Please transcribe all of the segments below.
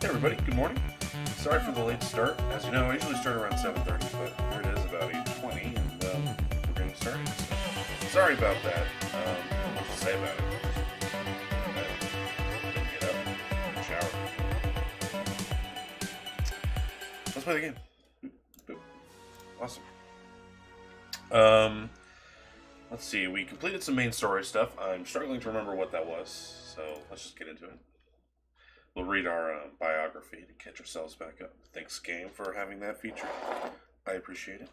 Hey everybody, good morning. Sorry for the late start. As you know, I usually start around 7:30, but here it is about 8:20, and we're getting started. So, sorry about that. What to say about it? Didn't get up, didn't shower. Let's play the game. Boop. Awesome. Let's see. We completed some main story stuff. I'm struggling to remember what that was, so let's just get into it. We'll read our biography to catch ourselves back up. Thanks, game, for having that feature. I appreciate it.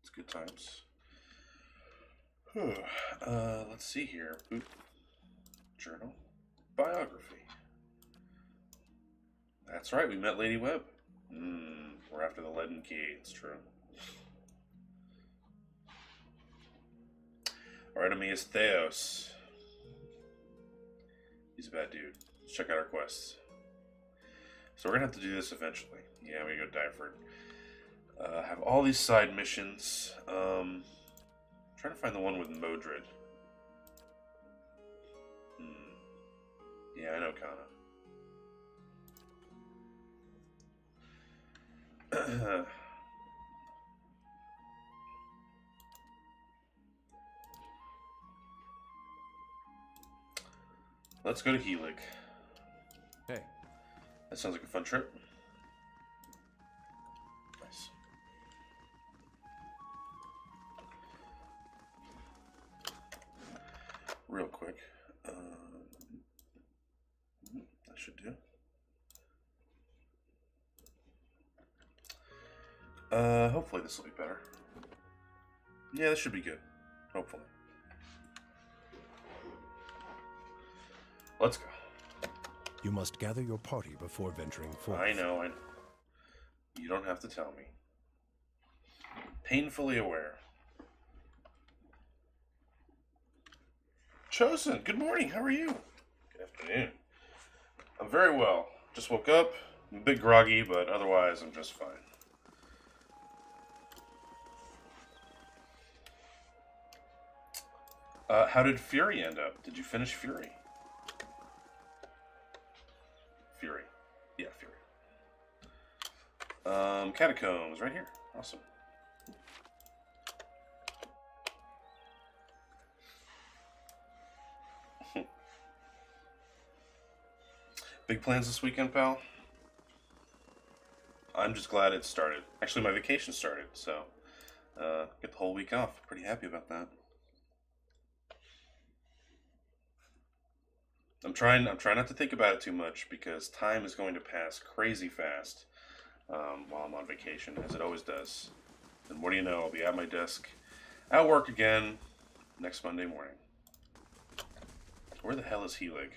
It's good times. Let's see here. Boop. Journal. Biography. That's right, we met Lady Webb. We're after the Leaden Key, it's true. Our enemy is Theos. He's a bad dude. Let's check out our quests. So we're going to have to do this eventually. Yeah, we go Dyford. Have all these side missions. Trying to find the one with Modred. Yeah, I know Kana. Let's go to Helig. Hey. That sounds like a fun trip. Nice. Real quick. That should do. Hopefully this will be better. Yeah, this should be good. Hopefully. Let's go. You must gather your party before venturing forth. I know. You don't have to tell me. Painfully aware. Chosen, good morning. How are you? Good afternoon. I'm very well. Just woke up. I'm a bit groggy, but otherwise I'm just fine. How did Fury end up? Did you finish Fury? Fury. Yeah, Fury. Catacombs, right here. Awesome. Big plans this weekend, pal? I'm just glad it started. Actually, my vacation started, so get the whole week off. Pretty happy about that. I'm trying not to think about it too much because time is going to pass crazy fast while I'm on vacation, as it always does. And what do you know? I'll be at my desk at work again next Monday morning. Where the hell is Helig?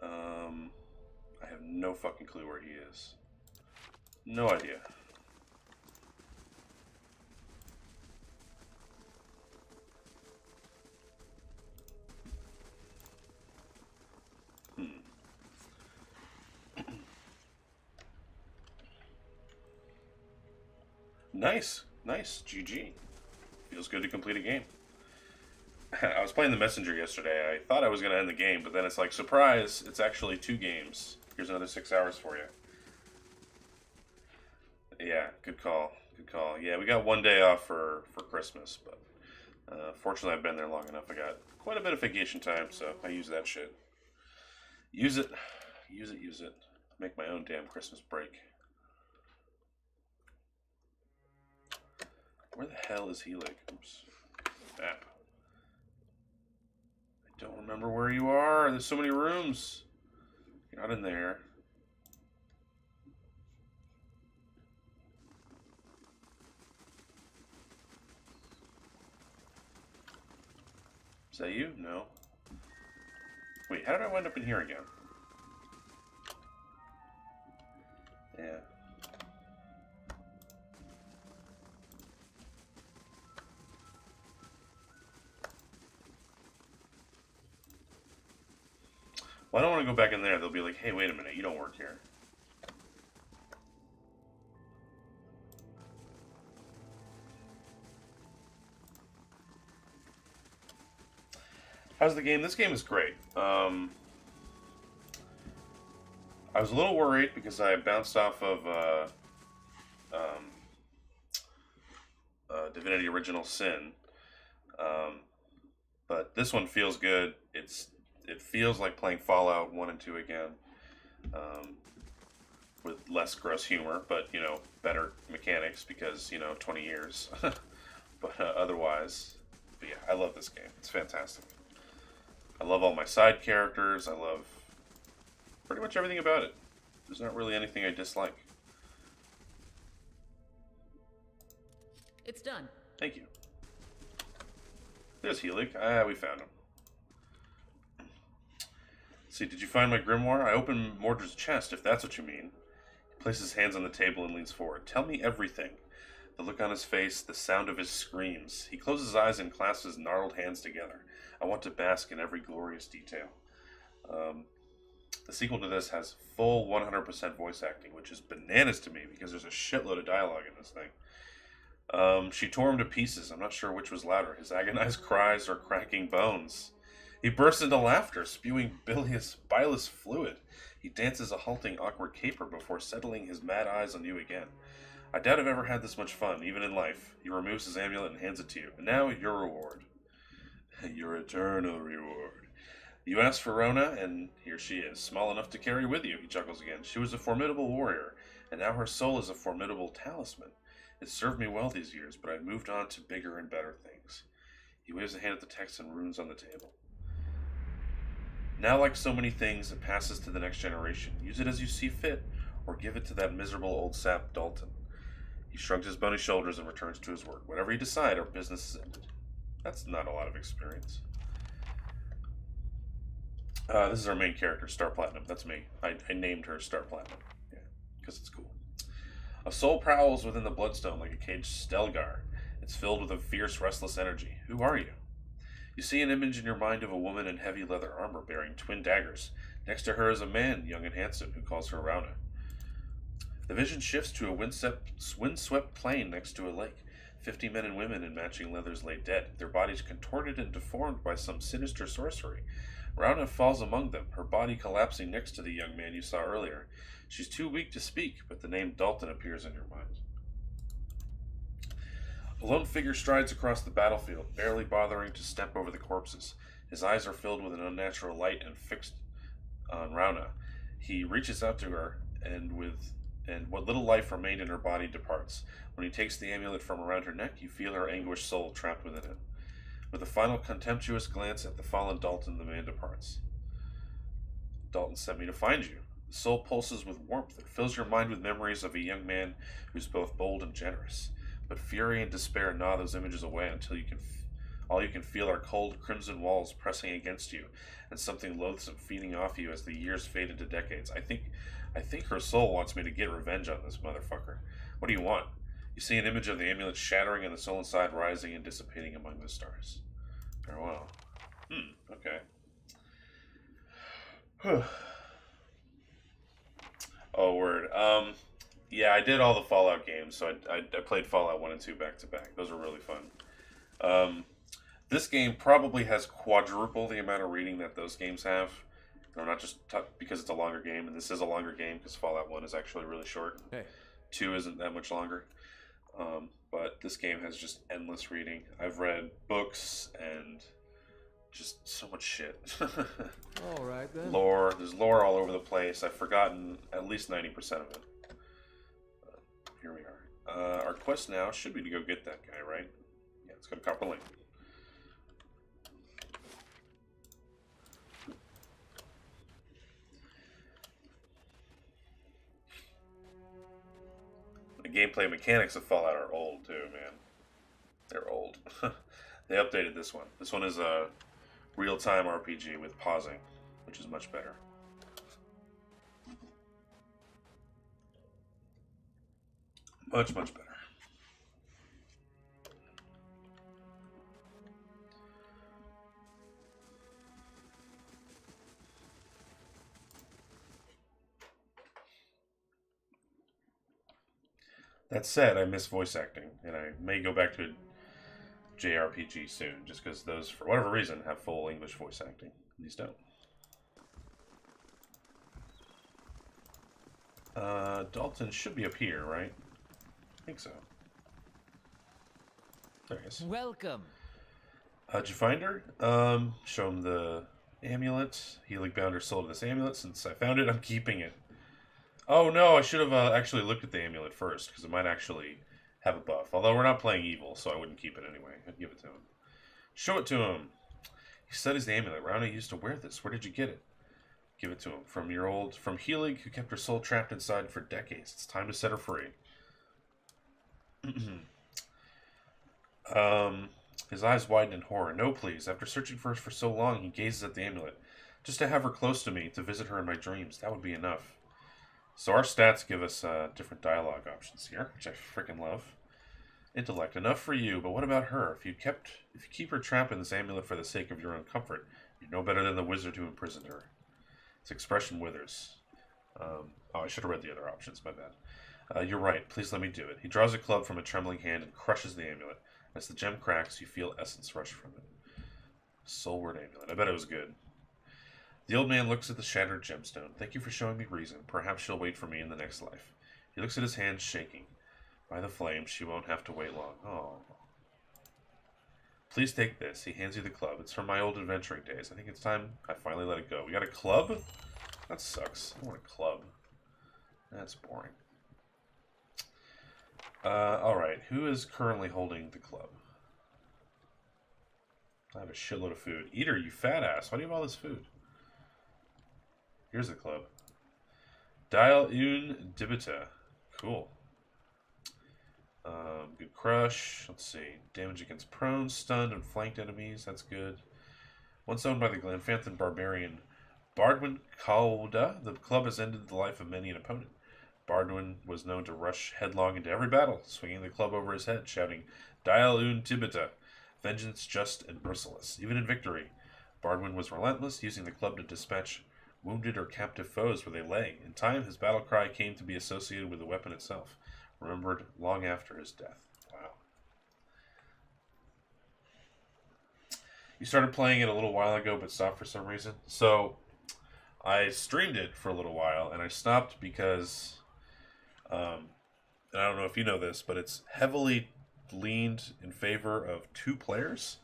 I have no fucking clue where he is. No idea. Nice. GG. Feels good to complete a game. I was playing the Messenger yesterday. I thought I was going to end the game, but then it's like, surprise, it's actually 2 games. Here's another 6 hours for you. Yeah, good call. Yeah, we got 1 day off for Christmas, but fortunately I've been there long enough. I got quite a bit of vacation time, so I use that shit. Use it. Make my own damn Christmas break. Where the hell is Helig? Oops. Map. I don't remember where you are. There's so many rooms. You're not in there. Is that you? No. Wait, how did I wind up in here again? Yeah. Well, I don't want to go back in there. They'll be like, hey, wait a minute, you don't work here. How's the game? This game is great. I was a little worried because I bounced off of Divinity Original Sin. But this one feels good. It feels like playing Fallout 1 and 2 again, with less gross humor, but, you know, better mechanics because, you know, 20 years. But otherwise, but yeah, I love this game. It's fantastic. I love all my side characters. I love pretty much everything about it. There's not really anything I dislike. It's done. Thank you. There's Helig. Ah, we found him. See, did you find my grimoire? I opened Mordred's chest, if that's what you mean. He places his hands on the table and leans forward. Tell me everything. The look on his face, the sound of his screams. He closes his eyes and clasps his gnarled hands together. I want to bask in every glorious detail. The sequel to this has full 100% voice acting, which is bananas to me because there's a shitload of dialogue in this thing. She tore him to pieces. I'm not sure which was louder, his agonized cries or cracking bones. He bursts into laughter, spewing bilious fluid. He dances a halting, awkward caper before settling his mad eyes on you again. I doubt I've ever had this much fun, even in life. He removes his amulet and hands it to you. And now, your reward. Your eternal reward. You asked for Rona, and here she is, small enough to carry with you, he chuckles again. She was a formidable warrior, and now her soul is a formidable talisman. It served me well these years, but I've moved on to bigger and better things. He waves a hand at the text and runes on the table. Now, like so many things, it passes to the next generation. Use it as you see fit, or give it to that miserable old sap Dalton. He shrugs his bony shoulders and returns to his work. Whatever you decide, our business is ended. That's not a lot of experience. This is our main character, Star Platinum. That's me. I named her Star Platinum. Yeah, because it's cool. A soul prowls within the bloodstone like a caged Stelgar. It's filled with a fierce, restless energy. Who are you? You see an image in your mind of a woman in heavy leather armor bearing twin daggers. Next to her is a man, young and handsome, who calls her Rauna. The vision shifts to a windswept plain next to a lake. 50 men and women in matching leathers lay dead, their bodies contorted and deformed by some sinister sorcery. Rauna falls among them, her body collapsing next to the young man you saw earlier. She's too weak to speak, but the name Dalton appears in your mind. A lone figure strides across the battlefield, barely bothering to step over the corpses. His eyes are filled with an unnatural light and fixed on Rauna. He reaches out to her, and what little life remained in her body departs. When he takes the amulet from around her neck, you feel her anguished soul trapped within it. With a final contemptuous glance at the fallen Dalton, the man departs. Dalton sent me to find you. The soul pulses with warmth. It fills your mind with memories of a young man who's both bold and generous. But fury and despair gnaw those images away until all you can feel are cold crimson walls pressing against you, and something loathsome feeding off you as the years fade into decades. I think her soul wants me to get revenge on this motherfucker. What do you want? You see an image of the amulet shattering and the soul inside rising and dissipating among the stars. Farewell. Okay. Oh, word. Yeah, I did all the Fallout games, so I played Fallout 1 and 2 back to back. Those were really fun. This game probably has quadruple the amount of reading that those games have. No, not just because it's a longer game, and this is a longer game because Fallout 1 is actually really short. Hey. 2 isn't that much longer. But this game has just endless reading. I've read books and just so much shit. All right, then. Lore. There's lore all over the place. I've forgotten at least 90% of it. But here we are. Our quest now should be to go get that guy, right? Yeah, let's go to Copper Lane. The gameplay mechanics of Fallout are old too, man. They're old. They updated this one. This one is a real-time RPG with pausing, which is much better. Much, much better. That said, I miss voice acting, and I may go back to JRPG soon, just because those, for whatever reason, have full English voice acting. These don't. Dalton should be up here, right? I think so. There he is. Welcome. Did you find her? Show him the amulet. Healing bound her soul to this amulet. Since I found it, I'm keeping it. Oh no, I should have actually looked at the amulet first, because it might actually have a buff. Although we're not playing evil, so I wouldn't keep it anyway. I'd give it to him. Show it to him. He studies the amulet. Rowna used to wear this. Where did you get it? Give it to him. From Helig, who kept her soul trapped inside for decades. It's time to set her free. His eyes widen in horror. No, please. After searching for her for so long, he gazes at the amulet. Just to have her close to me, to visit her in my dreams. That would be enough. So our stats give us different dialogue options here, which I freaking love. Intellect, enough for you, but what about her? If you keep her trapped in this amulet for the sake of your own comfort, you're no better than the wizard who imprisoned her. Its expression withers. Oh, I should have read the other options, my bad. You're right, please let me do it. He draws a club from a trembling hand and crushes the amulet. As the gem cracks, you feel essence rush from it. Soulward amulet, I bet it was good. The old man looks at the shattered gemstone. Thank you for showing me reason. Perhaps she'll wait for me in the next life. He looks at his hands shaking. By the flames, she won't have to wait long. Oh. Please take this. He hands you the club. It's from my old adventuring days. I think it's time I finally let it go. We got a club? That sucks. I want a club. That's boring. Alright. Who is currently holding the club? I have a shitload of food. Eater, you fat ass. Why do you have all this food? Here's the club. Dial un dibita. Cool. Good crush. Let's see. Damage against prone, stunned, and flanked enemies. That's good. Once owned by the Glenfanthan barbarian Bardwin Kauda, the club has ended the life of many an opponent. Bardwin was known to rush headlong into every battle, swinging the club over his head, shouting, Dial un tibita, vengeance just and merciless. Even in victory, Bardwin was relentless, using the club to dispatch wounded or captive foes where they lay. In time, his battle cry came to be associated with the weapon itself, remembered long after his death. Wow. You started playing it a little while ago, but stopped for some reason. So, I streamed it for a little while, and I stopped because, and I don't know if you know this, but it's heavily leaned in favor of 2 players.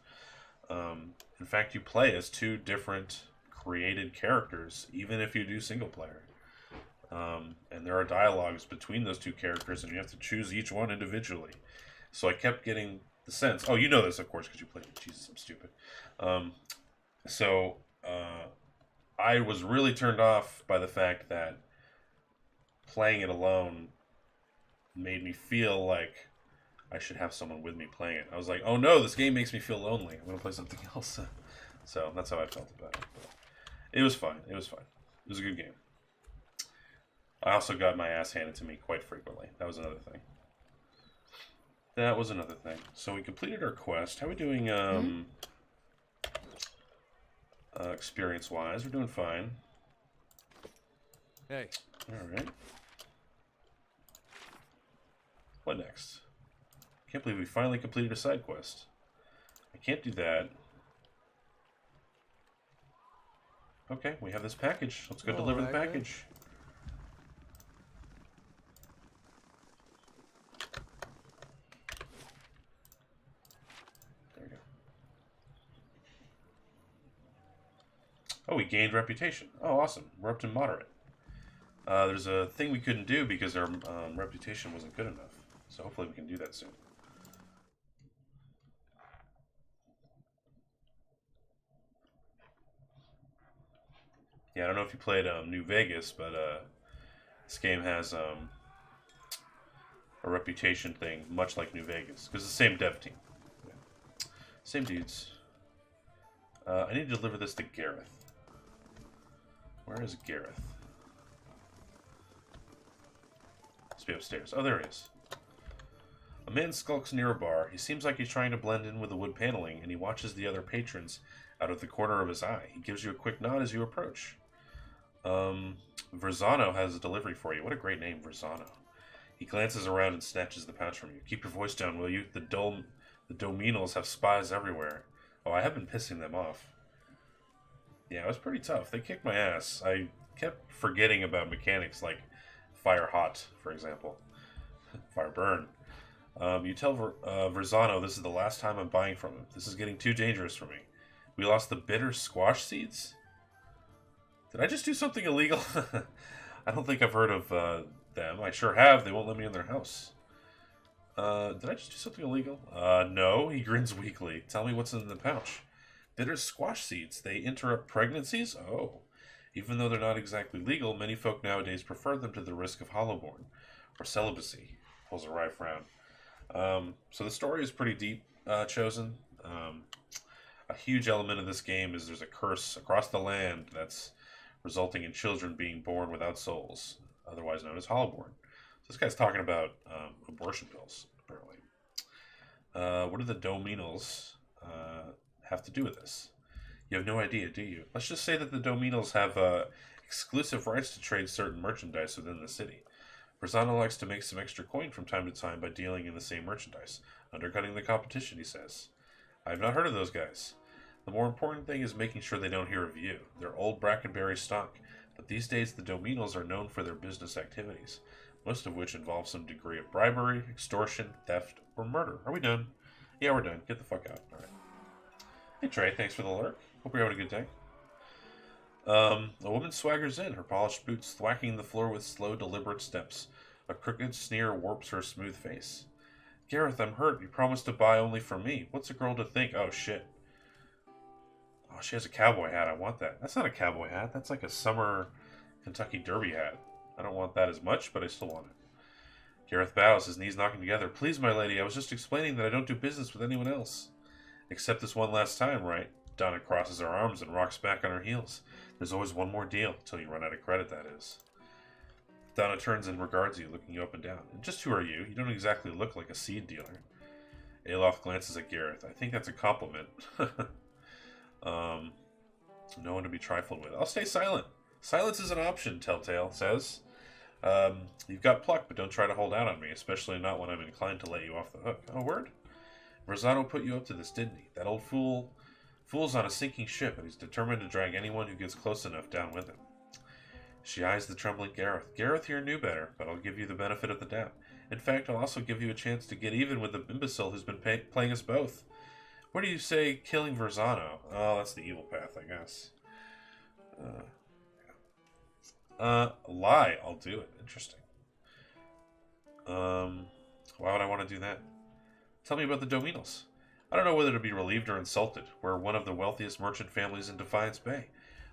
In fact, you play as 2 different created characters, even if you do single player. And there are dialogues between those 2 characters, and you have to choose each one individually. So I kept getting the sense... Oh, you know this, of course, because you played it. Jesus, I'm stupid. I was really turned off by the fact that playing it alone made me feel like I should have someone with me playing it. I was like, oh no, this game makes me feel lonely. I'm going to play something else. So that's how I felt about it. But it was fine. It was fine. It was a good game. I also got my ass handed to me quite frequently. That was another thing. That was another thing. So we completed our quest. How are we doing experience-wise? We're doing fine. Hey. Alright. What next? Can't believe we finally completed a side quest. I can't do that. Okay, we have this package. Let's go deliver the package. There we go. Oh, we gained reputation. Oh, awesome. We're up to moderate. There's a thing we couldn't do because our reputation wasn't good enough. So hopefully we can do that soon. Yeah, I don't know if you played New Vegas, but this game has a reputation thing, much like New Vegas, because it's the same dev team. Yeah. Same dudes. I need to deliver this to Gareth. Where is Gareth? Must be upstairs. Oh, there he is. A man skulks near a bar. He seems like he's trying to blend in with the wood paneling, and he watches the other patrons out of the corner of his eye. He gives you a quick nod as you approach. Verzano has a delivery for you. What a great name, Verzano. He glances around and snatches the pouch from you. Keep your voice down, will you? The Dominals have spies everywhere. Oh, I have been pissing them off. Yeah, it was pretty tough. They kicked my ass. I kept forgetting about mechanics like Fire Hot, for example. Fire Burn. You tell Verzano this is the last time I'm buying from him. This is getting too dangerous for me. We lost the bitter squash seeds? Did I just do something illegal? I don't think I've heard of them. I sure have. They won't let me in their house. Did I just do something illegal? No. He grins weakly. Tell me what's in the pouch. Bitter squash seeds. They interrupt pregnancies? Oh. Even though they're not exactly legal, many folk nowadays prefer them to the risk of hollowborn or celibacy. Pulls a wry frown. So the story is pretty deep chosen. A huge element of this game is there's a curse across the land that's resulting in children being born without souls, otherwise known as hollowborn. So this guy's talking about abortion pills, apparently. What do the Dominals have to do with this? You have no idea, do you? Let's just say that the Dominals have exclusive rights to trade certain merchandise within the city. Verzano likes to make some extra coin from time to time by dealing in the same merchandise, undercutting the competition, he says. I have not heard of those guys. The more important thing is making sure they don't hear of you. They're old Brackenberry stock, but these days the Dominals are known for their business activities, most of which involve some degree of bribery, extortion, theft, or murder. Are we done? Yeah, we're done. Get the fuck out. Alright. Hey Trey, thanks for the lurk. Hope you're having a good day. A woman swaggers in, her polished boots thwacking the floor with slow, deliberate steps. A crooked sneer warps her smooth face. Gareth, I'm hurt. You promised to buy only for me. What's a girl to think? Oh, shit. Oh, she has a cowboy hat. I want that. That's not a cowboy hat. That's like a summer Kentucky Derby hat. I don't want that as much, but I still want it. Gareth bows, his knees knocking together. Please, my lady, I was just explaining that I don't do business with anyone else. Except this one last time, right? Donna crosses her arms and rocks back on her heels. There's always one more deal, till you run out of credit, that is. Donna turns and regards you, looking you up and down. Just who are you? You don't exactly look like a seed dealer. Alof glances at Gareth. I think that's a compliment. No one to be trifled with. I'll stay silent. Silence is an option, Telltale says. You've got pluck, but don't try to hold out on me, especially not when I'm inclined to let you off the hook. Oh, word? Verzano put you up to this, didn't he? That old fool's on a sinking ship, and he's determined to drag anyone who gets close enough down with him. She eyes the trembling Gareth. Gareth here knew better, but I'll give you the benefit of the doubt. In fact, I'll also give you a chance to get even with the imbecile who's been playing us both. What do you say, killing Verzano? Oh, that's the evil path, I guess. Lie. I'll do it. Interesting. Why would I want to do that? Tell me about the Dominals. I don't know whether to be relieved or insulted. We're one of the wealthiest merchant families in Defiance Bay.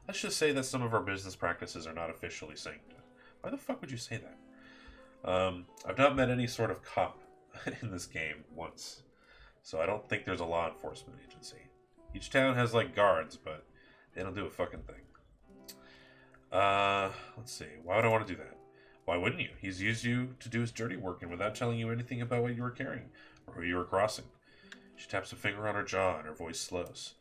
Let's just say that some of our business practices are not officially sanctioned. Why the fuck would you say that? I've not met any sort of cop in this game once, so I don't think there's a law enforcement agency. Each town has, like, guards, but they don't do a fucking thing. Let's see. Why would I want to do that? Why wouldn't you? He's used you to do his dirty work and without telling you anything about what you were carrying or who you were crossing. She taps a finger on her jaw and her voice slows.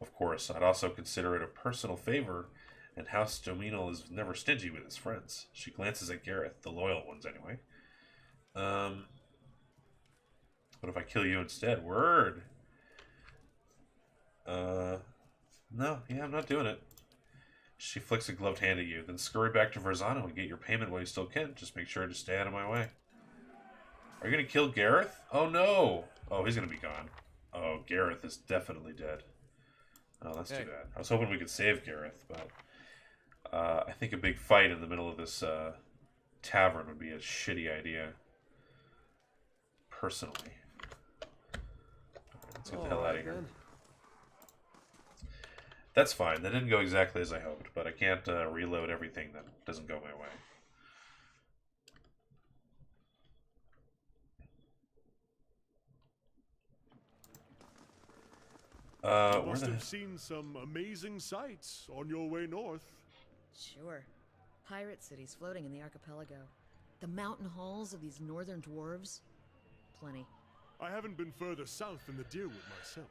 Of course, I'd also consider it a personal favor, and House Dominal is never stingy with his friends. She glances at Gareth, the loyal ones anyway. What if I kill you instead? Word! No, yeah, I'm not doing it. She flicks a gloved hand at you, then scurry back to Verzano and get your payment while you still can. Just make sure to stay out of my way. Are you going to kill Gareth? Oh, no! Oh, he's going to be gone. Oh, Gareth is definitely dead. Oh, that's too bad. I was hoping we could save Gareth, but I think a big fight in the middle of this tavern would be a shitty idea. personally. Let's get the hell out of here. Then. That's fine. That didn't go exactly as I hoped, but I can't reload everything that doesn't go my way. You must have seen some amazing sights on your way north. Sure. Pirate cities floating in the archipelago. The mountain halls of these northern dwarves. Plenty. I haven't been further south than the Deerwood myself.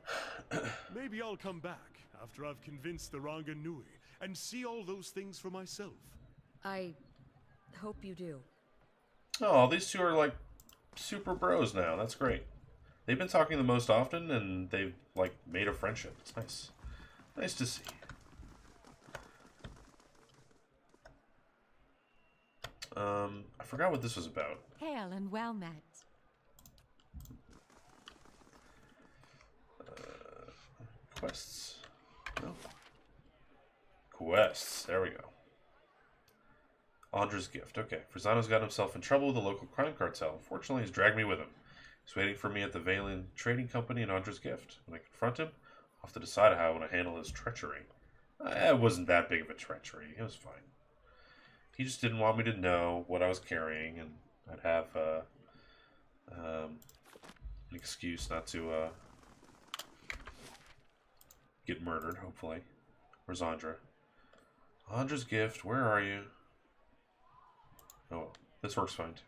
Maybe I'll come back after I've convinced the Ranga Nui and see all those things for myself. I hope you do. Oh, these two are like super bros now. That's great. They've been talking the most often, and they've like made a friendship. It's nice. Nice to see. I forgot what this was about. Hail and well met. Quests. No. Quests. There we go. Andra's gift. Okay. Frazano's got himself in trouble with a local crime cartel. Fortunately, he's dragged me with him. He's waiting for me at the Valen Trading Company in Andra's gift. When I confront him, I'll have to decide how I want to handle his treachery. It wasn't that big of a treachery. It was fine. He just didn't want me to know what I was carrying, and I'd have an excuse not to get murdered, hopefully. Where's Andra? Andra's gift, where are you? Oh, this works fine, too.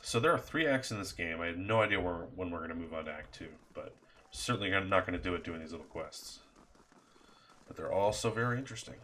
So there are 3 acts in this game. I have no idea when we're going to move on to Act 2, but certainly I'm not going to do it doing these little quests. But they're all so very interesting.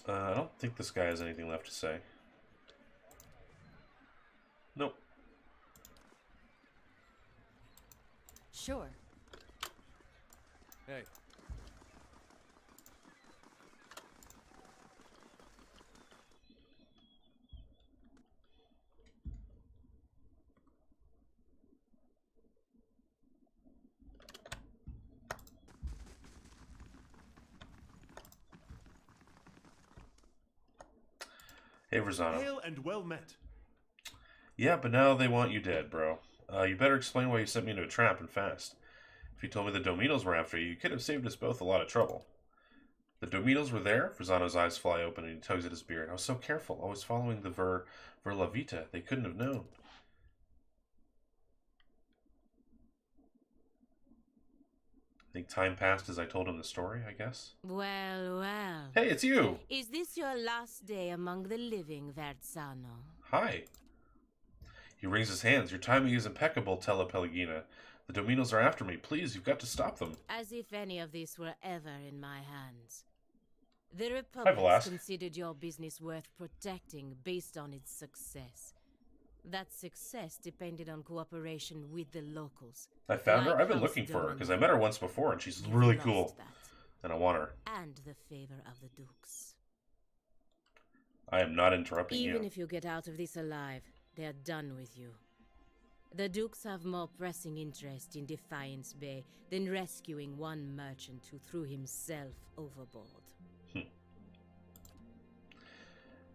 I don't think this guy has anything left to say. Nope. Sure. Hey. Hey, Verzano. Hail and well met. Yeah, but now they want you dead, bro. You better explain why you sent me into a trap and fast. If you told me the Dominos were after you, you could have saved us both a lot of trouble. The Dominos were there? Verzano's eyes fly open and he tugs at his beard. I was so careful, always following the Ver La Vita. They couldn't have known. I think time passed as I told him the story, I guess. Well, well. Hey, it's you! Is this your last day among the living, Verzano? Hi. He wrings his hands. Your timing is impeccable, Tella Pelagina. The Dominos are after me. Please, you've got to stop them. As if any of this were ever in my hands. The Velasque. Republic considered your business worth protecting based on its success. That success depended on cooperation with the locals. I found her. Like I've been House looking for her Domino. because I met her once before and she's You've really lost cool. that. And I want her. And the favor of the Dukes. I am not interrupting Even you. if you get out of this alive, they are done with you. The Dukes have more pressing interest in Defiance Bay than rescuing one merchant who threw himself overboard.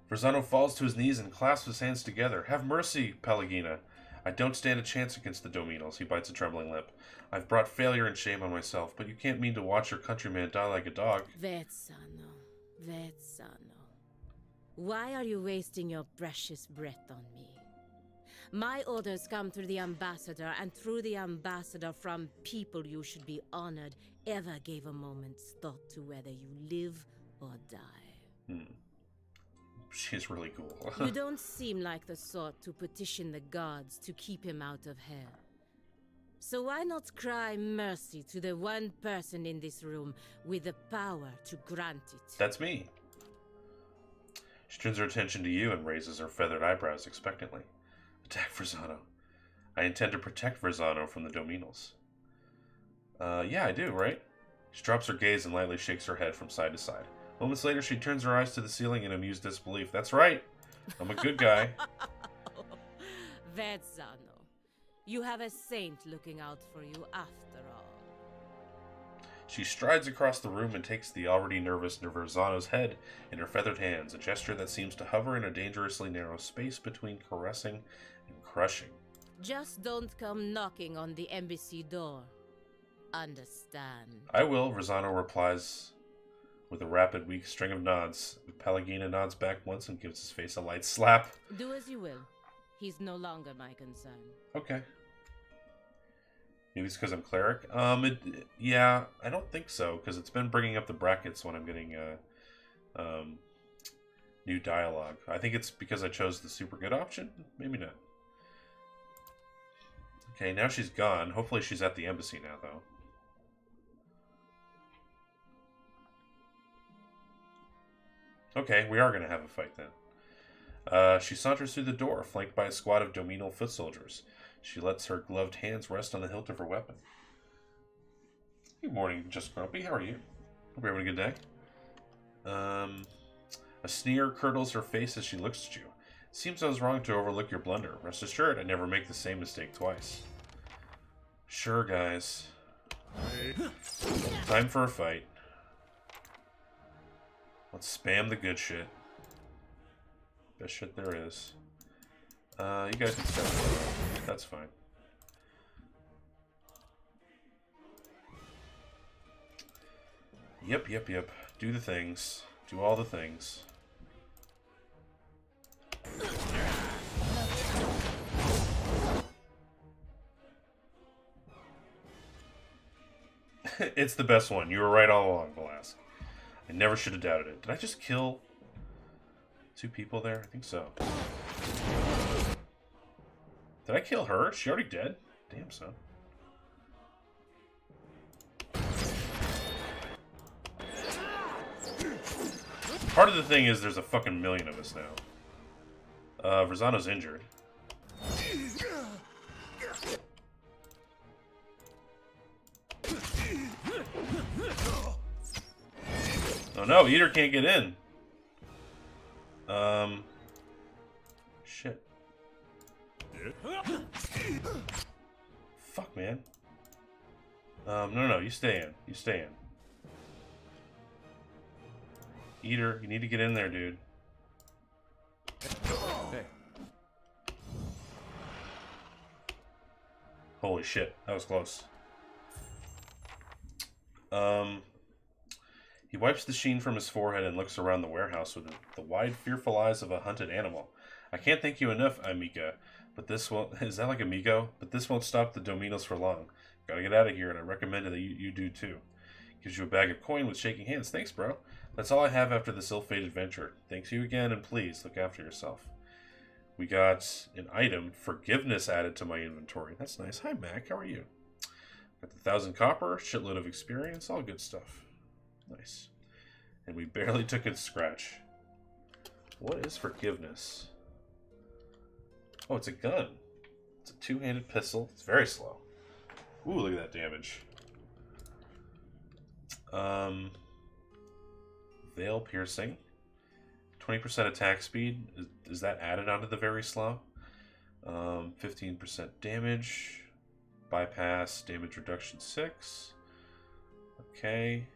Verzano falls to his knees and clasps his hands together. Have mercy, Pelagina. I don't stand a chance against the Dominos. He bites a trembling lip. I've brought failure and shame on myself, but you can't mean to watch your countryman die like a dog. Verzano, Verzano. Why are you wasting your precious breath on me? My orders come through the ambassador, and through the ambassador from people you should be honored ever gave a moment's thought to whether you live or die. She's really cool. You don't seem like the sort to petition the gods to keep him out of hell. So why not cry mercy to the one person in this room with the power to grant it? That's me. She turns her attention to you and raises her feathered eyebrows expectantly. Attack Verzano. I intend to protect Verzano from the Dominals. Yeah, I do, right? She drops her gaze and lightly shakes her head from side to side. Moments later, she turns her eyes to the ceiling in amused disbelief. That's right. I'm a good guy. Verzano, you have a saint looking out for you after all. She strides across the room and takes the already nervous Verzano's head in her feathered hands, a gesture that seems to hover in a dangerously narrow space between caressing and crushing. Just don't come knocking on the embassy door. Understand? I will, Verzano replies with a rapid, weak string of nods. Pallegina nods back once and gives his face a light slap. Do as you will. He's no longer my concern. Okay. Maybe it's because I'm cleric. Yeah, I don't think so, because it's been bringing up the brackets when I'm getting new dialogue. I think it's because I chose the super good option. Maybe not. Okay, now she's gone. Hopefully she's at the embassy now, though. Okay, we are going to have a fight then. She saunters through the door, flanked by a squad of Dominal foot soldiers. She lets her gloved hands rest on the hilt of her weapon. Good morning, Just Grumpy. How are you? Hope you're having a good day. A sneer curdles her face as she looks at you. Seems I was wrong to overlook your blunder. Rest assured, I never make the same mistake twice. Sure, guys. Time for a fight. Let's spam the good shit. Best shit there is. You guys can step away. That's fine. Yep. Do the things. Do all the things. It's the best one. You were right all along, Velasque. I never should have doubted it. Did I just kill 2 people there? I think so. Did I kill her? Is she already dead? Damn, son. Part of the thing is there's a fucking million of us now. Verzano's injured. Oh no, Eater can't get in. Shit. Fuck, man. No, you stay in. You stay in. Eater, you need to get in there, dude. Hey. Holy shit, that was close. He wipes the sheen from his forehead and looks around the warehouse with the wide, fearful eyes of a hunted animal. I can't thank you enough, Amica, but this won't... Is that like Amigo? But this won't stop the Dominos for long. Gotta get out of here, and I recommend that you do too. Gives you a bag of coin with shaking hands. Thanks, bro. That's all I have after this ill-fated venture. Thanks you again, and please, look after yourself. We got an item, forgiveness, added to my inventory. That's nice. Hi, Mac. How are you? Got the 1,000 copper, shitload of experience, all good stuff. Nice. And we barely took a scratch. What is forgiveness? Oh, it's a gun. It's a 2-handed pistol. It's very slow. Ooh, look at that damage. Veil piercing. 20% attack speed. Is that added onto the very slow? 15% damage. Bypass. Damage reduction 6. Okay.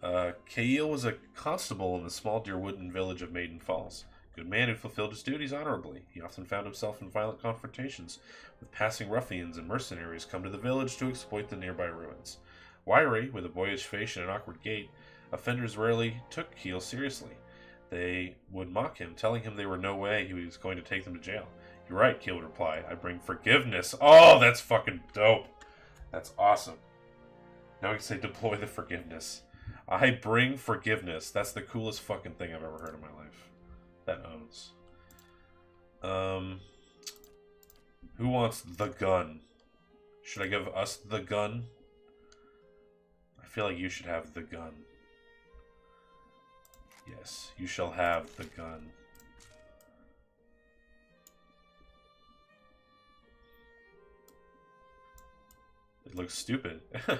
Kael was a constable in the small Deerwooden village of Maiden Falls. Good man who fulfilled his duties honorably. He often found himself in violent confrontations with passing ruffians and mercenaries come to the village to exploit the nearby ruins. Wiry, with a boyish face and an awkward gait, offenders rarely took Keel seriously. They would mock him, telling him there were no way he was going to take them to jail. You're right, Keel would reply. I bring forgiveness. Oh, that's fucking dope. That's awesome. Now we can say deploy the forgiveness. I bring forgiveness. That's the coolest fucking thing I've ever heard in my life. That owns. Who wants the gun? Should I give us the gun? I feel like you should have the gun. Yes, you shall have the gun. It looks stupid. You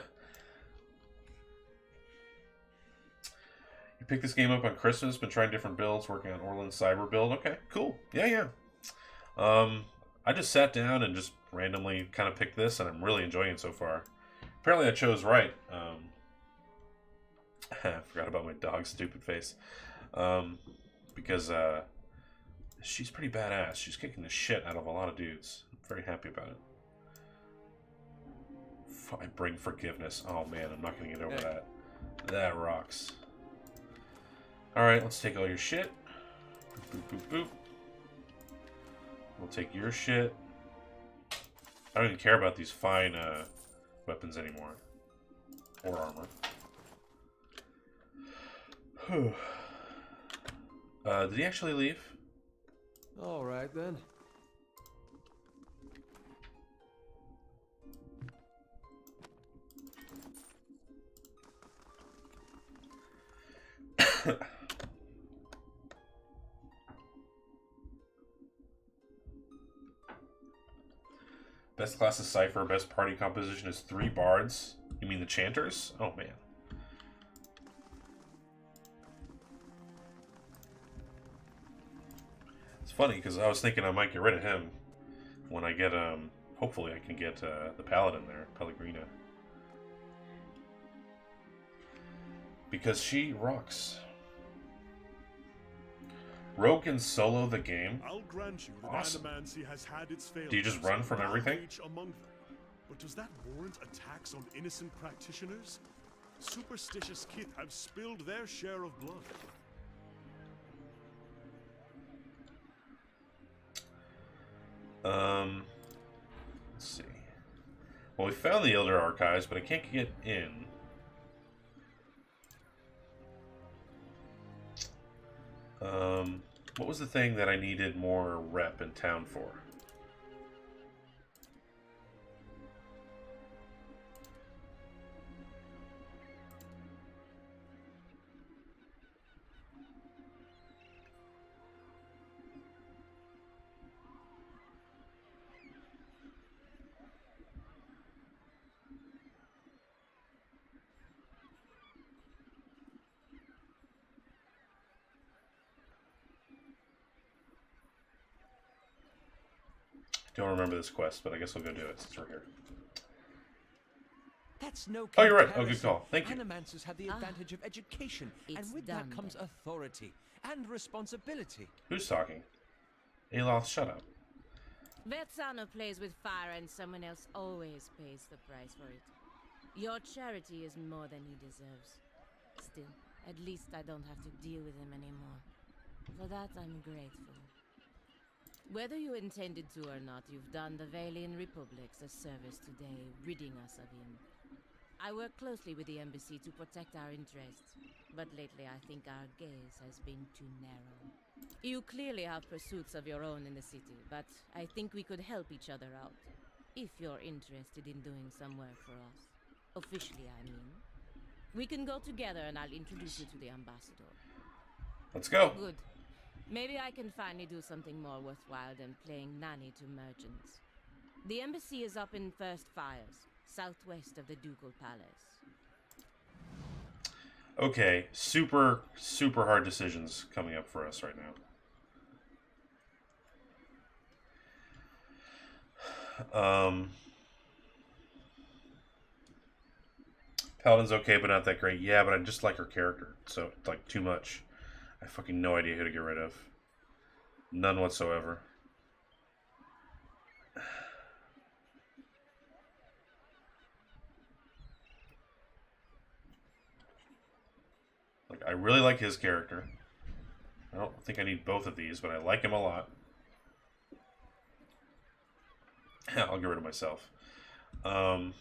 picked this game up on Christmas, been trying different builds, working on Orland's cyber build. Okay, cool. Yeah. I just sat down and just randomly kind of picked this, and I'm really enjoying it so far. Apparently I chose right. I forgot about my dog's stupid face. Because she's pretty badass. She's kicking the shit out of a lot of dudes. I'm very happy about it. I bring forgiveness. Oh man, I'm not gonna get over that. That rocks. Alright, let's take all your shit. Boop, boop, boop, boop. We'll take your shit. I don't even care about these fine weapons anymore. Or armor. Did he actually leave? All right then. Best class is Cypher. Best party composition is 3 bards. You mean the Chanters? Oh man. It's funny because I was thinking I might get rid of him when I get hopefully I can get the Paladin there, Pellegrina. Because she rocks. Rogue can solo the game. I'll grant you that Awesome. Animancy has had its failures. Do you just run from and everything? outrage among them. But does that warrant attacks on innocent practitioners? Superstitious Kith have spilled their share of blood. Let's see. Well, we found the Elder Archives, but I can't get in. What was the thing that I needed more rep in town for? Don't remember this quest, but I guess I'll go do it since we're here. That's no Oh, you're right. Oh, good comparison. call. Thank you. Animancers have the advantage of education, and It's with done that comes then. authority and responsibility. Who's talking? Aloth, shut up. Vetsano plays with fire and someone else always pays the price for it. Your charity is more than he deserves. Still, at least I don't have to deal with him anymore. For that, I'm grateful. Whether you intended to or not, you've done the Valian Republics a service today, ridding us of him. I work closely with the embassy to protect our interests, but lately I think our gaze has been too narrow. You clearly have pursuits of your own in the city, but I think we could help each other out. If you're interested in doing some work for us. Officially, I mean. We can go together and I'll introduce you to the ambassador. Let's go. Good. Maybe I can finally do something more worthwhile than playing nanny to merchants. The embassy is up in First Fires, southwest of the Ducal Palace. Okay, super hard decisions coming up for us right now. Paladin's okay, but not that great. Yeah, but I just like her character, so like too much. I have fucking no idea who to get rid of. None whatsoever. Like, I really like his character. I don't think I need both of these, but I like him a lot. I'll get rid of myself. Man,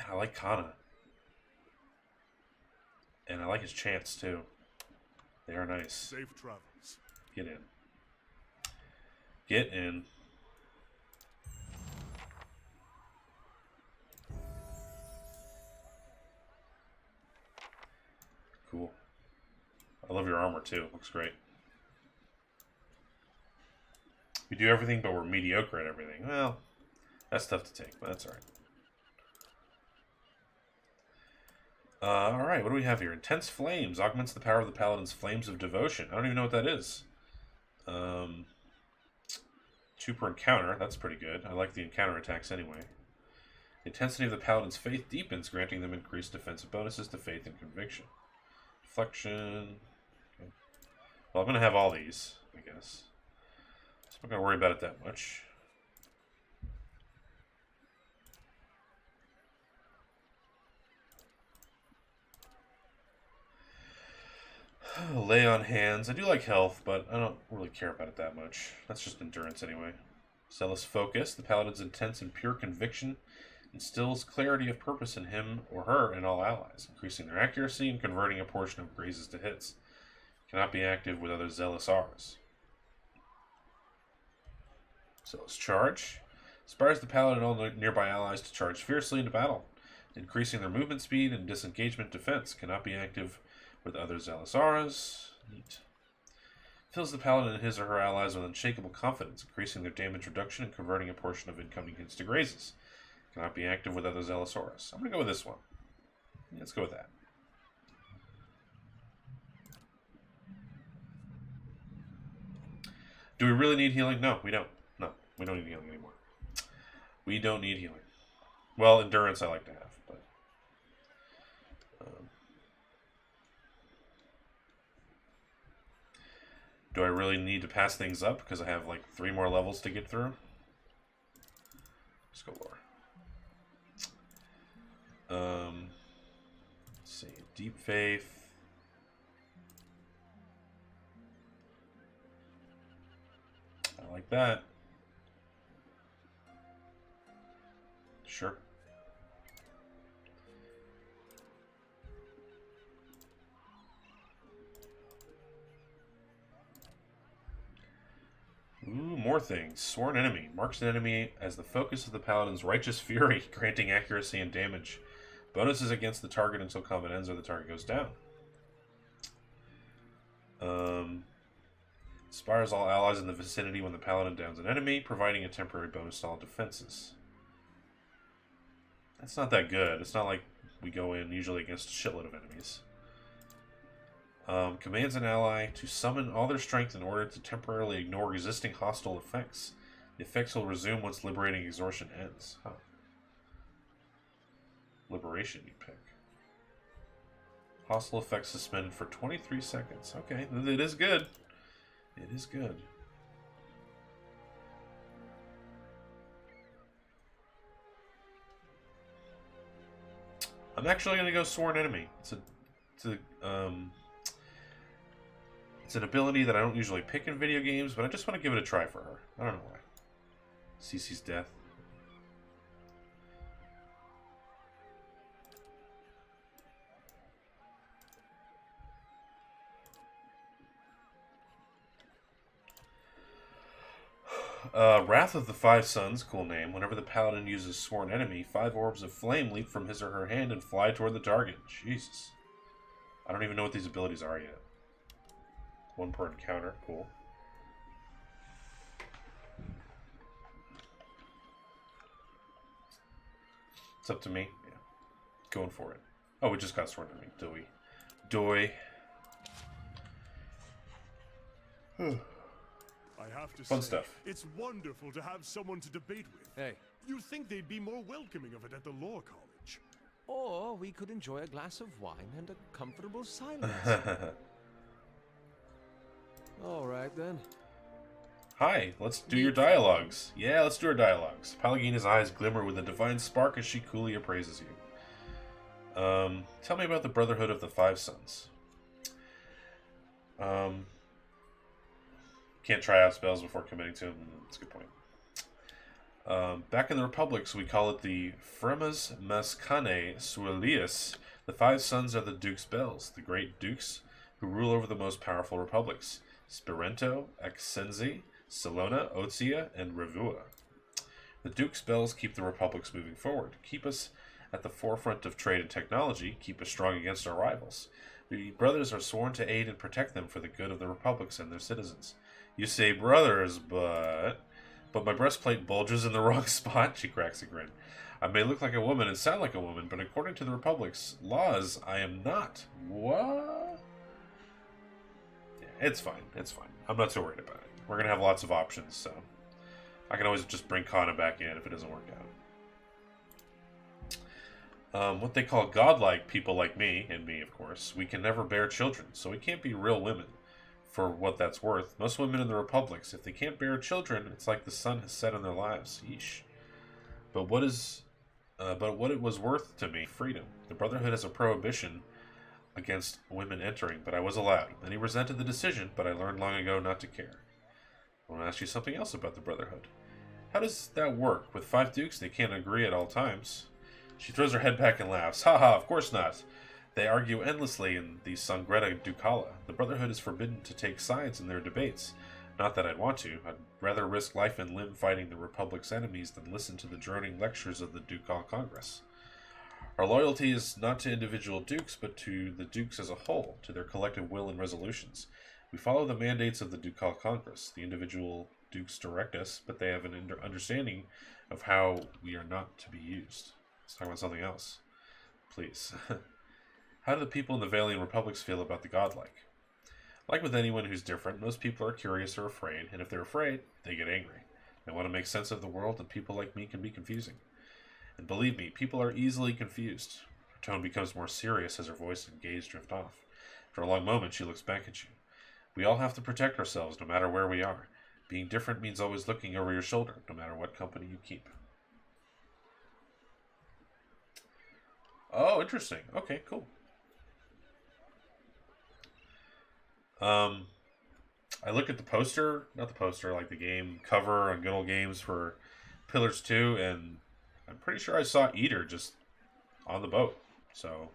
I like Kana. And I like his chants, too. They are nice. Safe travels. Get in. Get in. I love your armor too. Looks great. We do everything, but we're mediocre at everything. Well, that's tough to take, but that's alright. Alright, what do we have here? Intense Flames. Augments the power of the Paladin's Flames of Devotion. I don't even know what that is. 2 per encounter. That's pretty good. I like the encounter attacks anyway. The intensity of the Paladin's Faith deepens, granting them increased defensive bonuses to Faith and Conviction. Deflection. Okay. Well, I'm going to have all these, I guess. So I'm not going to worry about it that much. Lay on Hands. I do like health, but I don't really care about it that much. That's just endurance anyway. Zealous Focus. The Paladin's intense and pure conviction instills clarity of purpose in him or her and all allies, increasing their accuracy and converting a portion of grazes to hits. Cannot be active with other Zealous R's. Zealous Charge. Inspires the Paladin and all nearby allies to charge fiercely into battle, increasing their movement speed and disengagement defense. Cannot be active with other Zealous Auras. Neat. Fills the Paladin and his or her allies with unshakable confidence, increasing their damage reduction and converting a portion of incoming hits to grazes. Cannot be active with other Zealous Auras. I'm going to go with this one. Yeah, let's go with that. Do we really need healing? No, we don't. No, we don't need healing anymore. We don't need healing. Well, endurance I like to have, but... do I really need to pass things up because I have like 3 more levels to get through? Let's go lower. Let's see. Deep Faith. I like that. Sure. Ooh, more things. Sworn Enemy. Marks an enemy as the focus of the Paladin's Righteous Fury, granting accuracy and damage. Bonuses against the target until combat ends or the target goes down. Inspires all allies in the vicinity when the Paladin downs an enemy, providing a temporary bonus to all defenses. That's not that good. It's not like we go in usually against a shitload of enemies. Commands an ally to summon all their strength in order to temporarily ignore existing hostile effects. The effects will resume once liberating exhaustion ends. Huh. Liberation you pick. Hostile effects suspended for 23 seconds. Okay, it is good. It is good. I'm actually going to go Sworn Enemy. It's an ability that I don't usually pick in video games, but I just want to give it a try for her. I don't know why. Cece's death. Wrath of the Five Suns, cool name. Whenever the Paladin uses Sworn Enemy, 5 orbs of flame leap from his or her hand and fly toward the target. Jesus. I don't even know what these abilities are yet. 1 per encounter, cool. It's up to me. Yeah. Going for it. Oh, we just got Sworn Enemy. Doi. I have to Fun say, stuff. it's wonderful to have someone to debate with. Hey. You'd think they'd be more welcoming of it at the Law College. Or we could enjoy a glass of wine and a comfortable silence. All right, then. Hi, let's do your dialogues. Yeah, let's do our dialogues. Pallegina's eyes glimmer with a divine spark as she coolly appraises you. Tell me about the Brotherhood of the Five Suns. Can't try out spells before committing to them. That's a good point. Back in the Republics, we call it the Fremas Mascane Suelius. The Five Sons are the Duke's Bells, the great dukes who rule over the most powerful republics. Spirento, Exenzi, Salona, Otsia, and Revua. The Duke's Bells keep the republics moving forward, keep us at the forefront of trade and technology, keep us strong against our rivals. The brothers are sworn to aid and protect them for the good of the republics and their citizens. You say brothers, but my breastplate bulges in the wrong spot, she cracks a grin. I may look like a woman and sound like a woman, but according to the republic's laws, I am not. What? Yeah, it's fine. It's fine. I'm not too worried about it. We're going to have lots of options, so I can always just bring Kana back in if it doesn't work out. What they call godlike people like me, and me of course, we can never bear children, so we can't be real women. For what that's worth, most women in the republics, if they can't bear children, it's like the sun has set in their lives. Yeesh. But what it was worth to me, freedom. The Brotherhood has a prohibition against women entering, but I was allowed. Many resented the decision, but I learned long ago not to care. I want to ask you something else about the Brotherhood. How does that work? With 5 dukes, they can't agree at all times. She throws her head back and laughs. Ha ha, of course not. They argue endlessly in the Sangreta Ducala. The Brotherhood is forbidden to take sides in their debates. Not that I'd want to. I'd rather risk life and limb fighting the Republic's enemies than listen to the droning lectures of the Ducal Congress. Our loyalty is not to individual dukes, but to the dukes as a whole, to their collective will and resolutions. We follow the mandates of the Ducal Congress. The individual dukes direct us, but they have an understanding of how we are not to be used. Let's talk about something else. Please. How do the people in the Valian Republics feel about the godlike? Like with anyone who's different, most people are curious or afraid, and if they're afraid, they get angry. They want to make sense of the world, and people like me can be confusing. And believe me, people are easily confused. Her tone becomes more serious as her voice and gaze drift off. For a long moment, she looks back at you. We all have to protect ourselves, no matter where we are. Being different means always looking over your shoulder, no matter what company you keep. Oh, interesting. Okay, cool. I look at the poster, not the poster, like the game cover on Good Old Games for Pillars 2, and I'm pretty sure I saw Eater just on the boat. So,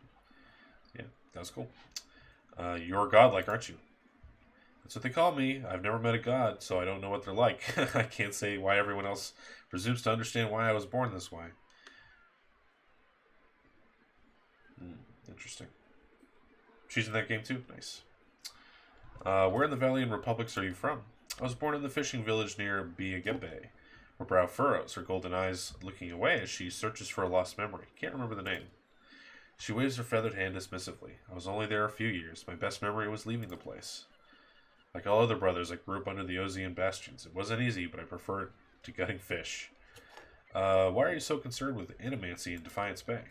yeah, that was cool. You're godlike, aren't you? That's what they call me. I've never met a god, so I don't know what they're like. I can't say why everyone else presumes to understand why I was born this way. Interesting. She's in that game too? Nice. Where in the Valian Republics are you from? I was born in the fishing village near Biagembe. Her brow furrows, her golden eyes looking away as she searches for a lost memory. Can't remember the name. She waves her feathered hand dismissively. I was only there a few years. My best memory was leaving the place. Like all other brothers, I grew up under the Ozian bastions. It wasn't easy, but I preferred to gutting fish. Why are you so concerned with animancy in Defiance Bay?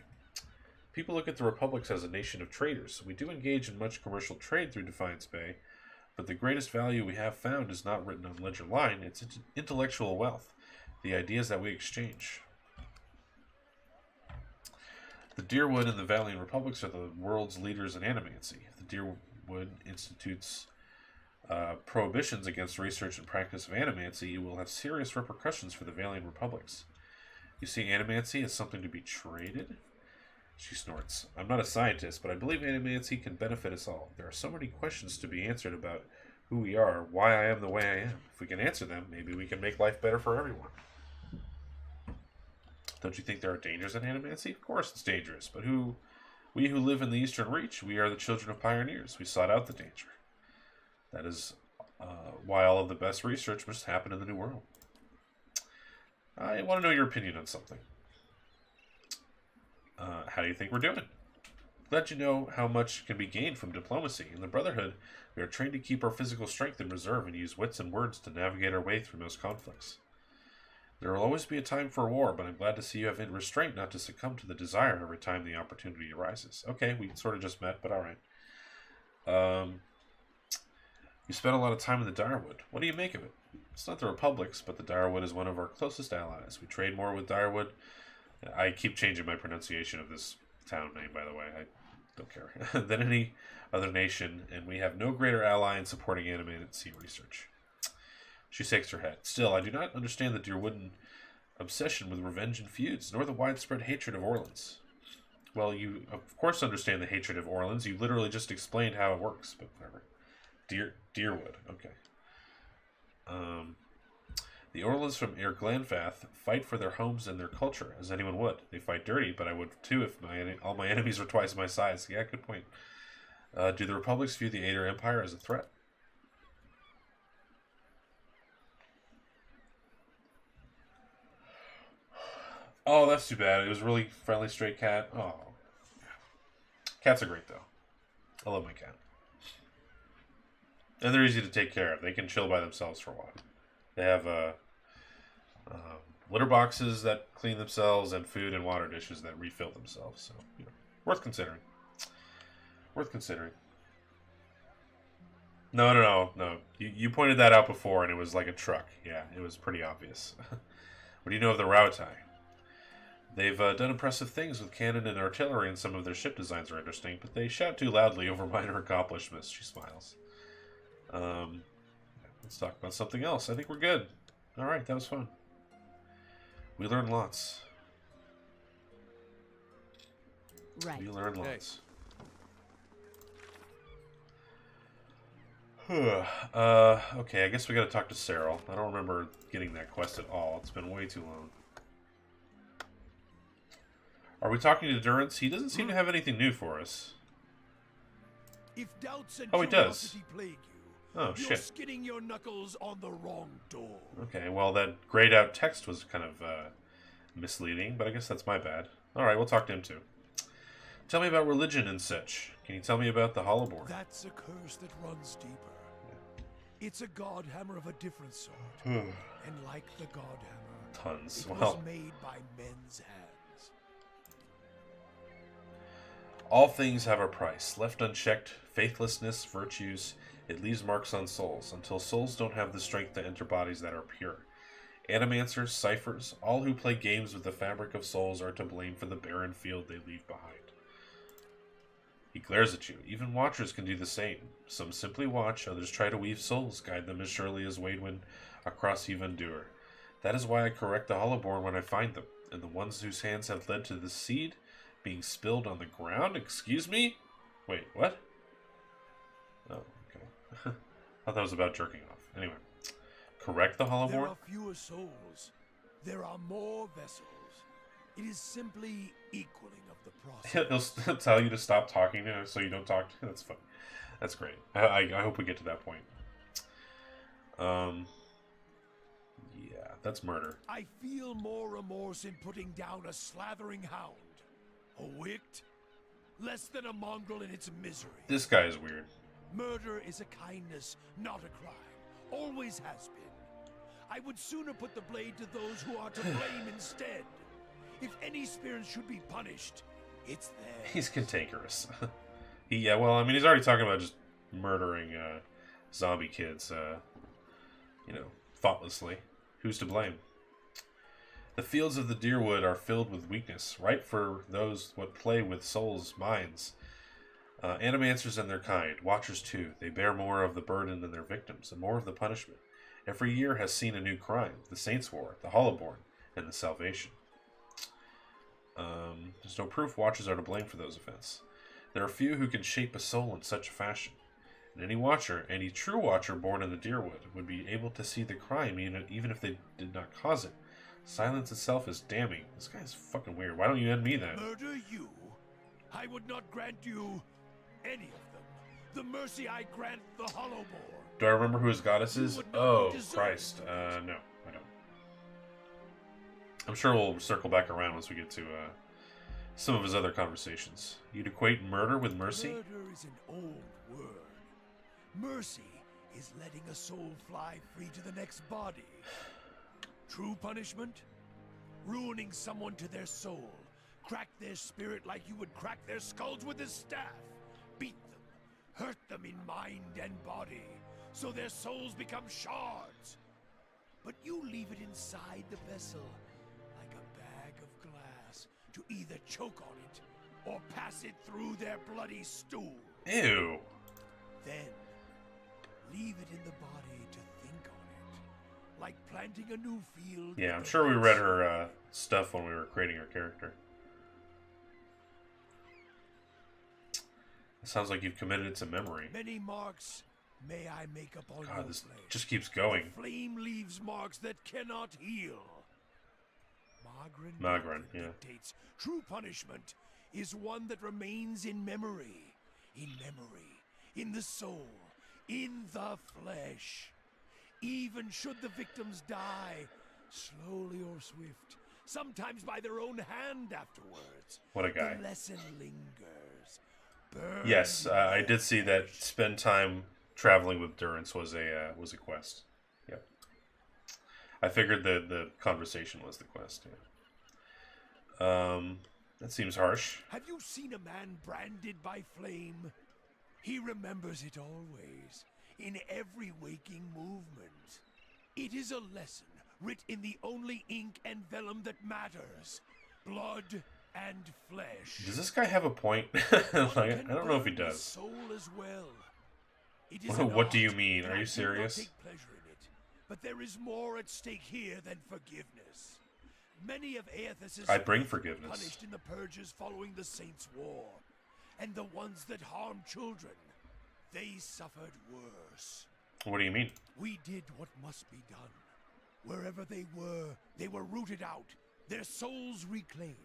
People look at the Republics as a nation of traders. We do engage in much commercial trade through Defiance Bay, but the greatest value we have found is not written on ledger line. It's intellectual wealth, the ideas that we exchange. The Deerwood and the Valian Republics are the world's leaders in animancy. If the Deerwood institutes prohibitions against research and practice of animancy, it will have serious repercussions for the Valian Republics. You see animancy as something to be traded? She snorts. I'm not a scientist, but I believe animancy can benefit us all. There are so many questions to be answered about who we are, why I am the way I am. If we can answer them, maybe we can make life better for everyone. Don't you think there are dangers in animancy? Of course it's dangerous, but we who live in the Eastern Reach, we are the children of pioneers. We sought out the danger. That is why all of the best research must happen in the New World. I want to know your opinion on something. How do you think we're doing? Glad you know how much can be gained from diplomacy. In the Brotherhood, we are trained to keep our physical strength in reserve and use wits and words to navigate our way through most conflicts. There will always be a time for war, but I'm glad to see you have restraint not to succumb to the desire every time the opportunity arises. Okay, we sort of just met, but alright. You spent a lot of time in the Direwood. What do you make of it? It's not the Republic's, but the Direwood is one of our closest allies. We trade more with Direwood. I keep changing my pronunciation of this town name, by the way. I don't care. Than any other nation, and we have no greater ally in supporting animated sea research. She shakes her head. Still, I do not understand the Deerwooden obsession with revenge and feuds, nor the widespread hatred of Orleans. Well, you of course understand the hatred of Orleans. You literally just explained how it works, but whatever. Deerwood, okay. The Orleans from Ir Glanfath fight for their homes and their culture, as anyone would. They fight dirty, but I would too if all my enemies were twice my size. Yeah, good point. Do the Republics view the Aether Empire as a threat? Oh, that's too bad. It was a really friendly stray cat. Oh. Cats are great, though. I love my cat. And they're easy to take care of. They can chill by themselves for a while. They have litter boxes that clean themselves and food and water dishes that refill themselves. So, you know, worth considering. Worth considering. No. You pointed that out before, and it was like a truck. Yeah, it was pretty obvious. What do you know of the Rautai? They've done impressive things with cannon and artillery, and some of their ship designs are interesting, but they shout too loudly over minor accomplishments. She smiles. Let's talk about something else. I think we're good. All right, that was fun. We learned lots. Right. We learned lots. Okay, I guess we gotta talk to Cyril. I don't remember getting that quest at all. It's been way too long. Are we talking to Durance? He doesn't seem to have anything new for us. If doubts and Oh, he does. curiosity plague you, Oh, you're shit. skidding your knuckles on the wrong door. Okay, well, that grayed out text was kind of misleading, but I guess that's my bad. Alright, we'll talk to him too. Tell me about religion and such. Can you tell me about the Hollowborn? That's a curse that runs deeper. It's a god hammer of a different sort. Hmm. And like the god hammer, Tons. it Well, was made by men's hands. all things have a price. Left unchecked, faithlessness, virtues, it leaves marks on souls, until souls don't have the strength to enter bodies that are pure. Animancers, ciphers, all who play games with the fabric of souls are to blame for the barren field they leave behind. He glares at you. Even watchers can do the same. Some simply watch, others try to weave souls, guide them as surely as Waidwen across Yvon'Dur. That is why I correct the Hollowborn when I find them, and the ones whose hands have led to the seed being spilled on the ground? Excuse me? Wait, what? Oh, okay. I thought that was about jerking off. Anyway. Correct the There Hollowborn? are fewer souls. There are more vessels. It is simply equaling of the process. He'll tell you to stop talking to him so you don't talk to him. That's fun. That's great. I hope we get to that point. Yeah, that's murder. I feel more remorse in putting down a slathering hound. A wict? Less than a mongrel in its misery. This guy is weird. Murder is a kindness, not a crime. Always has been. I would sooner put the blade to those who are to blame instead. If any spirit should be punished, it's theirs. He's cantankerous. Yeah, well, I mean, he's already talking about just murdering zombie kids, thoughtlessly. Who's to blame? The fields of the Deerwood are filled with weakness, ripe for those what play with souls' minds. Animancers and their kind, watchers too, they bear more of the burden than their victims, and more of the punishment. Every year has seen a new crime, the Saints' War, the Hollowborn, and the Salvation. There's no proof watchers are to blame for those events. There are few who can shape a soul in such a fashion. And any watcher, any true watcher born in the Deerwood, would be able to see the crime even if they did not cause it. Silence itself is damning. This guy is fucking weird. Why don't you end me then? Murder you? I would not grant you any of them. The mercy I grant the Hollowborn. Do I remember who his goddess is? would not Oh, be deserving Christ. of No, I don't. I'm sure we'll circle back around once we get to some of his other conversations. You'd equate murder with mercy? Murder is an old word. Mercy is letting a soul fly free to the next body. True punishment? Ruining someone to their soul. Crack their spirit like you would crack their skulls with a staff. Beat them. Hurt them in mind and body. So their souls become shards. But you leave it inside the vessel. Like a bag of glass. To either choke on it. Or pass it through their bloody stool. Ew. Then, leave it in the body to think on it. Like planting a new field. Yeah, with I'm the sure we roots. read her stuff when we were creating her character. It sounds like you've committed it to memory. Many marks may I make upon your God, this flesh. just keeps going. The flame leaves marks that cannot heal. Magran, yeah. dictates true punishment is one that remains in memory. in memory, in the soul, in the flesh. Even should the victims die, slowly or swift, sometimes by their own hand afterwards, What a guy. the lesson lingers. Burn Yes, I did see that. Spend time traveling with Durance was a quest. Yep. I figured the conversation was the quest. Yeah. That seems harsh. Have you seen a man branded by flame? He remembers it always, in every waking movement. It is a lesson writ in the only ink and vellum that matters: blood and flesh. Does this guy have a point? Like, I don't know if he Burn the does. soul as well. It is What an do you art, mean? and Are I you do not serious? take pleasure in it, but there is more at stake here than forgiveness. Many of Aethys' I'd bring faith were forgiveness. punished in the purges following the Saints' War, and the ones that harmed children, they suffered worse. What do you mean? We did what must be done. Wherever they were rooted out, their souls reclaimed.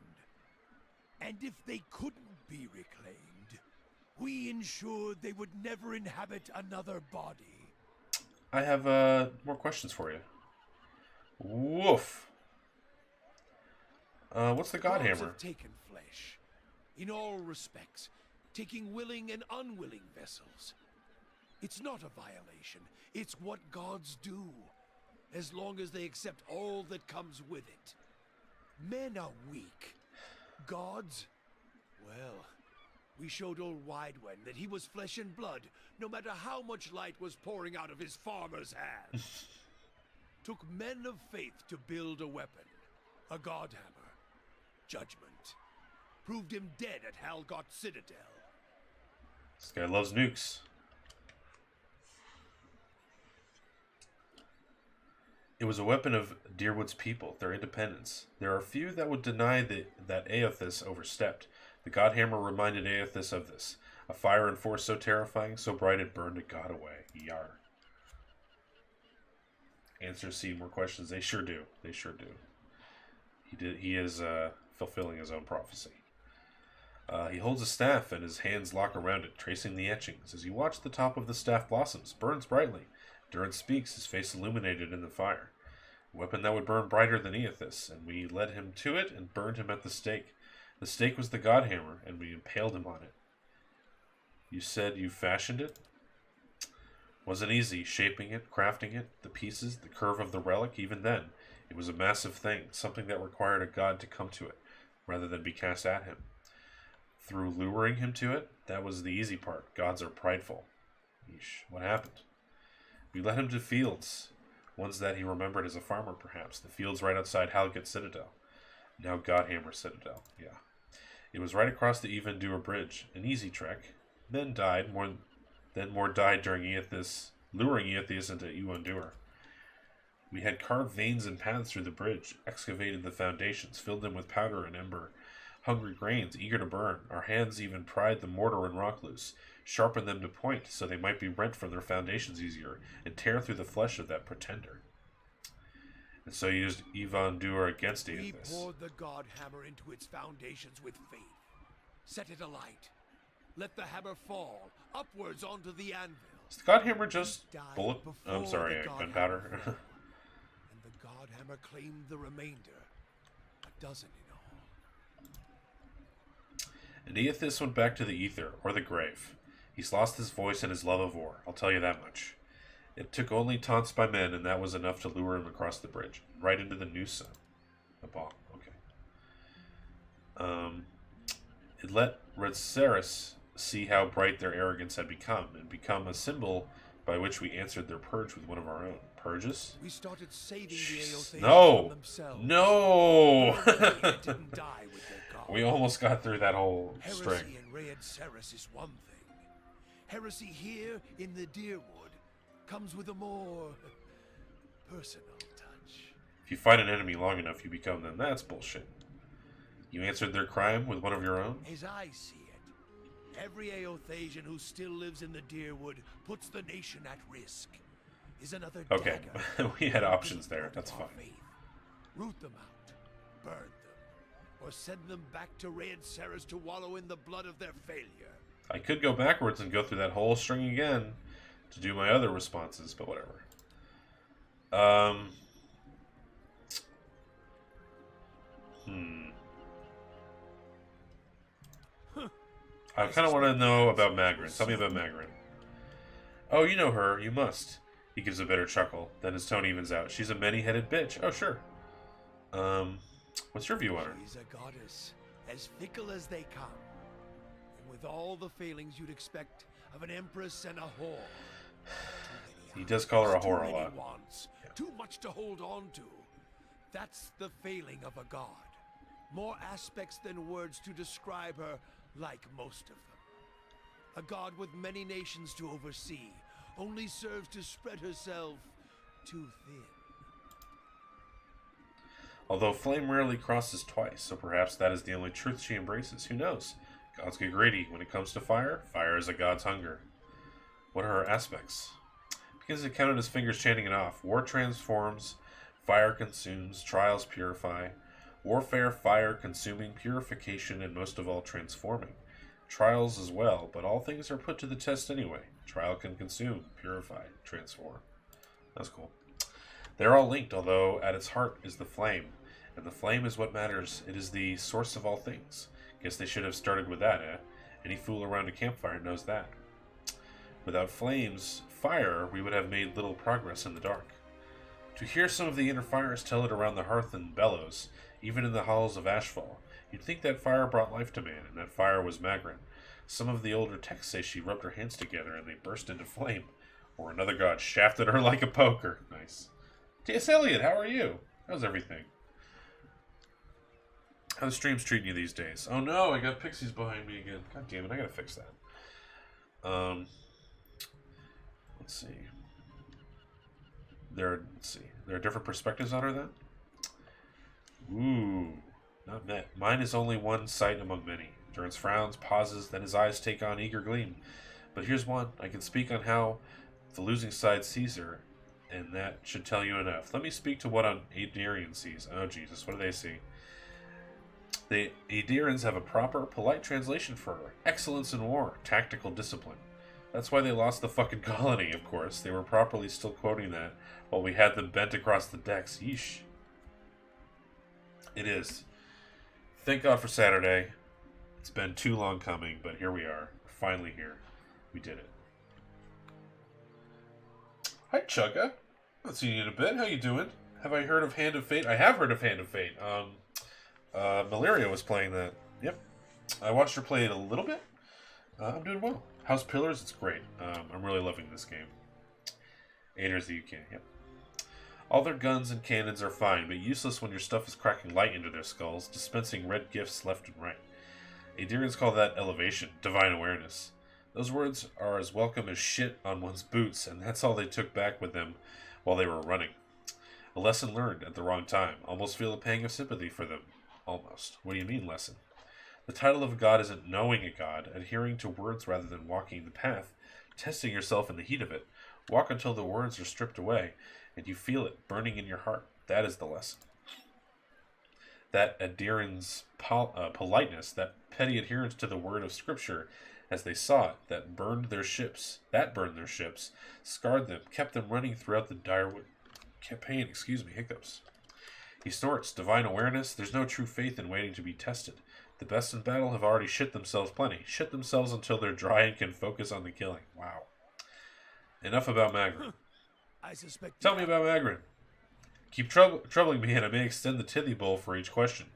And if they couldn't be reclaimed, we ensured they would never inhabit another body. I have more questions for you. Woof. What's the God Gods Hammer? have taken flesh, in all respects, taking willing and unwilling vessels. It's not a violation. It's what gods do, as long as they accept all that comes with it. Men are weak. Gods? Well, we showed old Widewen that he was flesh and blood, no matter how much light was pouring out of his farmer's hands. Took men of faith to build a weapon, a god hammer. Judgment. Proved him dead at Halgot Citadel. This guy loves nukes. It was a weapon of Deerwood's people, their independence. There are few that would deny that Aethys overstepped. The God Hammer reminded Aethys of this. A fire and force so terrifying, so bright it burned a god away. Yar. Answers see more questions. They sure do. They sure do. He is fulfilling his own prophecy. He holds a staff and his hands lock around it, tracing the etchings. As you watch, the top of the staff blossoms, burns brightly. Durance speaks, his face illuminated in the fire. A weapon that would burn brighter than Aethys, and we led him to it and burned him at the stake. The stake was the God Hammer, and we impaled him on it. You said you fashioned it? Wasn't easy, shaping it, crafting it, the pieces, the curve of the relic, even then. It was a massive thing, something that required a god to come to it, rather than be cast at him. Through luring him to it, that was the easy part. Gods are prideful. Yeesh, what happened? We led him to fields, ones that he remembered as a farmer, perhaps. The fields right outside Halgot Citadel. Now Godhammer Citadel, yeah. It was right across the Evendur Bridge, an easy trek. Then more died during luring Aethys into Evendur. We had carved veins and paths through the bridge, excavated the foundations, filled them with powder and ember, hungry grains, eager to burn. Our hands even pried the mortar and rock loose, sharpened them to point so they might be rent from their foundations easier, and tear through the flesh of that pretender. And so you used Evendur against We Aethys. poured the God Hammer into its foundations with faith. Set it alight. Let the hammer fall upwards onto the anvil. Is the Godhammer just Died bullet? before I'm sorry, the God gunpowder. Hammer fell. And the God Hammer claimed the remainder. A dozen in all. And Aethys went back to the ether, or the grave. He's lost his voice and his love of war, I'll tell you that much. It took only taunts by men, and that was enough to lure him across the bridge, right into the Noosa. A bomb, okay. It let Redceris see how bright their arrogance had become, and become a symbol by which we answered their purge with one of our own. Purges? We started saving the Aethys No! from themselves. No! They didn't die with their God. We almost got through that whole Heresy string. in Redceris is one thing. Heresy here in the Deerwood comes with a more personal touch. If you fight an enemy long enough, you become them. That's bullshit. You answered their crime with one of your own? As I see it, every Aethasian who still lives in the Deerwood puts the nation at risk. Is another Okay, dagger we had to options the there. heart That's of our fine. faith. Root them out, burn them, or send them back to Redceris to wallow in the blood of their failure. I could go backwards and go through that whole string again to do my other responses, but whatever. I kind of want to know about Magrin. Tell me about Magrin. Oh, you know her. You must. He gives a bitter chuckle. Then his tone evens out. She's a many-headed bitch. Oh, sure. What's your view on her? She's a goddess, as fickle as they come, and with all the failings you'd expect of an empress and a whore. He does call her a whore a Too many lot. wants, too much to hold on to. That's the failing of a god. More aspects than words to describe her, like most of them. A god with many nations to oversee, only serves to spread herself too thin. Although flame rarely crosses twice, so perhaps that is the only truth she embraces. Who knows? Gods get greedy. When it comes to fire, fire is a god's hunger. What are her aspects? Begins to count on his fingers, chanting it off. War transforms, fire consumes, trials purify. Warfare, fire, consuming, purification, and most of all, transforming. Trials as well, but all things are put to the test anyway. Trial can consume, purify, transform. That's cool. They're all linked, although at its heart is the flame. And the flame is what matters. It is the source of all things. Guess they should have started with that, eh? Any fool around a campfire knows that. Without flames, fire, we would have made little progress in the dark. To hear some of the inner fires tell it around the hearth and bellows, even in the halls of Ashfall, you'd think that fire brought life to man, and that fire was Magrin. Some of the older texts say she rubbed her hands together and they burst into flame, or another god shafted her like a poker. Nice. T.S. Eliot, how are you? How's everything? How the streams treating you these days? Oh no, I got pixies behind me again. God damn it, I gotta fix that. Let's see. There are different perspectives on her then? Ooh, not met. Mine is only one sight among many. Durance frowns, pauses, then his eyes take on eager gleam. But here's one. I can speak on how the losing side sees her, and that should tell you enough. Let me speak to what an Aedirian sees. Oh, Jesus, what do they see? The Aedirians have a proper, polite translation for her. Excellence in war, tactical discipline. That's why they lost the fucking colony, of course. They were properly still quoting that while we had them bent across the decks. Yeesh. It is. Thank God for Saturday. It's been too long coming, but here we are. We're finally here. We did it. Hi, Chugga. Not seen you in a bit. How you doing? Have I heard of Hand of Fate? I have heard of Hand of Fate. Malaria was playing that. Yep. I watched her play it a little bit. I'm doing well. House Pillars, it's great. I'm really loving this game. Aiders the UK, yep. All their guns and cannons are fine, but useless when your stuff is cracking light into their skulls, dispensing red gifts left and right. Aedirians call that elevation, divine awareness. Those words are as welcome as shit on one's boots, and that's all they took back with them while they were running. A lesson learned at the wrong time. Almost feel a pang of sympathy for them. Almost. What do you mean, lesson? The title of a god isn't knowing a god, adhering to words rather than walking the path, testing yourself in the heat of it. Walk until the words are stripped away, and you feel it burning in your heart. That is the lesson. That adherence, politeness, that petty adherence to the word of Scripture as they saw it, that burned their ships, scarred them, kept them running throughout the Direwood campaign. Hiccups. He snorts, divine awareness. There's no true faith in waiting to be tested. The best in battle have already shit themselves plenty. Shit themselves until they're dry and can focus on the killing. Wow. Enough about Magrin. I suspect. Tell me about Magrin. Keep troubling me and I may extend the tithy bowl for each question.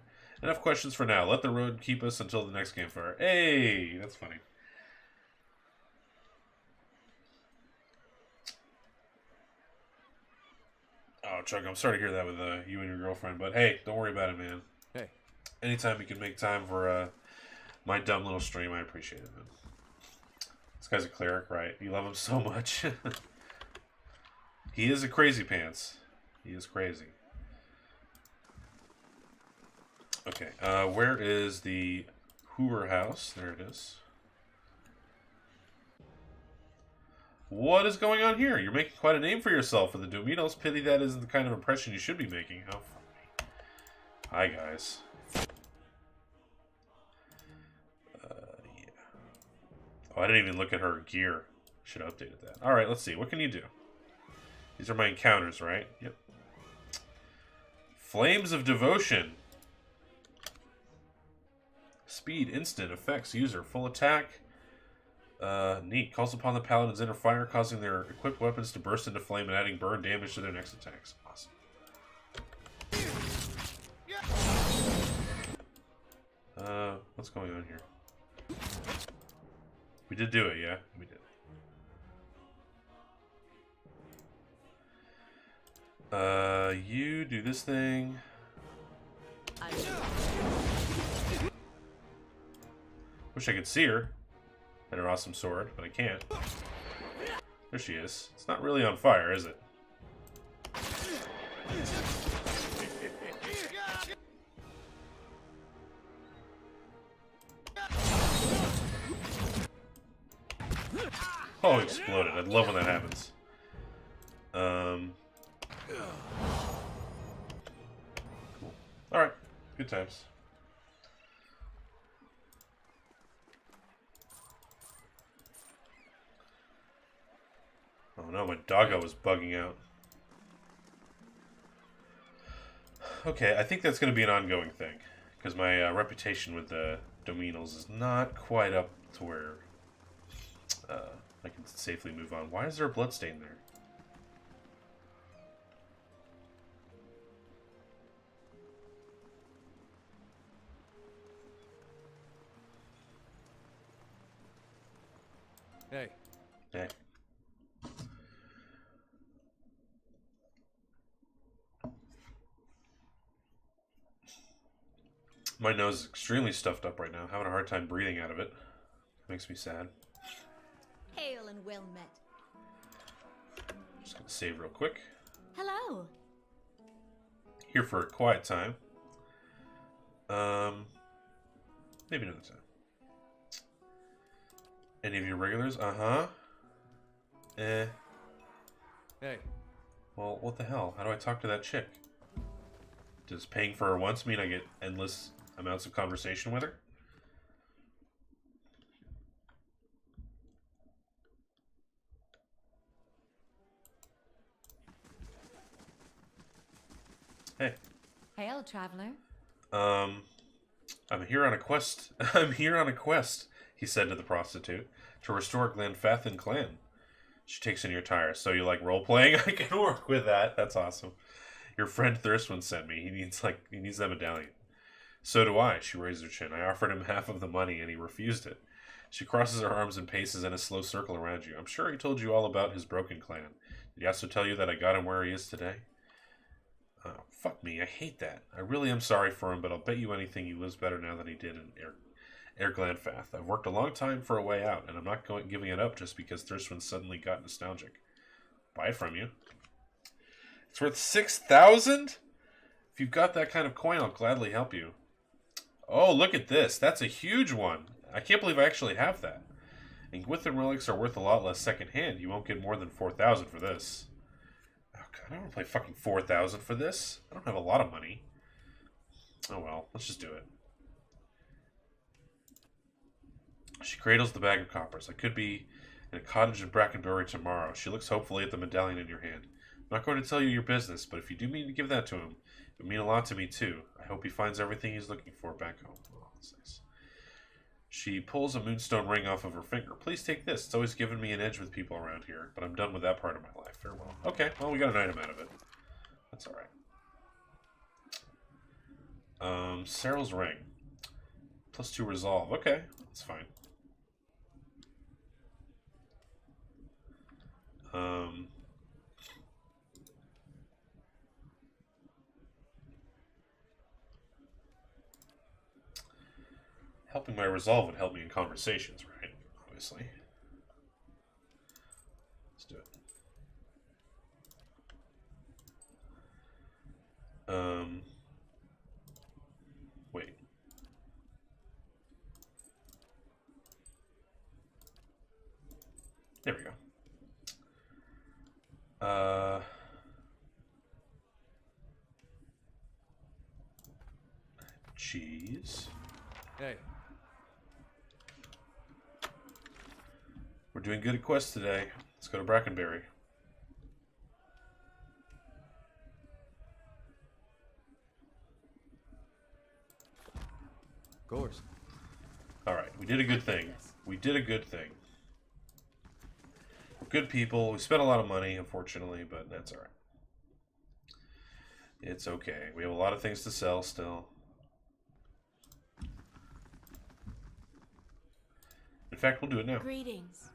Enough questions for now. Let the road keep us until the next campfire. Hey, that's funny. Oh, Chuck, I'm sorry to hear that with you and your girlfriend, but hey, don't worry about it, man. Hey. Anytime you can make time for my dumb little stream, I appreciate it, man. This guy's a cleric, right? You love him so much. He is a crazy pants. He is crazy. Okay, where is the Hoover house? There it is. What is going on here? You're making quite a name for yourself with the Dominos. Pity that isn't the kind of impression you should be making. How funny. Hi, guys. Yeah. Oh, I didn't even look at her gear. Should have updated that. Alright, let's see. What can you do? These are my encounters, right? Yep. Flames of Devotion. Speed, instant, effects, user, full attack. Neat. Calls upon the paladin's inner fire, causing their equipped weapons to burst into flame and adding burn damage to their next attacks. Awesome. What's going on here? We did do it, yeah? We did. You do this thing. Wish I could see her and her awesome sword, but I can't. There she is. It's not really on fire, is it? Oh, exploded. I love when that happens. Cool. Alright. Good times. Oh no, my doggo was bugging out. Okay, I think that's going to be an ongoing thing. Because my reputation with the Dominals is not quite up to where I can safely move on. Why is there a bloodstain there? Hey. Hey. My nose is extremely stuffed up right now. Having a hard time breathing out of it. Makes me sad. Hail and well met. Just gonna save real quick. Hello. Here for a quiet time. Maybe another time. Any of your regulars? Uh-huh. Eh. Hey. Well, what the hell? How do I talk to that chick? Does paying for her once mean I get endless amounts of conversation with her? Hey. Hail, traveler. I'm here on a quest. I'm here on a quest, he said to the prostitute, to restore Glenfathan clan. She takes in your tires. So you like role-playing? I can work with that. That's awesome. Your friend Thirstwind sent me. He needs that medallion. So do I. She raised her chin. I offered him half of the money and he refused it. She crosses her arms and paces in a slow circle around you. I'm sure he told you all about his broken clan. Did he also tell you that I got him where he is today? Oh, fuck me. I hate that. I really am sorry for him, but I'll bet you anything he lives better now than he did in Air Glanfath. I've worked a long time for a way out, and I'm not giving it up just because Thirstwind suddenly got nostalgic. Buy it from you. It's worth 6,000? If you've got that kind of coin, I'll gladly help you. Oh, look at this. That's a huge one. I can't believe I actually have that. And Gwithan relics are worth a lot less secondhand. You won't get more than 4,000 for this. Oh, God, I don't want to pay fucking 4,000 for this. I don't have a lot of money. Oh, well. Let's just do it. She cradles the bag of coppers. I could be in a cottage in Brackenbury tomorrow. She looks hopefully at the medallion in your hand. I'm not going to tell you your business, but if you do mean to give that to him, it would mean a lot to me too. I hope he finds everything he's looking for back home. Oh, that's nice. She pulls a moonstone ring off of her finger. Please take this. It's always given me an edge with people around here, but I'm done with that part of my life. Farewell. Okay, well, we got an item out of it. That's alright. Cyril's ring. +2 resolve. Okay, that's fine. Helping my resolve would help me in conversations, right? Obviously. Let's do it. Wait. There we go. Cheese. Hey. doing good at quests today. Let's go to Brackenberry. Of course. Alright, we did a good thing. We did a good thing. We're good people. We spent a lot of money, unfortunately, but that's alright. It's okay. We have a lot of things to sell still. In fact, we'll do it now. Greetings.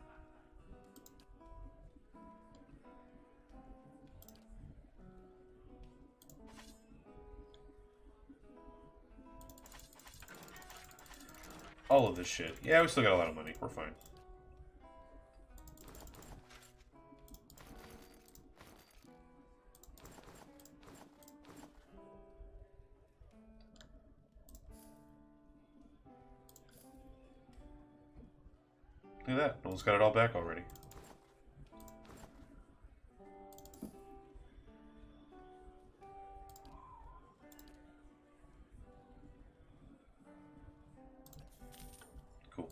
All of this shit. Yeah, we still got a lot of money. We're fine. Look at that. Almost got it all back already. Cool.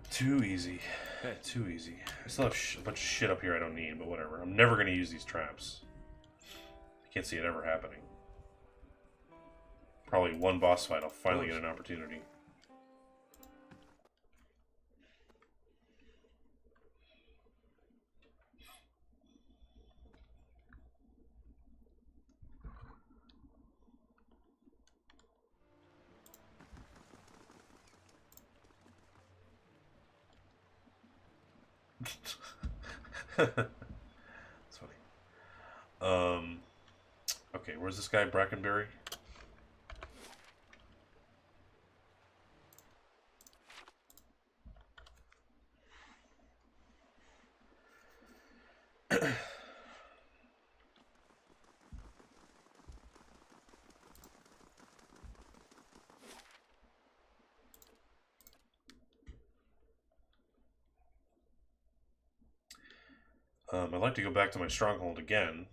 Too easy. Hey. Too easy. I still have a bunch of shit up here I don't need, but whatever. I'm never going to use these traps. I can't see it ever happening. Probably one boss fight I'll finally get an opportunity. That's funny. Okay, where's this guy, Brackenberry? I'd like to go back to my stronghold again.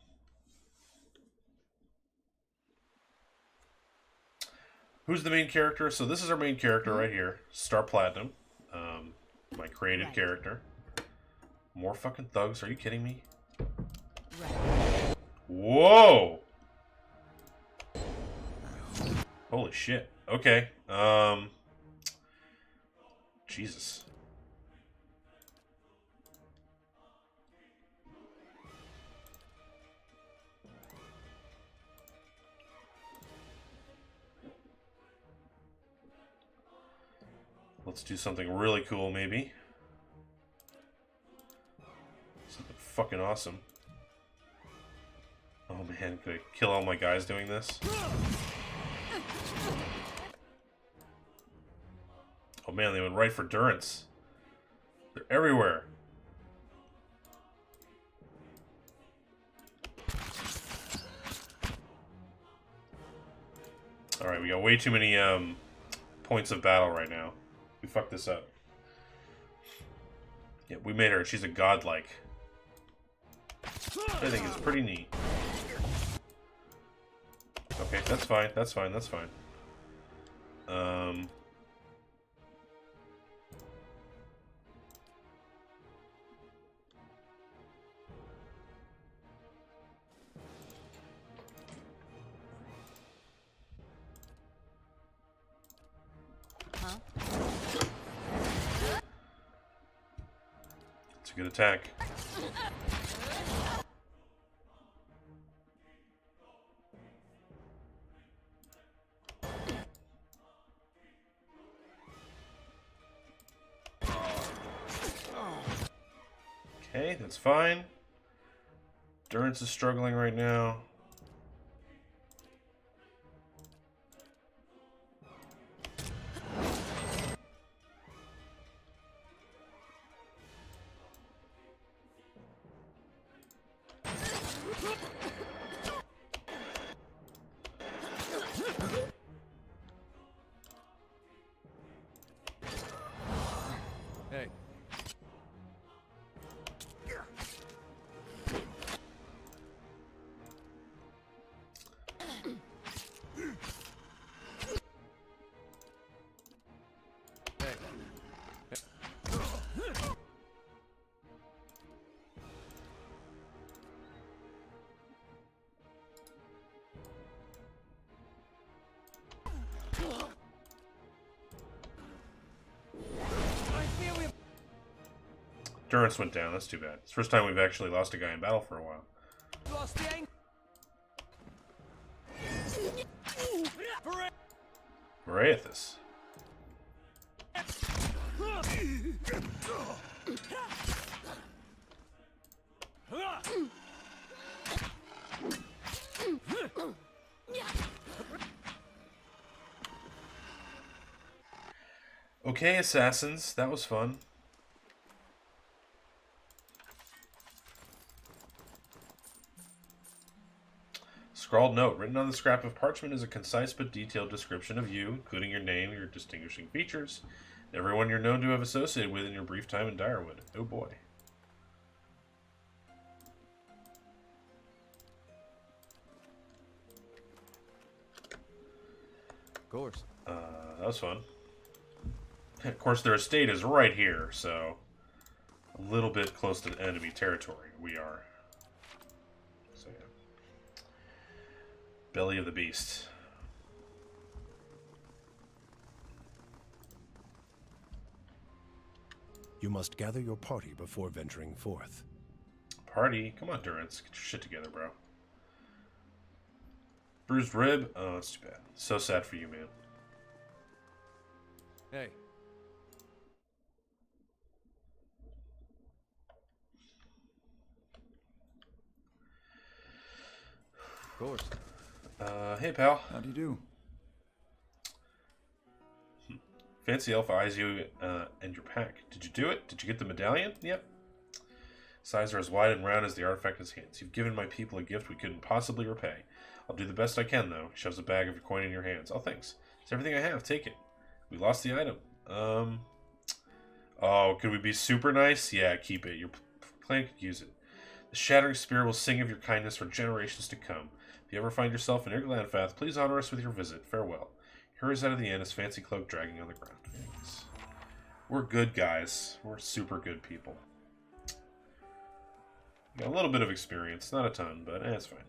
Who's the main character? So this is our main character right here, Star Platinum, my created character. More fucking thugs? Are you kidding me? Right. Whoa! Holy shit. Okay. Jesus. Let's do something really cool, maybe. Something fucking awesome. Oh man, could I kill all my guys doing this? Oh man, they went right for Durance. They're everywhere. Alright, we got way too many points of battle right now. We fucked this up. Yeah, we made her. She's a godlike. I think it's pretty neat. Okay, that's fine. That's fine. That's fine. Huh? It's a good attack. Okay, that's fine. Durance is struggling right now. Hey. Hey. Durance went down. That's too bad. It's the first time we've actually lost a guy in battle for a while. Lost the anchor. Varathus. Okay, assassins. That was fun. Scrawled note. Written on the scrap of parchment is a concise but detailed description of you, including your name, your distinguishing features, and everyone you're known to have associated with in your brief time in Direwood. Oh boy. Of course. That was fun. Of course, their estate is right here, so a little bit close to enemy territory. We are. So yeah. Belly of the beast. You must gather your party before venturing forth. Party? Come on, Durance. Get your shit together, bro. Bruised rib? Oh, that's too bad. So sad for you, man. Hey. Of course. Hey, pal. How do you do? Fancy Elf eyes you and your pack. Did you do it? Did you get the medallion? Yep. His eyes are as wide and round as the artifact in his hands. You've given my people a gift we couldn't possibly repay. I'll do the best I can, though. He shoves a bag of your coin in your hands. Oh, thanks. It's everything I have. Take it. We lost the item. Oh, could we be super nice? Yeah, keep it. Your clan could use it. The Shattering Spear will sing of your kindness for generations to come. If you ever find yourself in Irglanfath, please honor us with your visit. Farewell. He hurries out of the inn, his fancy cloak dragging on the ground. Thanks. We're good guys. We're super good people. Got a little bit of experience. Not a ton, but it's fine.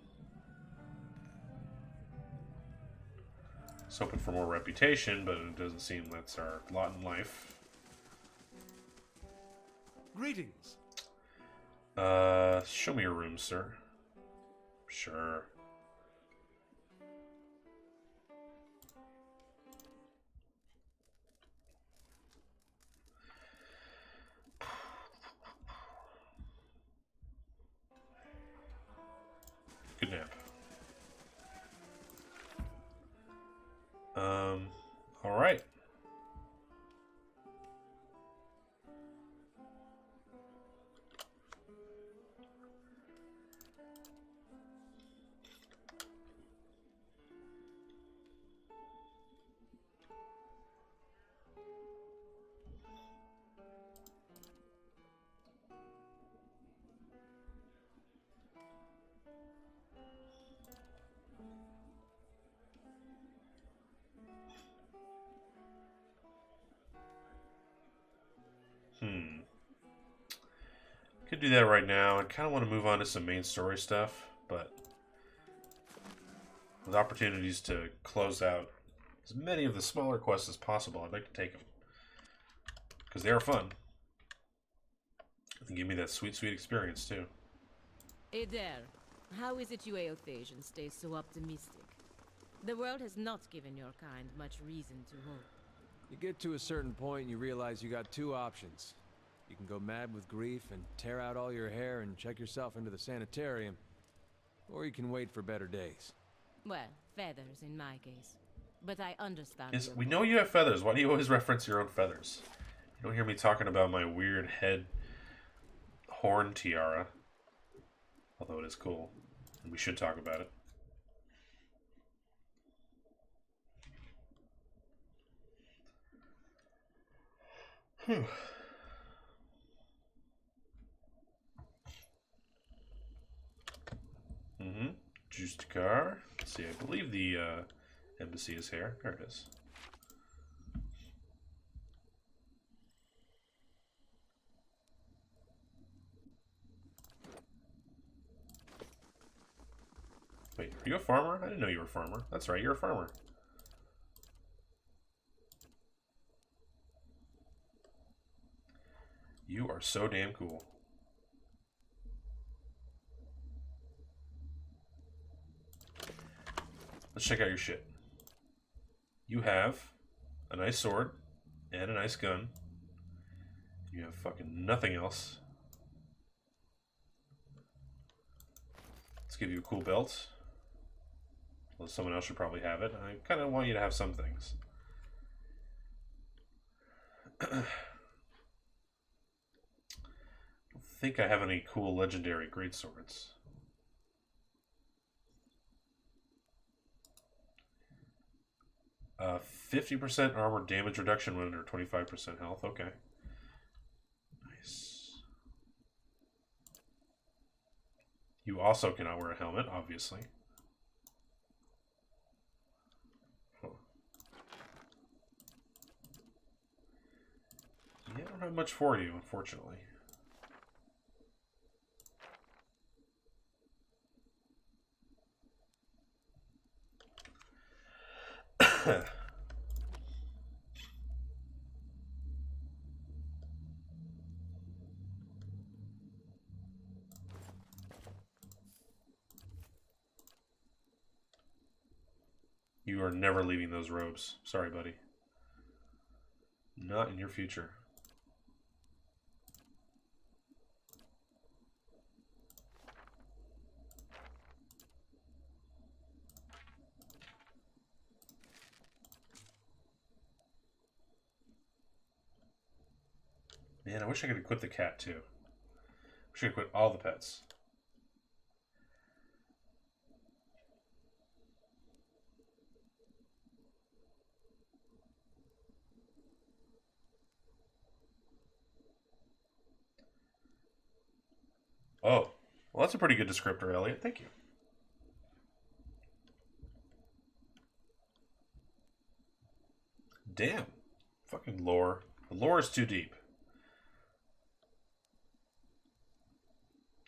I was hoping for more reputation, but it doesn't seem that's our lot in life. Greetings. Show me your room, sir. Sure. Good nap. All right. Could do that right now. I kind of want to move on to some main story stuff, but with opportunities to close out as many of the smaller quests as possible, I'd like to take them because they are fun and give me that sweet, sweet experience too. Eder, how is it you Eothasians stay so optimistic? The world has not given your kind much reason to hope. You get to a certain point and you realize you got two options. You can go mad with grief and tear out all your hair and check yourself into the sanitarium. Or you can wait for better days. Well, feathers in my case. But I understand. Yes, your we point. know you have feathers. Why do you always reference your own feathers? You don't hear me talking about my weird head horn tiara. Although it is cool. And we should talk about it. Whew. Justikar. Let's see, I believe the embassy is here. There it is. Wait, are you a farmer? I didn't know you were a farmer. That's right, you're a farmer. You are so damn cool. Let's check out your shit. You have a nice sword and a nice gun. You have fucking nothing else. Let's give you a cool belt. Well, someone else should probably have it. I kind of want you to have some things. I don't think I have any cool legendary greatswords. 50% armor damage reduction when under 25% health. Okay. Nice. You also cannot wear a helmet, obviously. Huh. Yeah, I don't have much for you, unfortunately. You are never leaving those robes. Sorry, buddy. Not in your future. Man, I wish I could equip the cat too. I wish I could equip all the pets. Oh, well, that's a pretty good descriptor, Elliot. Thank you. Damn. Fucking lore. The lore is too deep.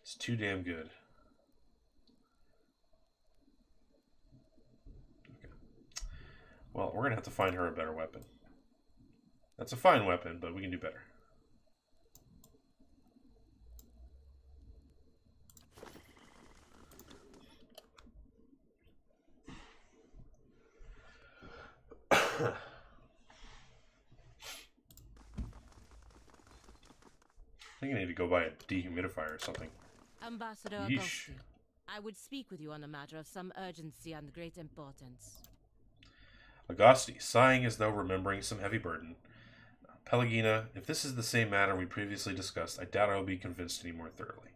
It's too damn good. Okay. Well, we're going to have to find her a better weapon. That's a fine weapon, but we can do better. I think I need to go buy a dehumidifier or something. Ambassador Yeesh. Augusti, I would speak with you on a matter of some urgency and great importance. Augusti, sighing as though remembering some heavy burden. Pelagina, if this is the same matter we previously discussed, I doubt I will be convinced any more thoroughly.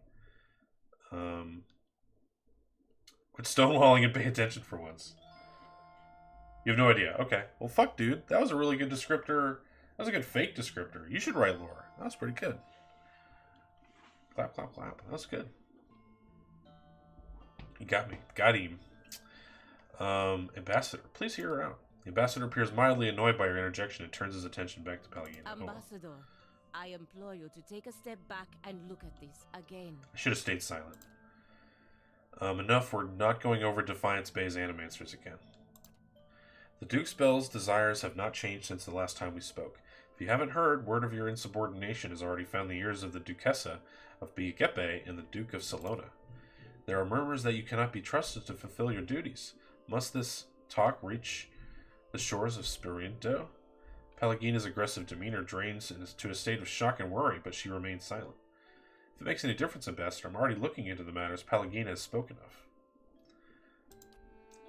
Quit stonewalling and pay attention for once. You have no idea. Okay. Well, fuck, dude. That was a really good descriptor. That was a good fake descriptor. You should write lore. That was pretty good. Clap, clap, clap. That was good. You got me. Got him. Ambassador, please hear her out. The ambassador appears mildly annoyed by your interjection and turns his attention back to Pelagina. Ambassador, I implore you to take a step back and look at this again. I should have stayed silent. Enough, we're not going over Defiance Bay's Animancers again. The Duke's Bell's desires have not changed since the last time we spoke. If you haven't heard, word of your insubordination has already found the ears of the Duchessa of Biegepe and the Duke of Salona. There are murmurs that you cannot be trusted to fulfill your duties. Must this talk reach the shores of Spirindo? Pelagina's aggressive demeanor drains to a state of shock and worry, but she remains silent. If it makes any difference, Ambassador, I'm already looking into the matters Pelagina has spoken of.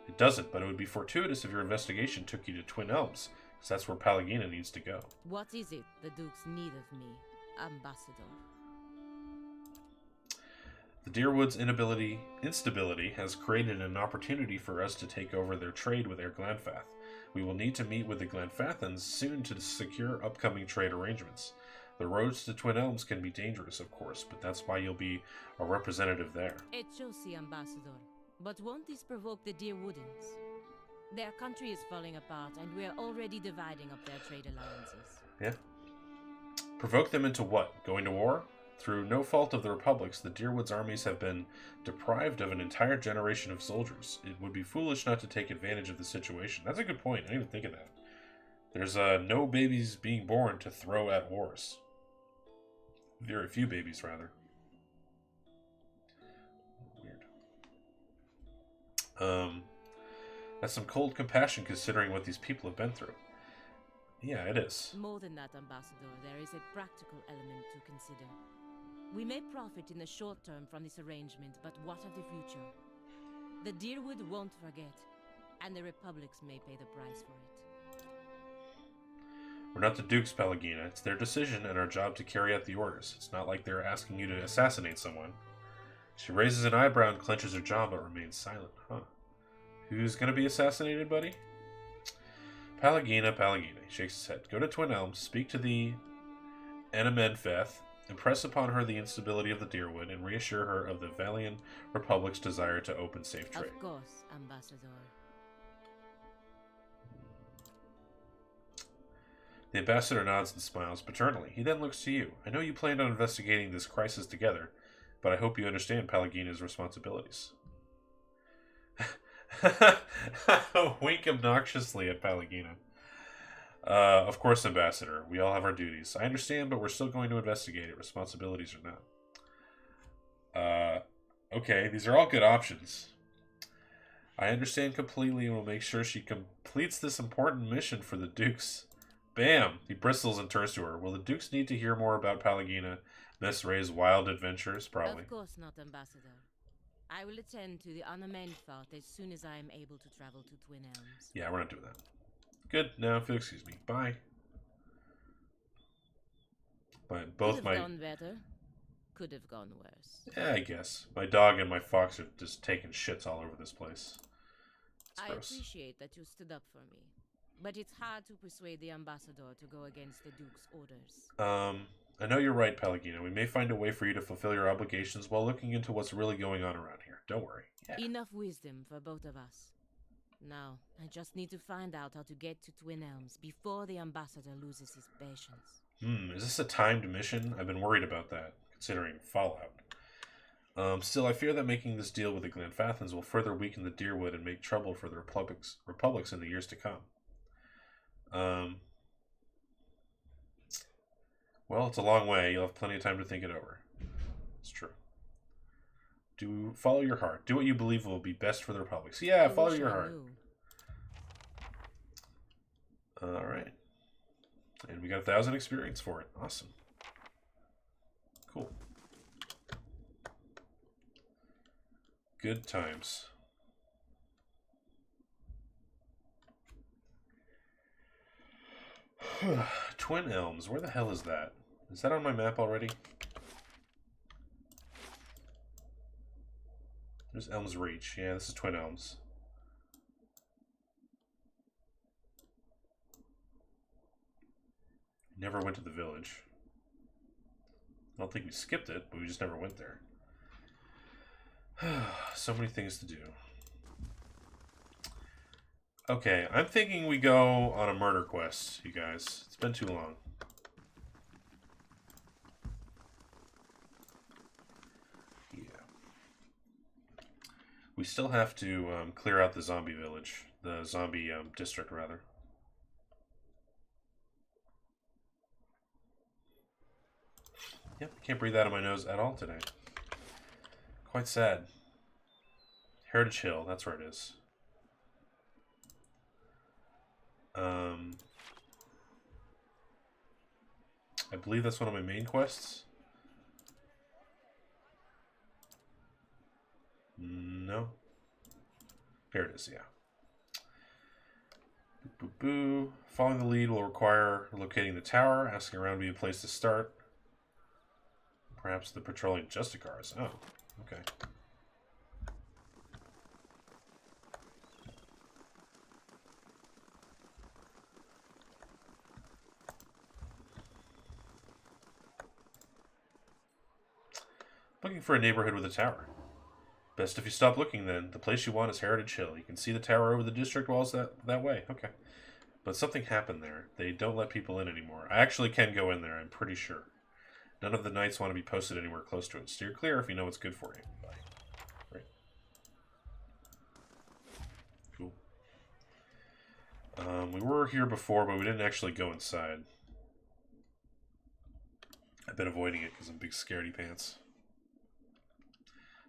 It doesn't, but it would be fortuitous if your investigation took you to Twin Elms, because that's where Pelagina needs to go. What is it the Dukes need of me, Ambassador? The Deerwood's instability has created an opportunity for us to take over their trade with Air Glanfath. We will need to meet with the Glanfathans soon to secure upcoming trade arrangements. The roads to Twin Elms can be dangerous, of course, but that's why you'll be a representative there. Echosi, Ambassador. But won't this provoke the Deerwoodans? Their country is falling apart, and we are already dividing up their trade alliances. Yeah. Provoke them into what? Going to war? Through no fault of the Republic's, the Deerwood's armies have been deprived of an entire generation of soldiers. It would be foolish not to take advantage of the situation. That's a good point. I didn't even think of that. There's no babies being born to throw at wars. Very few babies, rather. Weird. That's some cold compassion considering what these people have been through. Yeah, it is. More than that, Ambassador, there is a practical element to consider. We may profit in the short term from this arrangement, but what of the future? The Deerwood won't forget, and the Republics may pay the price for it. We're not the Dukes, Pelagina. It's their decision and our job to carry out the orders. It's not like they're asking you to assassinate someone. She raises an eyebrow and clenches her jaw, but remains silent. Huh. Who's gonna be assassinated, buddy? Pelagina, Pelagina. He shakes his head. Go to Twin Elms, speak to the Enamenfeth, impress upon her the instability of the Deerwood, and reassure her of the Valian Republic's desire to open safe trade. Of course, Ambassador. The ambassador nods and smiles paternally. He then looks to you. I know you planned on investigating this crisis together, but I hope you understand Pelagina's responsibilities. Wink obnoxiously at Pelagina. Of course, Ambassador. We all have our duties. I understand, but we're still going to investigate it, responsibilities or not. Okay, these are all good options. I understand completely and will make sure she completes this important mission for the Dukes. Bam! He bristles and turns to her. Will the Dukes need to hear more about Pelagina, Miss Ray's wild adventures? Probably. Of course not, Ambassador. I will attend to the Enamenfeth as soon as I am able to travel to Twin Elms. Yeah, we're not doing that. Good. Now, if you'll excuse me. Bye. But both Could my... have gone better. Could have gone worse. Yeah, I guess. My dog and my fox are just taking shits all over this place. It's I gross. appreciate that you stood up for me, but it's hard to persuade the Ambassador to go against the Duke's orders. I know you're right, Pelagina. We may find a way for you to fulfill your obligations while looking into what's really going on around here. Don't worry. Yeah. Enough wisdom for both of us. Now, I just need to find out how to get to Twin Elms before the Ambassador loses his patience. Is this a timed mission? I've been worried about that, considering Fallout. Still, I fear that making this deal with the Glenfathans will further weaken the Deerwood and make trouble for the republics in the years to come. Well, it's a long way. You'll have plenty of time to think it over. It's true. Follow your heart. Do what you believe will be best for the republics. Yeah, I follow wish your I heart. knew. All right. And we got 1,000 experience for it. Awesome. Cool. Good times. Twin Elms. Where the hell is that? Is that on my map already? There's Elms Reach. Yeah, this is Twin Elms. Never went to the village. I don't think we skipped it, but we just never went there. So many things to do. Okay, I'm thinking we go on a murder quest, you guys. It's been too long. Yeah. We still have to clear out the zombie village. The zombie district, rather. Yep, can't breathe out of my nose at all today. Quite sad. Heritage Hill, that's where it is. I believe that's one of my main quests. No. Here it is, yeah. Boo, boo, boo. Following the lead will require locating the tower. Asking around would be a place to start. Perhaps the patrolling Justicars. Oh, okay. Looking for a neighborhood with a tower. Best if you stop looking then. The place you want is Heritage Hill. You can see the tower over the district walls that way. Okay. But something happened there. They don't let people in anymore. I actually can go in there, I'm pretty sure. None of the knights want to be posted anywhere close to it. Steer clear if you know what's good for you. Bye. Right. Cool. We were here before, but we didn't actually go inside. I been avoiding it because I'm big scaredy pants.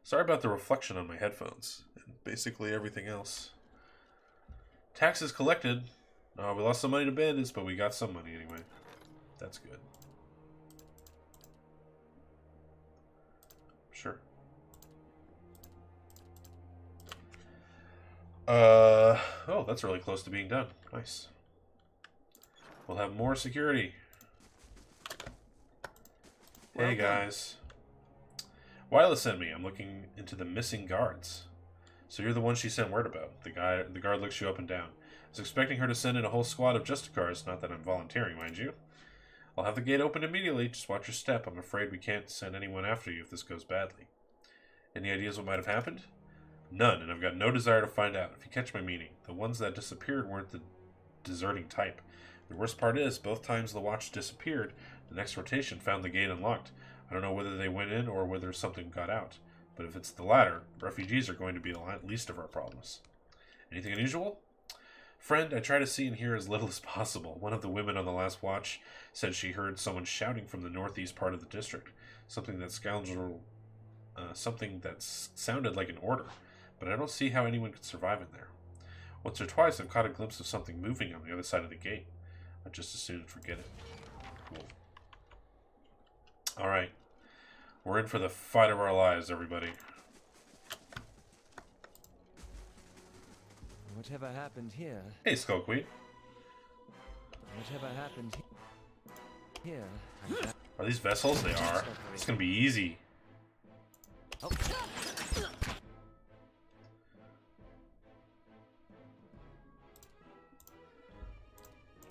Sorry about the reflection on my headphones and basically everything else. Taxes collected. Oh, we lost some money to bandits, but we got some money anyway. That's good. Sure. Oh, that's really close to being done. Nice. We'll have more security. Hey guys. Wyla sent me. I'm looking into the missing guards. So you're the one she sent word about. The guard looks you up and down. I was expecting her to send in a whole squad of Justicars, not that I'm volunteering, mind you. I'll have the gate open immediately. Just watch your step. I'm afraid we can't send anyone after you if this goes badly. Any ideas what might have happened? None, and I've got no desire to find out, if you catch my meaning. The ones that disappeared weren't the deserting type. The worst part is, both times the watch disappeared, the next rotation found the gate unlocked. I don't know whether they went in or whether something got out. But if it's the latter, refugees are going to be the least of our problems. Anything unusual? Friend, I try to see and hear as little as possible. One of the women on the last watch said she heard someone shouting from the northeast part of the district. Something that sounded like an order. But I don't see how anyone could survive in there. Once or twice I've caught a glimpse of something moving on the other side of the gate. I'd just as soon forget it. Cool. Alright. We're in for the fight of our lives, everybody. Whatever happened here? Hey, Skullqueet. Whatever happened here? Are these vessels? They are. It's gonna be easy. Oh.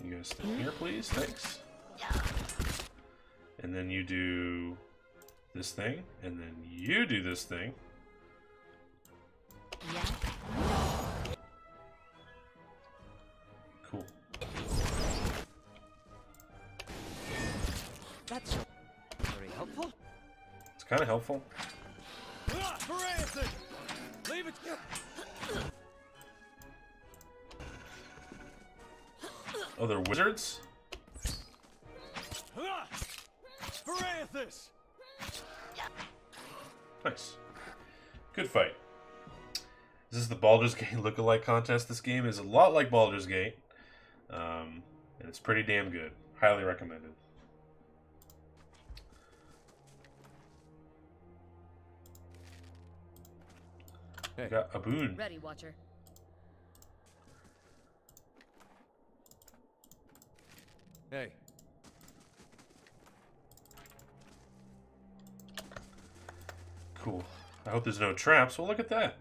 You guys stay here, please. Thanks. And then you do this thing, and then you do this thing. Yeah. Cool. That's very helpful. It's kind of helpful. Leave it. Oh, they're wizards? Nice. Good fight. This is the Baldur's Gate lookalike contest. This game is a lot like Baldur's Gate. And it's pretty damn good. Highly recommended. Hey. We got a boon. Ready, Watcher. Hey. Cool. I hope there's no traps. Well, look at that.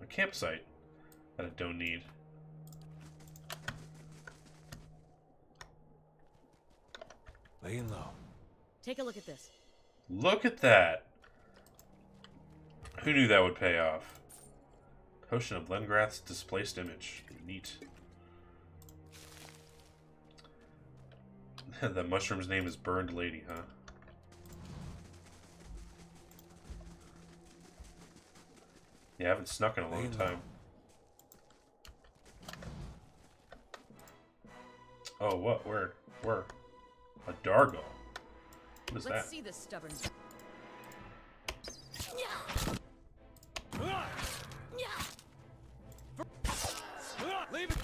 A campsite that I don't need. Laying low. Take a look at this. Look at that. Who knew that would pay off? Potion of Lengrath's displaced image. Neat. The mushroom's name is Burned Lady, huh? Yeah, I haven't snuck in a long time. Oh, what? Where? Where? A Dargo. What is Let's that? see this stubborn. Leave it.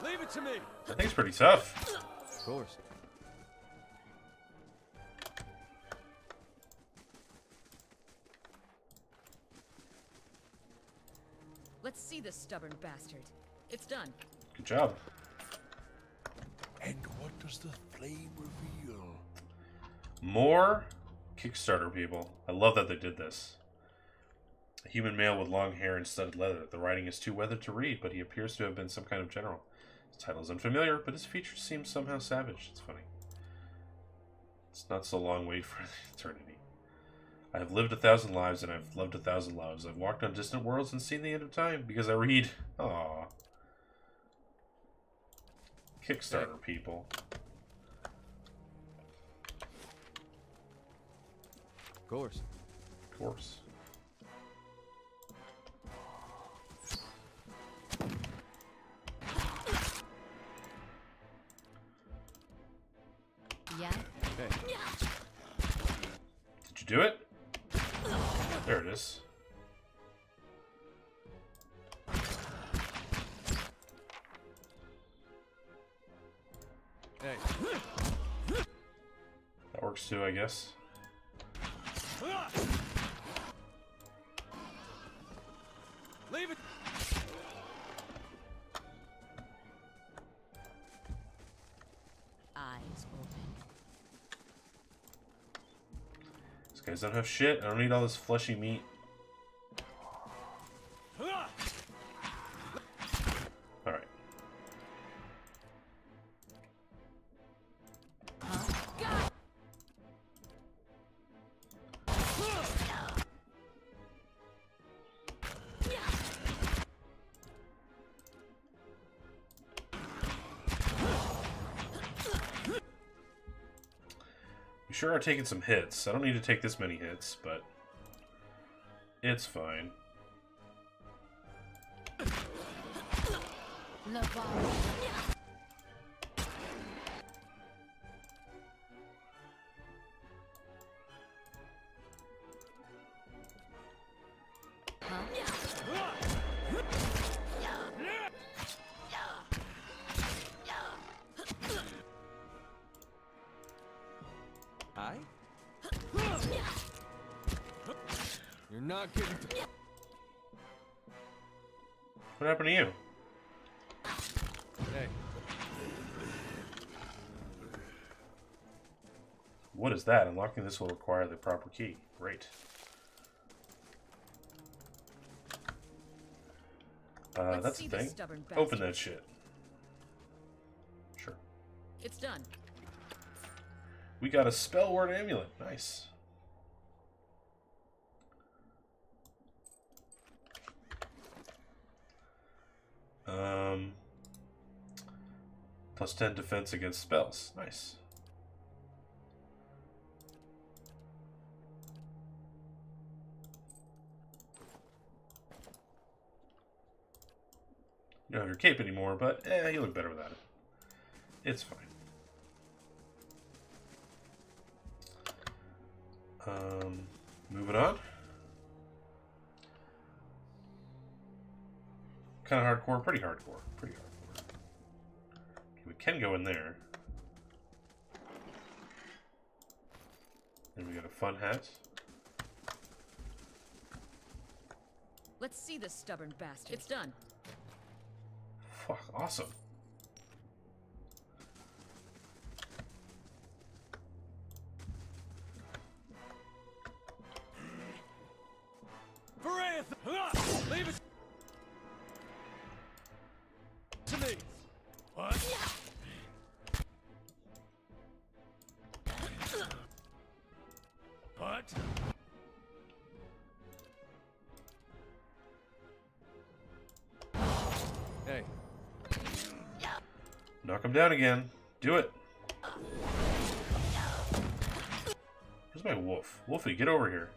Leave it to me. I think it's pretty tough. Of course. Let's see this stubborn bastard. It's done. Good job. And what does the flame reveal? More Kickstarter people. I love that they did this. A human male with long hair and studded leather. The writing is too weathered to read, but he appears to have been some kind of general. His title is unfamiliar, but his features seem somehow savage. It's funny. It's not so long wait for eternity. I have lived 1,000 lives and I've loved 1,000 loves. I've walked on distant worlds and seen the end of time because I read. Aww. Kickstarter people. Of course. Of course. Yeah? Hey, Did you do it? There it is. hey. That works too, I guess. Leave it. Eyes open. These guys don't have shit. I don't need all this fleshy meat. Alright. You sure are taking some hits. I don't need to take this many hits, but it's fine. I? You're not getting to... What happened to you? Hey, What is that? Unlocking this will require the proper key. Great. Let's That's see a this thing. stubborn Open bastard. that shit. Sure. It's done. We got a spell word amulet. Nice. Plus 10 defense against spells. Nice. You don't have your cape anymore, but you look better without it. It's fine. Moving on. Kind of hardcore, pretty hardcore, pretty hardcore. Okay, we can go in there. And we got a fun hat. Let's see this stubborn bastard. It's done. Fuck, awesome. Varanth! Leave it to me. What? What? hey. Knock him down again. Do it. Where's my wolf? Wolfie, get over here.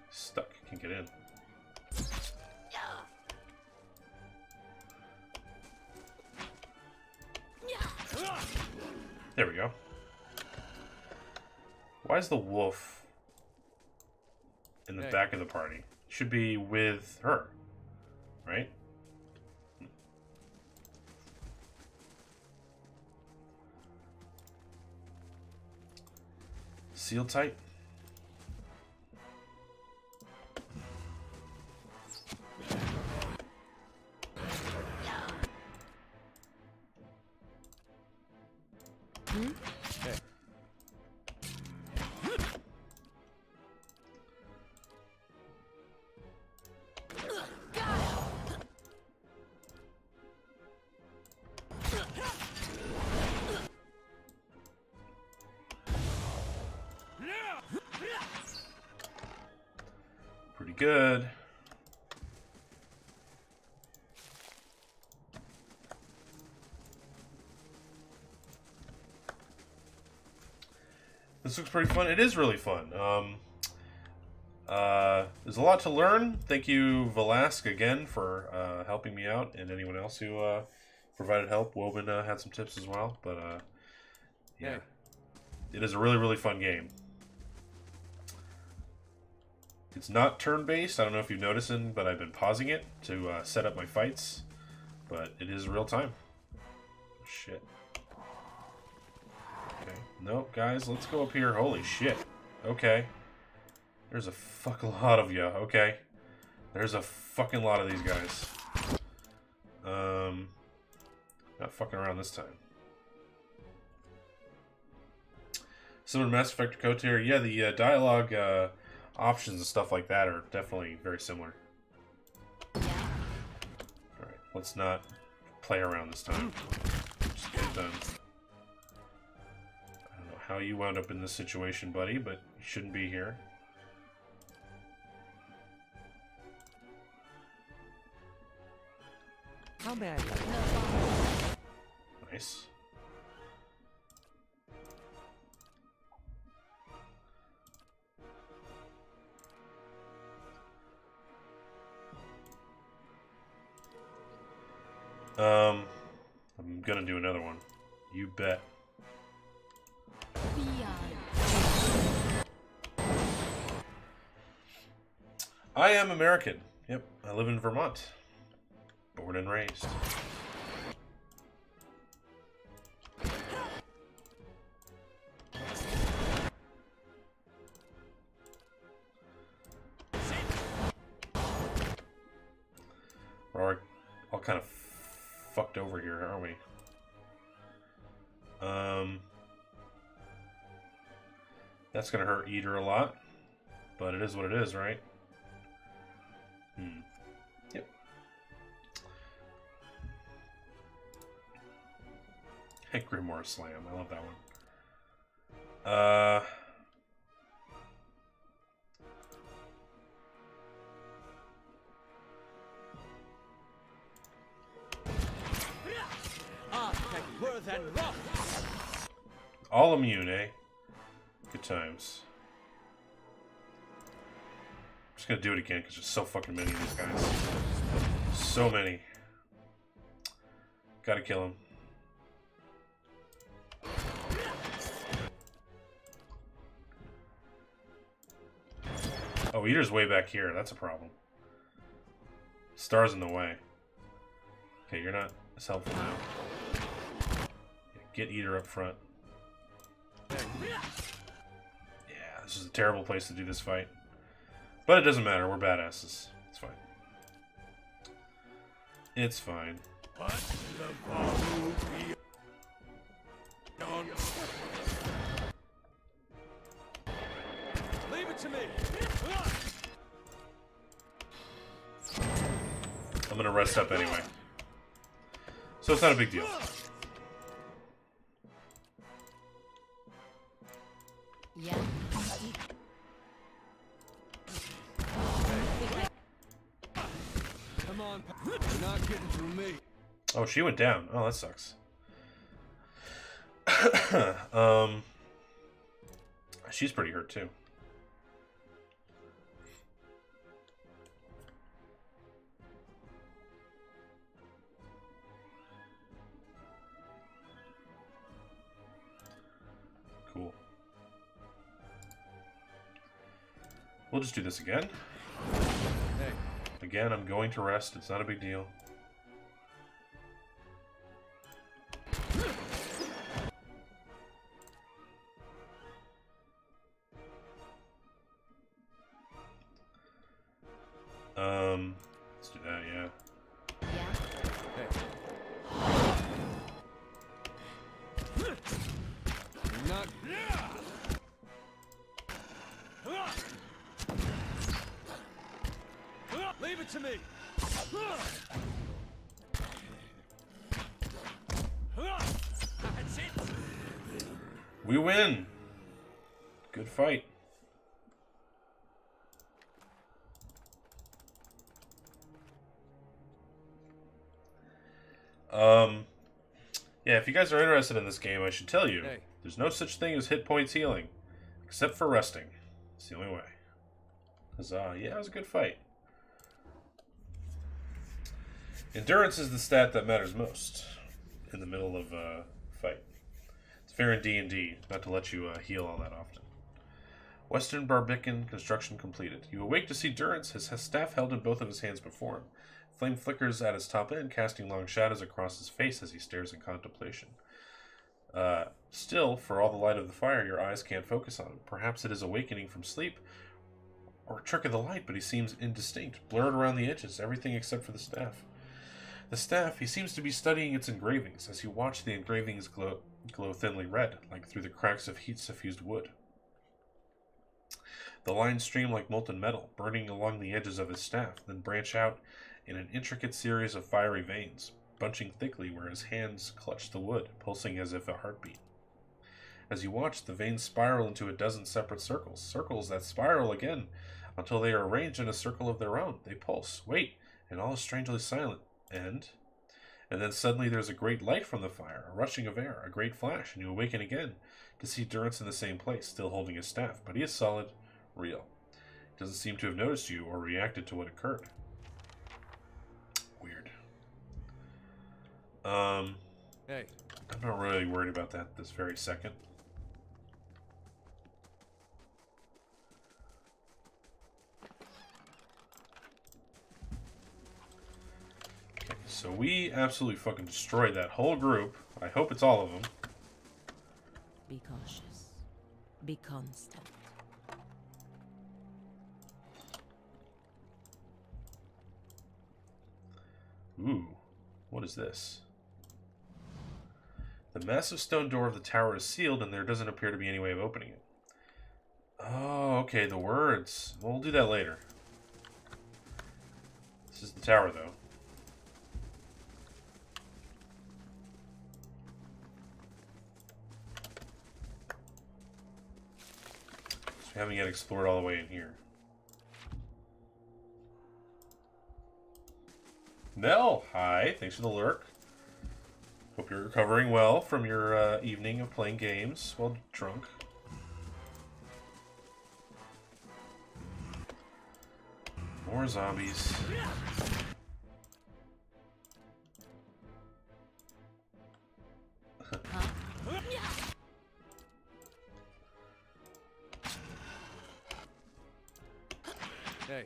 Stuck. Can't get in. There we go. Why is the wolf in the Hey. back of the party? Should be with her, right? Seal tight. Hey. Pretty good. This looks pretty fun. It is really fun. There's a lot to learn. Thank you, Velasque, again, for helping me out, and anyone else who provided help. Woban had some tips as well, but yeah. It is a really, really fun game. It's not turn-based. I don't know if you've noticed, but I've been pausing it to set up my fights, but it is real time. Shit. Okay. Nope, guys, let's go up here. Holy shit. Okay. There's a fucking lot of you. Okay. There's a fucking lot of these guys. Not fucking around this time. Similar to Mass Effect or KOTOR, yeah, the dialogue options and stuff like that are definitely very similar. Alright, let's not play around this time. Just get it done. I don't know how you wound up in this situation, buddy, but you shouldn't be here. How may I help? Nice. I'm gonna do another one. You bet. I am American. Yep, I live in Vermont. Born and raised. We're all kind of fucked over here, aren't we? That's gonna hurt Eater a lot, but it is what it is, right? Yep. Hey, Grimoire Slam. I love that one. All immune, eh? Good times. I'm just gonna do it again because there's so fucking many of these guys. So many. Gotta kill him. Oh, Eater's way back here. That's a problem. Star's in the way. Okay, you're not as helpful now. Get Eater up front. Yeah, this is a terrible place to do this fight. But it doesn't matter, we're badasses. It's fine. It's fine. Leave it to me. I'm gonna rest up anyway. So it's not a big deal. Yeah. Come on, you're not getting through me. Oh, she went down. Oh, that sucks. She's pretty hurt too. Cool. We'll just do this again. Hey. Again, I'm going to rest. It's not a big deal. Let's do that, yeah. Hey. You're not. Leave it to me. That's it. We win. Good fight. Yeah, if you guys are interested in this game, I should tell you, Hey. there's no such thing as hit points healing. Except for resting. It's the only way. Huzzah. Yeah, it was a good fight. Endurance is the stat that matters most in the middle of a fight. It's fair in D&D not to let you heal all that often. Western Barbican construction completed. You awake to see Durrance, his staff held in both of his hands before him. Flame flickers at his top end, casting long shadows across his face as he stares in contemplation. Still, for all the light of the fire, your eyes can't focus on him. Perhaps it is awakening from sleep, or a trick of the light, but he seems indistinct, blurred around the edges, everything except for the staff. The staff, he seems to be studying its engravings. As you watch, the engravings glow thinly red, like through the cracks of heat-suffused wood. The lines stream like molten metal, burning along the edges of his staff, then branch out in an intricate series of fiery veins, bunching thickly where his hands clutch the wood, pulsing as if a heartbeat. As you watch, the veins spiral into a dozen separate circles, circles that spiral again until they are arranged in a circle of their own. They pulse, wait, and all is strangely silent. And then suddenly there's a great light from the fire, a rushing of air, a great flash, and you awaken again to see Durrance in the same place, still holding his staff, but he is solid, real. He doesn't seem to have noticed you or reacted to what occurred. Weird. Hey. I'm not really worried about that this very second. Okay, so we absolutely fucking destroyed that whole group. I hope it's all of them. Be cautious. Be constant. Ooh, what is this? The massive stone door of the tower is sealed, and there doesn't appear to be any way of opening it. Oh, okay, the words. Well, we'll do that later. This is the tower, though. So we haven't yet explored all the way in here. Nell, hi. Thanks for the lurk. Hope you're recovering well from your evening of playing games while drunk. More zombies. Hey.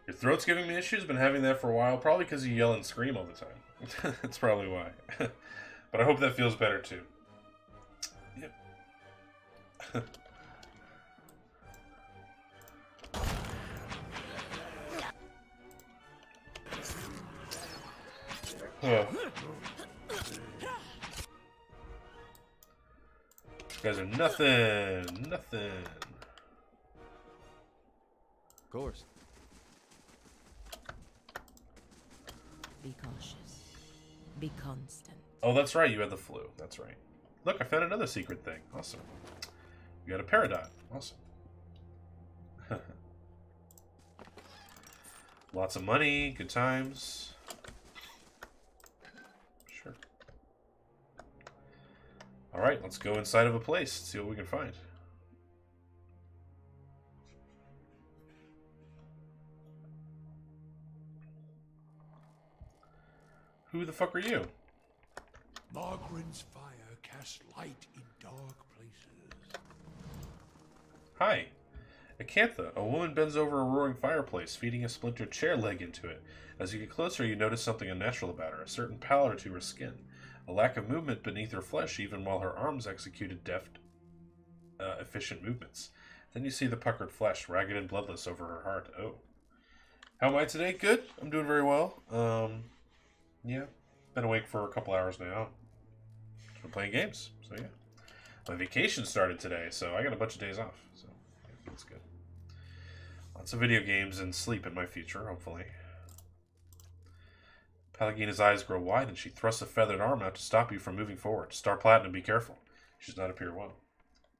Your throat's giving me issues. Been having that for a while. Probably because you yell and scream all the time. That's probably why. But I hope that feels better too. Yep. Oh. You guys are nothing. Nothing. Of course. Be cautious. Be constant. Oh, that's right. You had the flu. That's right. Look, I found another secret thing. Awesome. You got a Peridot. Awesome. Lots of money. Good times. Sure. Alright, let's go inside of a place. See what we can find. Who the fuck are you? Margren's fire casts light in dark places. Hi. Acantha, a woman bends over a roaring fireplace, feeding a splintered chair leg into it. As you get closer, you notice something unnatural about her, a certain pallor to her skin, a lack of movement beneath her flesh, even while her arms executed deft, efficient movements. Then you see the puckered flesh, ragged and bloodless over her heart. Oh. How am I today? Good. I'm doing very well. Yeah. Been awake for a couple hours now. Been playing games, so yeah. My vacation started today, so I got a bunch of days off, so yeah, that's good. Lots of video games and sleep in my future, hopefully. Palagina's eyes grow wide, and she thrusts a feathered arm out to stop you from moving forward. Star Platinum, be careful. She does not appear well.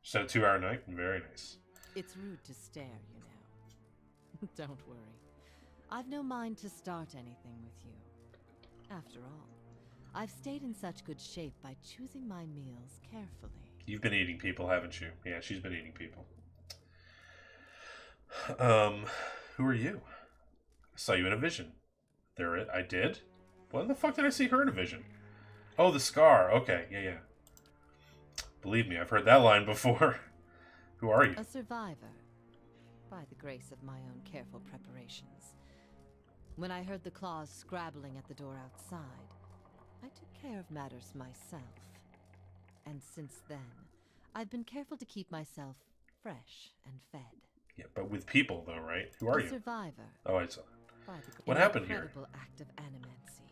Just had a 2-hour night, and very nice. It's rude to stare, you know. Don't worry. I've no mind to start anything with you. After all, I've stayed in such good shape by choosing my meals carefully. You've been eating people, haven't you? Yeah, she's been eating people. Who are you? I saw you in a vision. I did? When the fuck did I see her in a vision? Oh, the scar. Okay, yeah. Believe me, I've heard that line before. Who are you? A survivor, by the grace of my own careful preparations. When I heard the claws scrabbling at the door outside, I took care of matters myself. And since then, I've been careful to keep myself fresh and fed. Yeah, but with people, though, right? Who are A you? survivor. Oh, I saw. By What an happened here? incredible act of animancy,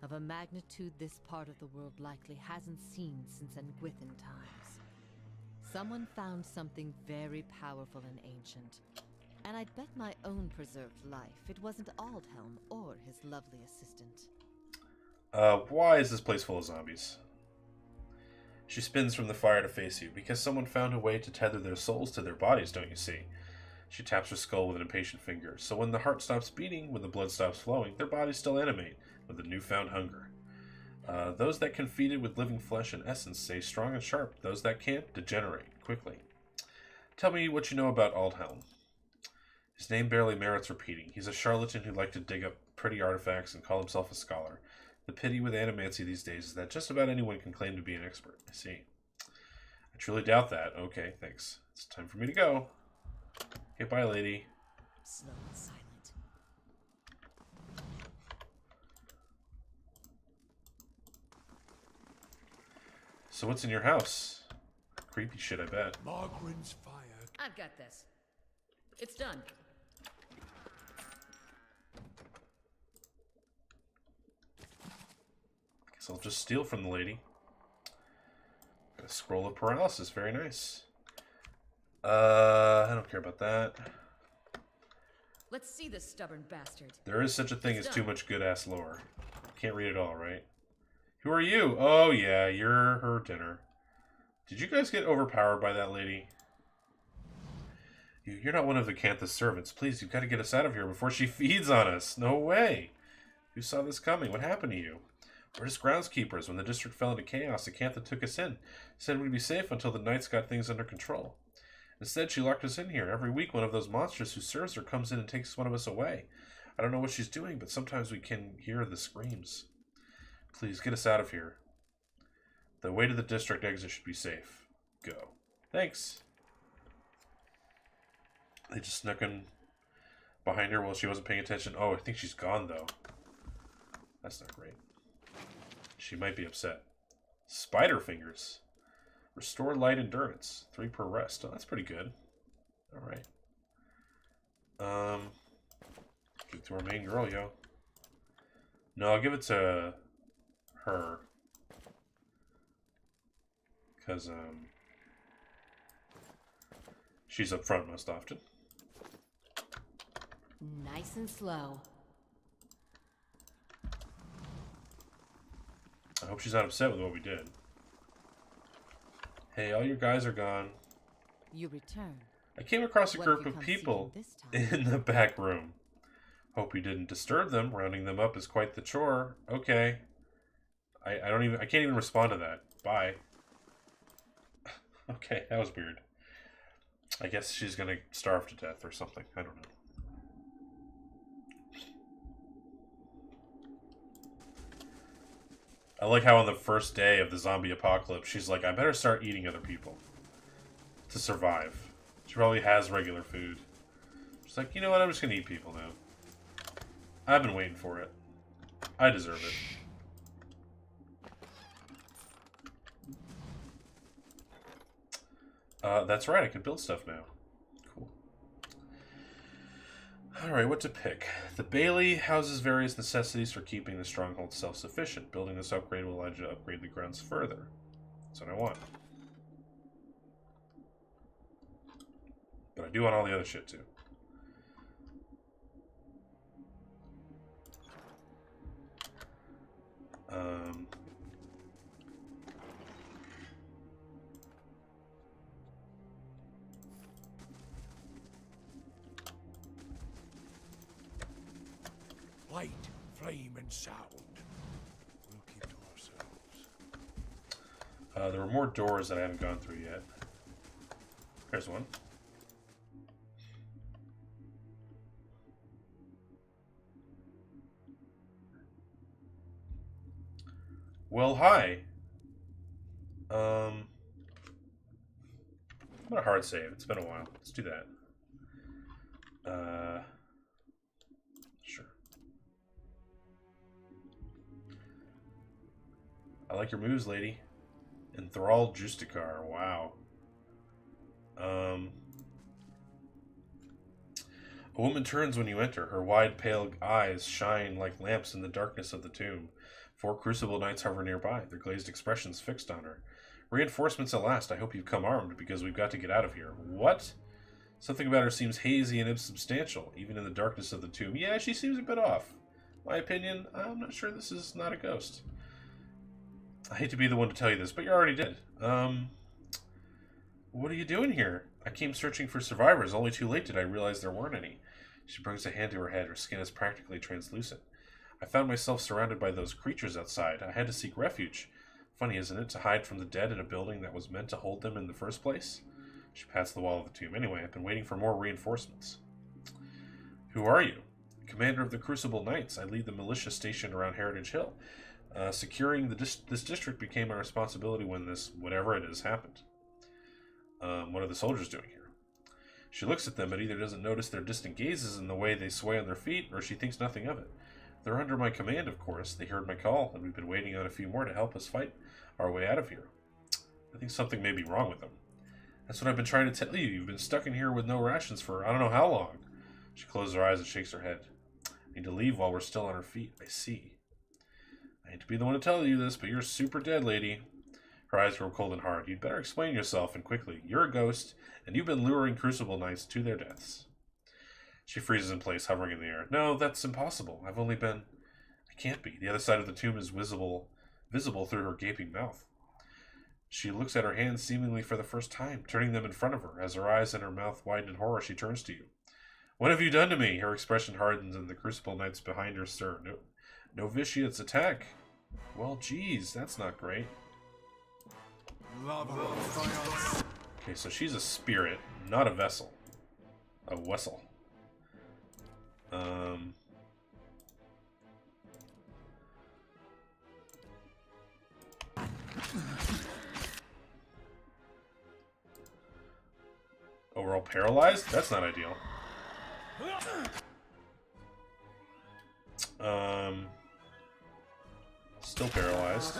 of a magnitude this part of the world likely hasn't seen since Engwithan times. Someone found something very powerful and ancient, and I'd bet my own preserved life it wasn't Aldhelm or his lovely assistant. Why is this place full of zombies? She spins from the fire to face you, because someone found a way to tether their souls to their bodies, don't you see? She taps her skull with an impatient finger, so when the heart stops beating, when the blood stops flowing, their bodies still animate, with a newfound hunger. Those that can feed it with living flesh and essence stay strong and sharp. Those that can't, degenerate, quickly. Tell me what you know about Aldhelm. His name barely merits repeating. He's a charlatan who liked to dig up pretty artifacts and call himself a scholar. The pity with animancy these days is that just about anyone can claim to be an expert. I see. I truly doubt that. Okay, thanks. It's time for me to go. Okay, bye, lady. Slow and silent. So what's in your house? Creepy shit, I bet. Margren's fire. I've got this. It's done. Guess I'll just steal from the lady. Got a scroll of paralysis. Very nice. I don't care about that. Let's see this stubborn bastard. There is such a thing as too much good-ass lore. Can't read it all, right? Who are you? Oh, yeah, you're her dinner. Did you guys get overpowered by that lady? You're not one of the Cantha's servants. Please, you've got to get us out of here before she feeds on us. No way. Who saw this coming? What happened to you? We're just groundskeepers. When the district fell into chaos, the Cantha took us in. Said we'd be safe until the knights got things under control. Instead, she locked us in here. Every week, one of those monsters who serves her comes in and takes one of us away. I don't know what she's doing, but sometimes we can hear the screams. Please, get us out of here. The way to the district exit should be safe. Go. Thanks. They just snuck in behind her while she wasn't paying attention. Oh, I think she's gone, though. That's not great. She might be upset. Spider fingers. Restore light endurance. 3 per rest. Oh, that's pretty good. Alright. Give it to our main girl, yo. No, I'll give it to her. Because, she's up front most often. Nice and slow. I hope she's not upset with what we did. Hey, all your guys are gone. You return. I came across a What group have you of come people seeking this time? in the back room. Hope you didn't disturb them. Rounding them up is quite the chore. Okay. I can't even respond to that. Bye. Okay, that was weird. I guess she's gonna starve to death or something. I don't know. I like how on the first day of the zombie apocalypse, she's like, I better start eating other people to survive. She probably has regular food. She's like, you know what, I'm just gonna eat people now. I've been waiting for it. I deserve it. That's right, I can build stuff now. Cool. Alright, what to pick? The Bailey houses various necessities for keeping the stronghold self-sufficient. Building this upgrade will allow you to upgrade the grounds further. That's what I want. But I do want all the other shit too. Light, flame, and sound. We'll keep to There were more doors that I haven't gone through yet. There's one. Well, hi. I'm gonna hard save. It's been a while. Let's do that. Sure. I like your moves, lady. Enthralled Justicar. Wow. A woman turns when you enter. Her wide, pale eyes shine like lamps in the darkness of the tomb. 4 Crucible Knights hover nearby, their glazed expressions fixed on her. Reinforcements at last. I hope you've come armed, because we've got to get out of here. What? Something about her seems hazy and insubstantial, even in the darkness of the tomb. Yeah, she seems a bit off. My opinion, I'm not sure this is not a ghost. I hate to be the one to tell you this, but you're already dead. What are you doing here? I came searching for survivors. Only too late did I realize there weren't any. She brings a hand to her head. Her skin is practically translucent. I found myself surrounded by those creatures outside. I had to seek refuge. Funny, isn't it, to hide from the dead in a building that was meant to hold them in the first place? She pats the wall of the tomb. Anyway, I've been waiting for more reinforcements. Who are you? Commander of the Crucible Knights. I lead the militia stationed around Heritage Hill. Securing this district became my responsibility when this, whatever it is, happened. What are the soldiers doing here? She looks at them, but either doesn't notice their distant gazes in the way they sway on their feet, or she thinks nothing of it. They're under my command, of course. They heard my call, and we've been waiting on a few more to help us fight our way out of here. I think something may be wrong with them. That's what I've been trying to tell you. You've been stuck in here with no rations for I don't know how long. She closes her eyes and shakes her head. I need to leave while we're still on our feet. I see. I hate to be the one to tell you this, but you're super dead, lady. Her eyes grow cold and hard. You'd better explain yourself, and quickly. You're a ghost, and you've been luring Crucible Knights to their deaths. She freezes in place, hovering in the air. No, that's impossible. I've only been... I can't be. The other side of the tomb is visible through her gaping mouth. She looks at her hands seemingly for the first time, turning them in front of her. As her eyes and her mouth widen in horror, she turns to you. What have you done to me? Her expression hardens, and the Crucible Knights behind her stir. Novitiates attack. Well, geez, that's not great. Okay, so she's a spirit, not a vessel. A vessel. Overall paralyzed? That's not ideal. Still paralyzed.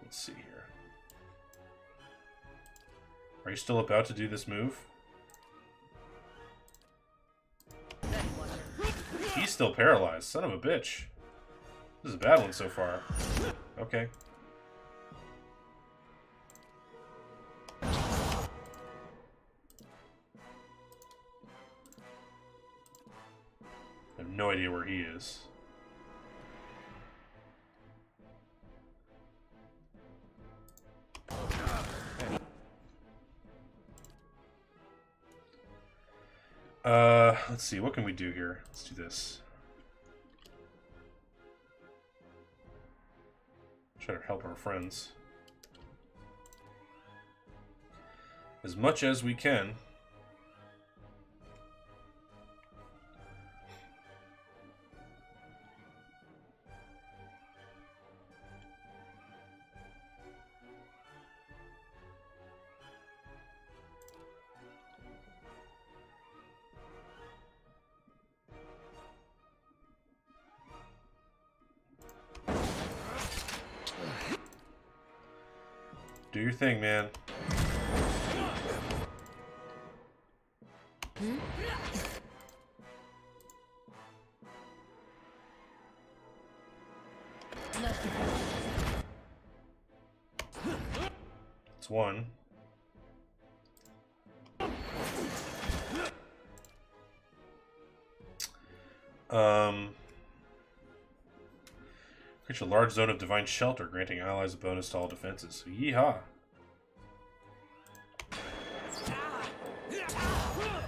Let's see here. Are you still about to do this move? He's still paralyzed. Son of a bitch. This is a bad one so far. Okay. I have no idea where he is. Let's see, what can we do here? Let's do this. Try to help our friends as much as we can. Do your thing, man. It's one. Create a large zone of divine shelter, granting allies a bonus to all defenses. Yeehaw!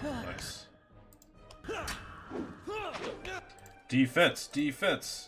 Nice. Defense, defense.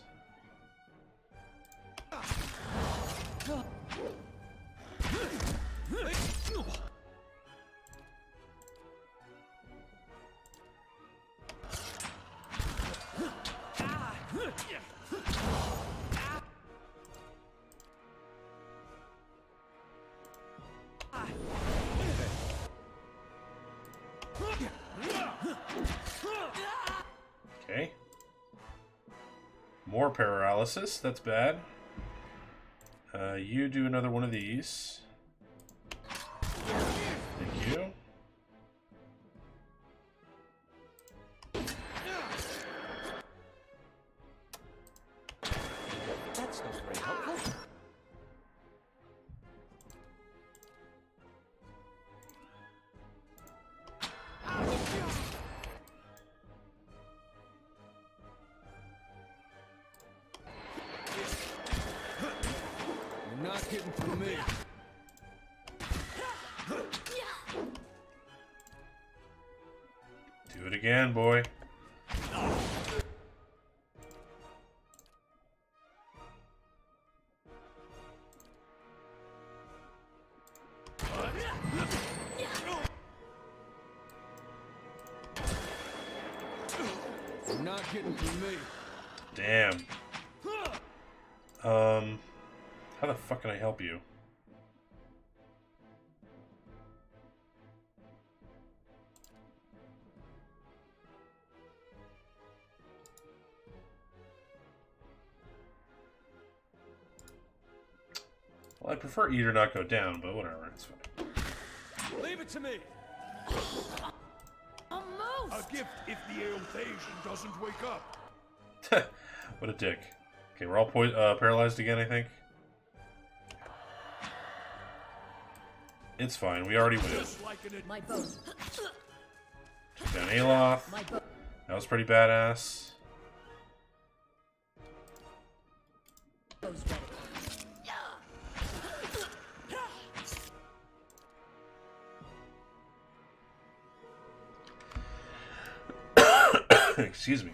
Okay. More paralysis. That's bad. You do another one of these. Thank you. That's not very helpful. You're not getting through me. Do it again, boy. You're not getting through me. Damn. How the fuck can I help you? Well, I prefer Eater not go down, but whatever, it's fine. Leave it to me. A gift if the Eothasian doesn't wake up. What a dick. Okay, we're all paralyzed again, I think. It's fine, we already win. Just like an My boat. Down Aloth. My boat. That was pretty badass. Boat's ready. Excuse me.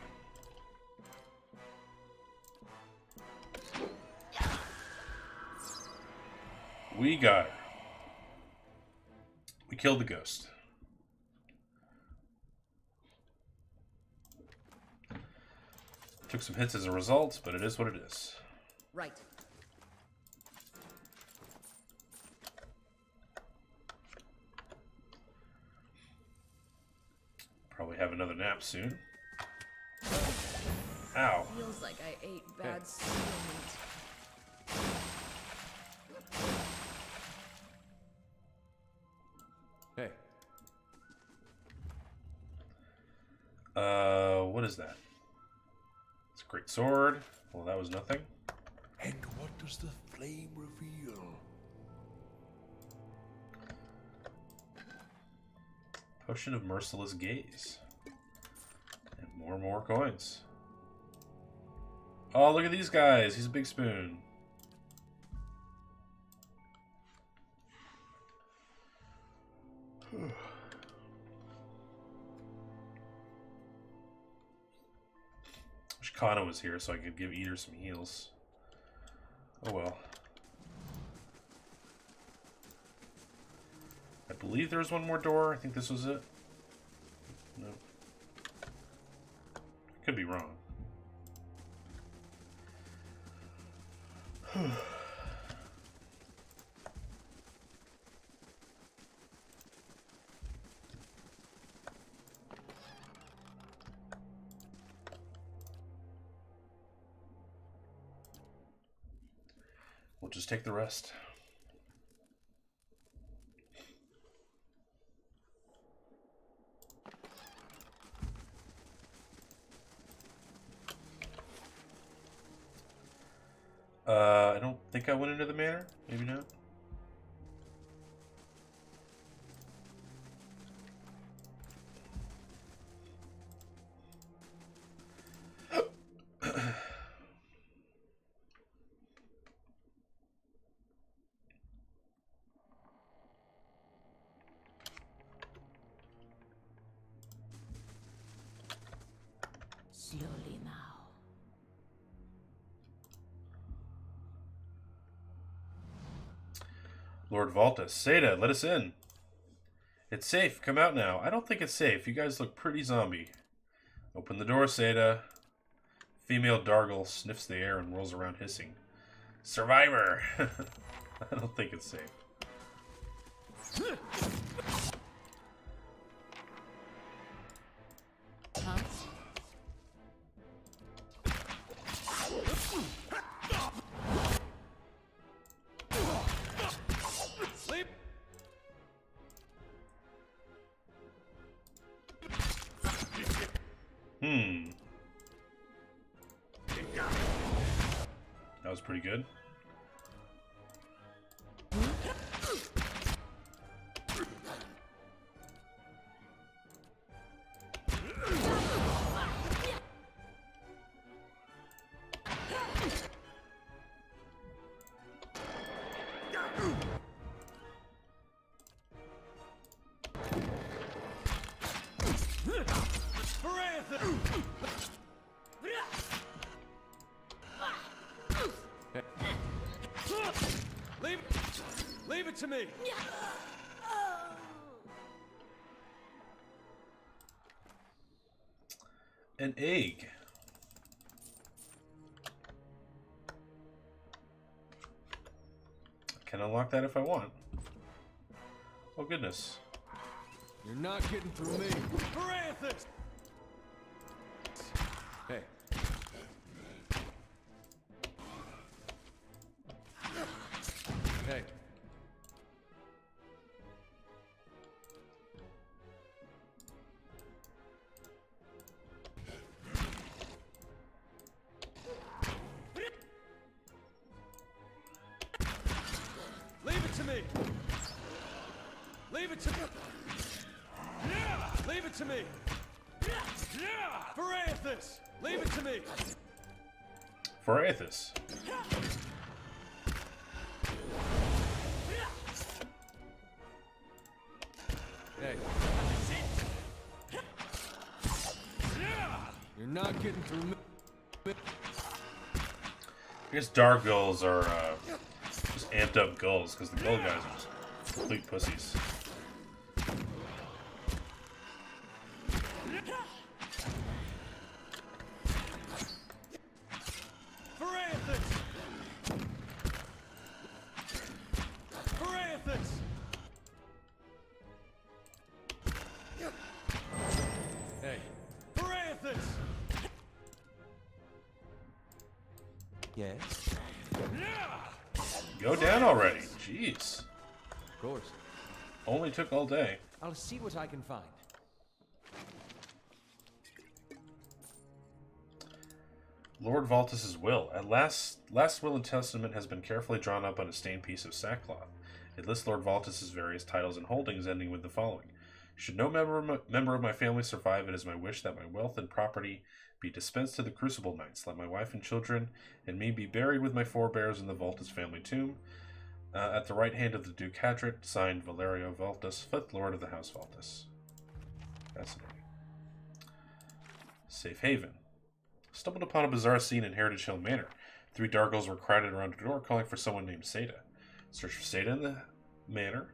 We got her. We killed the ghost. Took some hits as a result, but it is what it is. Right. Probably have another nap soon. Ow. Feels like I ate bad seal meat. Hey, What is that? It's a great sword. Well, that was nothing. And what does the flame reveal? Potion of Merciless Gaze. And more coins. Oh, look at these guys. He's a big spoon. Wish Kana was here so I could give Eater some heals. Oh well. I believe there was one more door. I think this was it. No. Could be wrong. We'll just take the rest. I don't think I went into the manor. Maybe not. Slowly now. Lord Valtus. Seda, let us in. It's safe. Come out now. I don't think it's safe. You guys look pretty zombie. Open the door, Seda. Female Dargle sniffs the air and rolls around hissing. Survivor! I don't think it's safe. Huh? Sleep! That was pretty good. Leave it to me! An egg. I can unlock that if I want. Oh goodness. You're not getting through me. Paranthus! Hey. Hey. Leave it to me. Leave it to me. Leave it to me. Paranthus! Leave it to me. For Aethys. Hey. You're not getting through me. I guess Dargulls are just amped up gulls because the gull guys are just complete pussies. Paranthus! Paranthus! Hey. Paranthus! Yes? Go down already. Jeez. Of course. Only took all day. I'll see what I can find. Lord Valtus's will. At last will and testament has been carefully drawn up on a stained piece of sackcloth. It lists Lord Valtus's various titles and holdings, ending with the following: should no member of my family survive, it is my wish that my wealth and property be dispensed to the Crucible Knights. Let my wife and children and me be buried with my forebears in the Valtus family tomb, at the right hand of the Duke Hadrit, signed Valerio Valtus, 5th Lord of the House Valtus. Fascinating. Safe haven. Stumbled upon a bizarre scene in Heritage Hill Manor. 3 Dargulls were crowded around a door calling for someone named Seda. Search for Seda in the manor.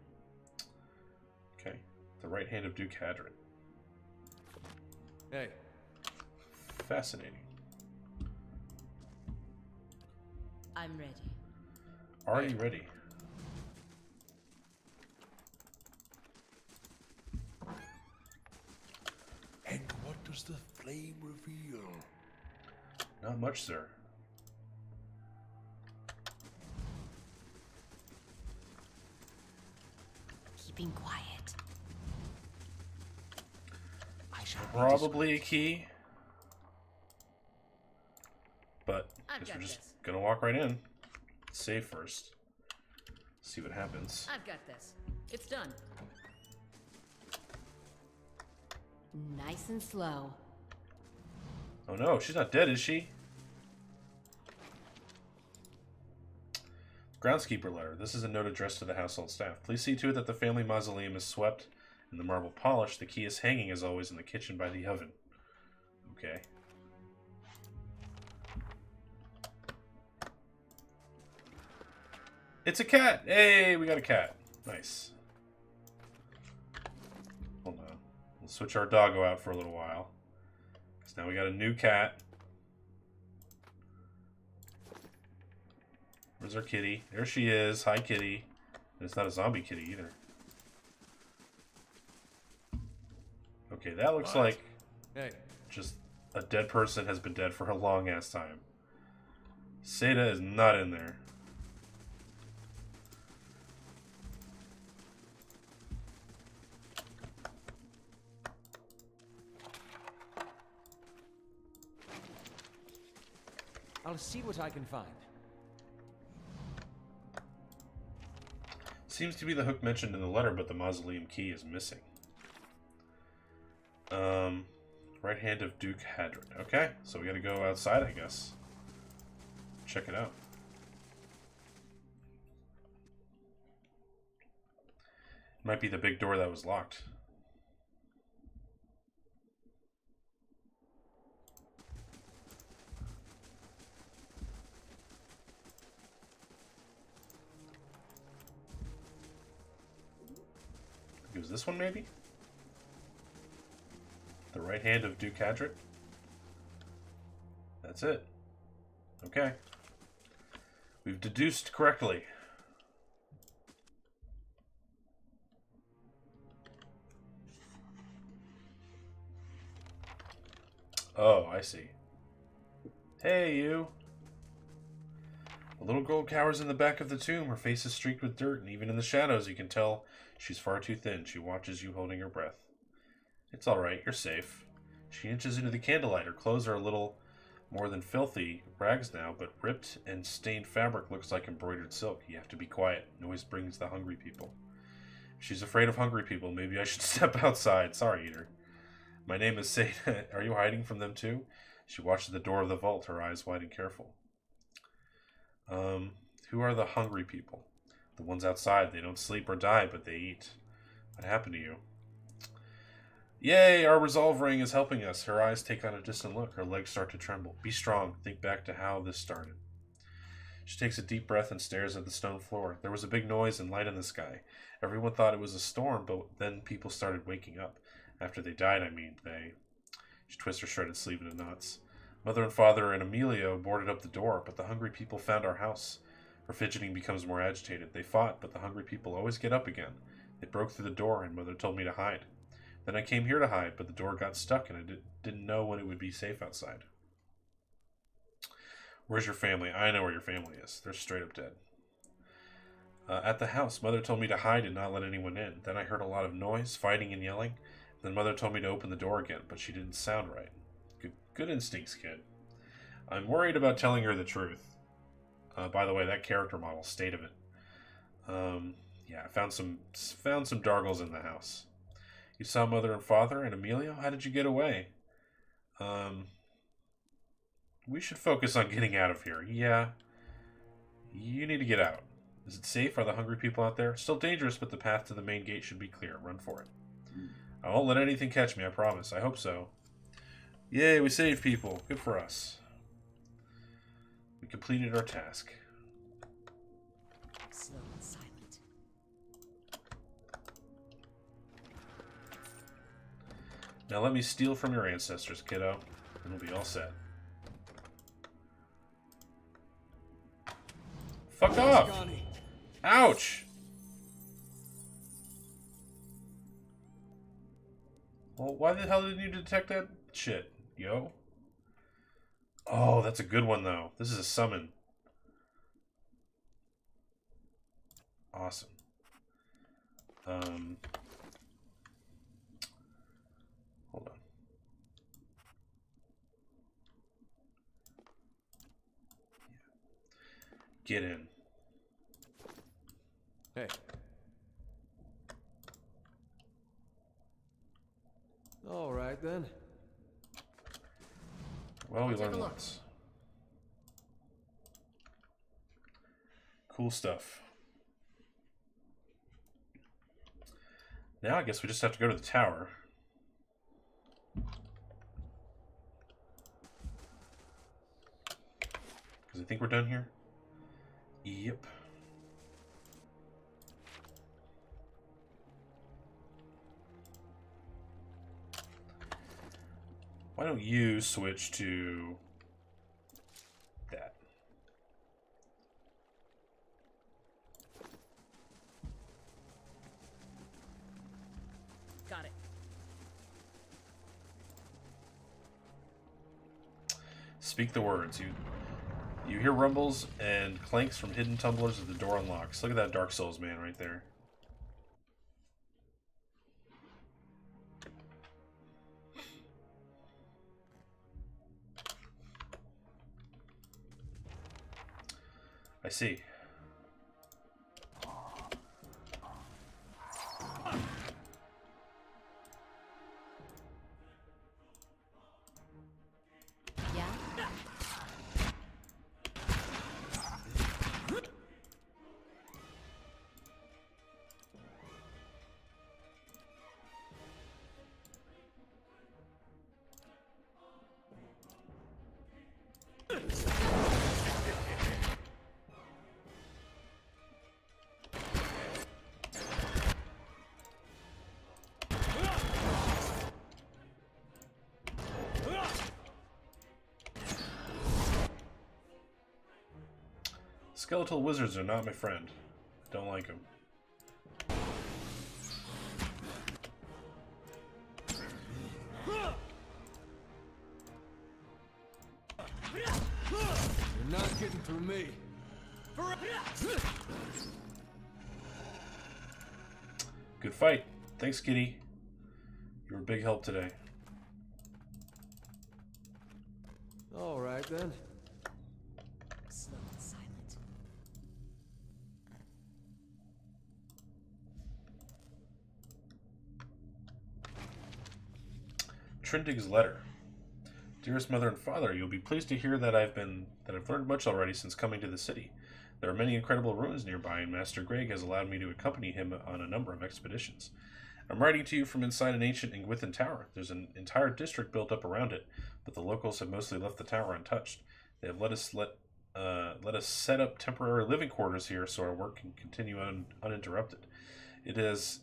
Okay. The right hand of Duke Hadrit. Hey. Fascinating. I'm ready. Are you ready? And what does the flame reveal? Not much, sir. Keeping quiet. I shall be Probably a key. But I I've guess got we're just this. gonna walk right in. Save first. See what happens. I've got this. It's done. Nice and slow. Oh no, she's not dead, is she? Groundskeeper letter. This is a note addressed to the household staff. Please see to it that the family mausoleum is swept and the marble polished. The key is hanging, as always, in the kitchen by the oven. Okay. It's a cat! Hey, we got a cat. Nice. Hold on. We'll switch our doggo out for a little while. Because now we got a new cat. Where's our kitty? There she is. Hi, kitty. And it's not a zombie kitty either. Okay, that looks like Hey, just a dead person has been dead for a long ass time. Seda is not in there. I'll see what I can find. Seems to be the hook mentioned in the letter, but the mausoleum key is missing. Right hand of Duke Hadron. Okay, so we gotta go outside, I guess. Check it out. Might be the big door that was locked. It was this one, maybe? The right hand of Duke Hadron? That's it. Okay. We've deduced correctly. Oh, I see. Hey, you. A little girl cowers in the back of the tomb. Her face is streaked with dirt, and even in the shadows you can tell she's far too thin. She watches you holding her breath. It's all right. You're safe. She inches into the candlelight. Her clothes are a little more than filthy rags now, but ripped and stained fabric looks like embroidered silk. You have to be quiet. Noise brings the hungry people. She's afraid of hungry people. Maybe I should step outside. Sorry, Eater. My name is Seda. Are you hiding from them too? She watches the door of the vault, her eyes wide and careful. Who are the hungry people? The ones outside. They don't sleep or die, but they eat. What happened to you? Yay, our resolve ring is helping us. Her eyes take on a distant look. Her legs start to tremble. Be strong. Think back to how this started. She takes a deep breath and stares at the stone floor. There was a big noise and light in the sky. Everyone thought it was a storm, but then people started waking up. After they died, I mean, they... She twists her shredded sleeve into knots. Mother and father and Emilio boarded up the door, but the hungry people found our house. Her fidgeting becomes more agitated. They fought, but the hungry people always get up again. They broke through the door, and Mother told me to hide. Then I came here to hide, but the door got stuck, and I didn't know when it would be safe outside. Where's your family? I know where your family is. They're straight up dead. At the house, Mother told me to hide and not let anyone in. Then I heard a lot of noise, fighting and yelling. Then Mother told me to open the door again, but she didn't sound right. Good instincts, kid. I'm worried about telling her the truth. By the way, that character model, state of it. Yeah, I found some Dargles in the house. You saw Mother and Father and Emilio? How did you get away? We should focus on getting out of here. Yeah. You need to get out. Is it safe? Are the hungry people out there? Still dangerous, but the path to the main gate should be clear. Run for it. I won't let anything catch me, I promise. I hope so. Yay, we saved people. Good for us. We completed our task. Slow and silent. Now let me steal from your ancestors, kiddo, and we'll be all set. Fuck off! Ouch! Well, why the hell didn't you detect that shit, yo? Oh, that's a good one, though. This is a summon. Awesome. Hold on. Get in. Hey. All right, then. Well, we Take a learned look. lots. Cool stuff. Now I guess we just have to go to the tower. Because I think we're done here. Yep. Why don't you switch to that? Got it. Speak the words. You hear rumbles and clanks from hidden tumblers as the door unlocks. Look at that Dark Souls man right there. I see. Yeah? Skeletal wizards are not my friend. Don't like them. You're not getting through me. Good fight. Thanks, Kitty. You were a big help today. All right, then. Slow and silent. Trindig's letter. Dearest mother and father, you'll be pleased to hear that I've learned much already since coming to the city. There are many incredible ruins nearby, and Master Greg has allowed me to accompany him on a number of expeditions. I'm writing to you from inside an ancient Ingwithan tower. There's an entire district built up around it, but the locals have mostly left the tower untouched. They have let us set up temporary living quarters here so our work can continue uninterrupted. It is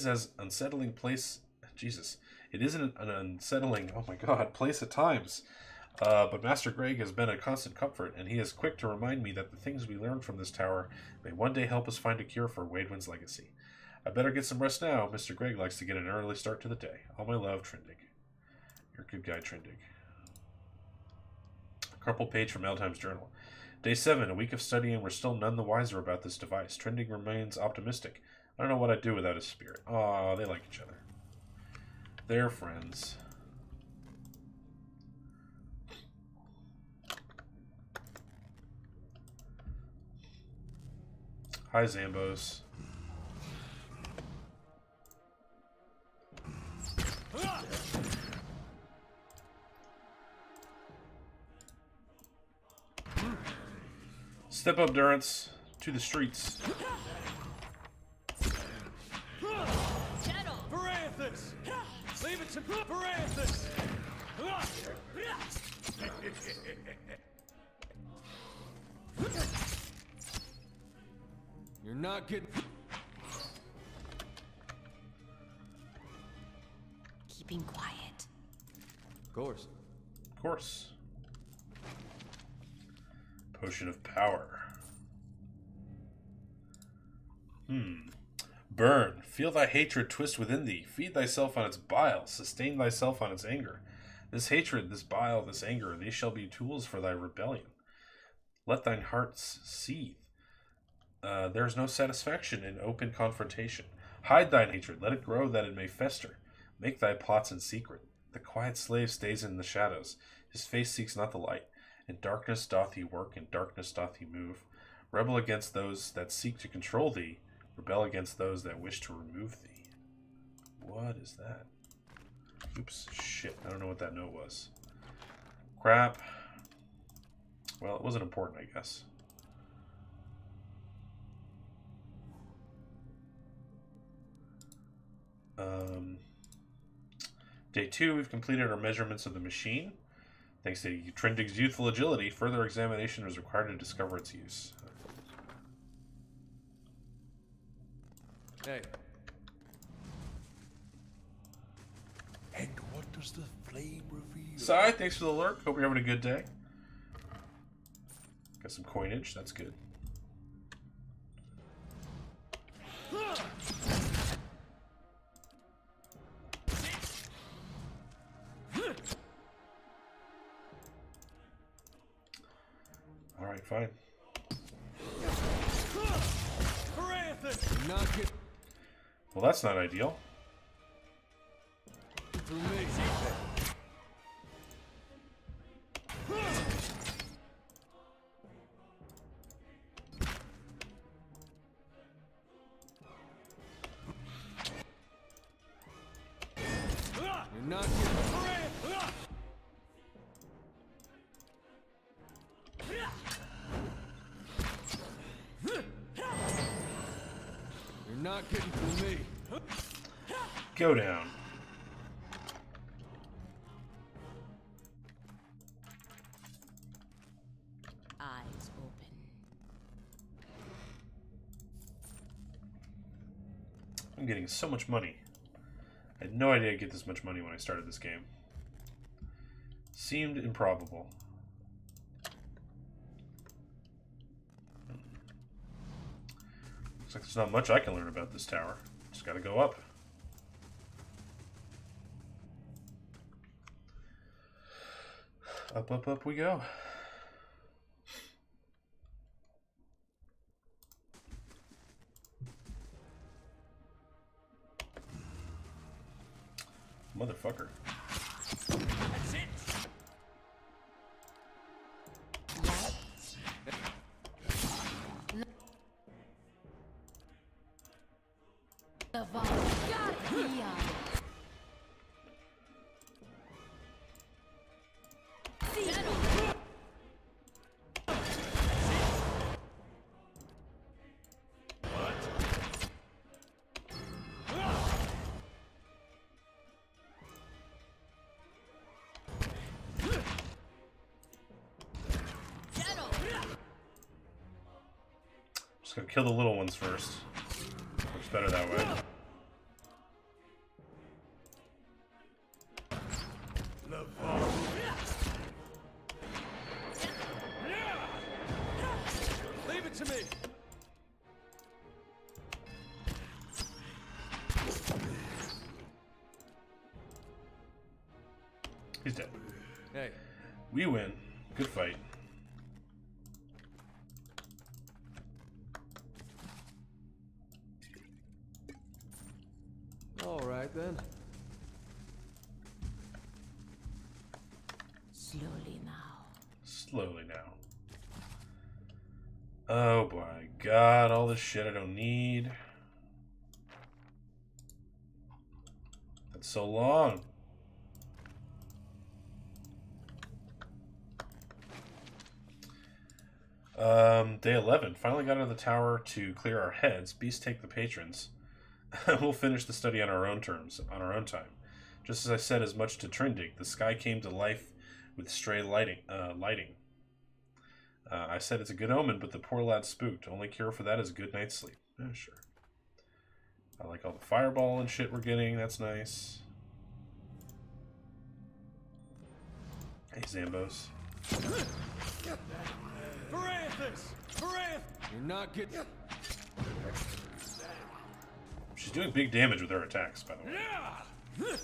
as unsettling place. Jesus, it isn't an unsettling. Oh my God, place at times. But Master Greg has been a constant comfort, and he is quick to remind me that the things we learned from this tower may one day help us find a cure for Waidwin's legacy. I better get some rest now. Mr. Greg likes to get an early start to the day. All my love, Trindig. You're a good guy, Trindig. A couple page from Eldheim's journal. Day 7, a week of studying. We're still none the wiser about this device. Trindig remains optimistic. I don't know what I'd do without his spirit. Aw, they like each other. They're friends. Hi, Zambos. Step up, Durance. To the streets. Varanthus! Leave it to Varanthus! You're not getting... Keeping quiet. Of course. Of course. Potion of power. Burn. Feel thy hatred twist within thee. Feed thyself on its bile. Sustain thyself on its anger. This hatred, this bile, this anger, they shall be tools for thy rebellion. Let thine hearts seethe. There is no satisfaction in open confrontation. Hide thine hatred. Let it grow that it may fester. Make thy plots in secret. The quiet slave stays in the shadows. His face seeks not the light. In darkness doth he work, in darkness doth he move. Rebel against those that seek to control thee. Rebel against those that wish to remove thee. What is that? Oops, shit. I don't know what that note was. Crap. Well, it wasn't important, I guess. Day 2, we've completed our measurements of the machine. Thanks to Trindig's youthful agility, further examination was required to discover its use. Hey. And what does the flame reveal? Sai, thanks for the lurk. Hope you're having a good day. Got some coinage. That's good. All right, fine. Well, that's not ideal. For me. You're not You're not getting through me. Go down. Eyes open. I'm getting so much money. I had no idea I'd get this much money when I started this game. Seemed improbable. Looks like there's not much I can learn about this tower. Just gotta go up. Up, up, up we go. Motherfucker. That's it. Just gotta kill the little ones first. Works better that way. Leave it to me. He's dead. Hey, We win. Good fight. all right then. Slowly now. Slowly now. Oh my god, all this shit I don't need. That's so long. Day 11. Finally got out of the tower to clear our heads. Beasts take the patrons. We'll finish the study on our own terms, on our own time. Just as I said as much to Trindig, the sky came to life with stray lighting. I said it's a good omen, but the poor lad's spooked. Only cure for that is a good night's sleep. Yeah, sure. I like all the fireball and shit we're getting. That's nice. Hey, Zambos. You're not getting. She's doing big damage with her attacks, by the way. Did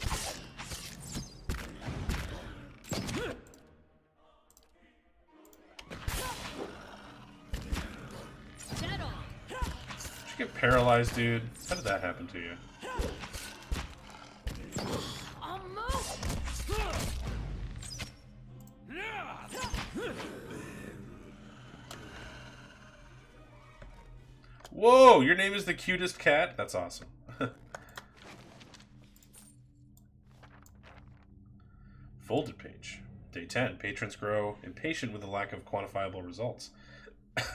you get paralyzed, dude? How did that happen to you? Whoa, your name is the cutest cat? That's awesome. Folded page. Day 10. Patrons grow impatient with the lack of quantifiable results.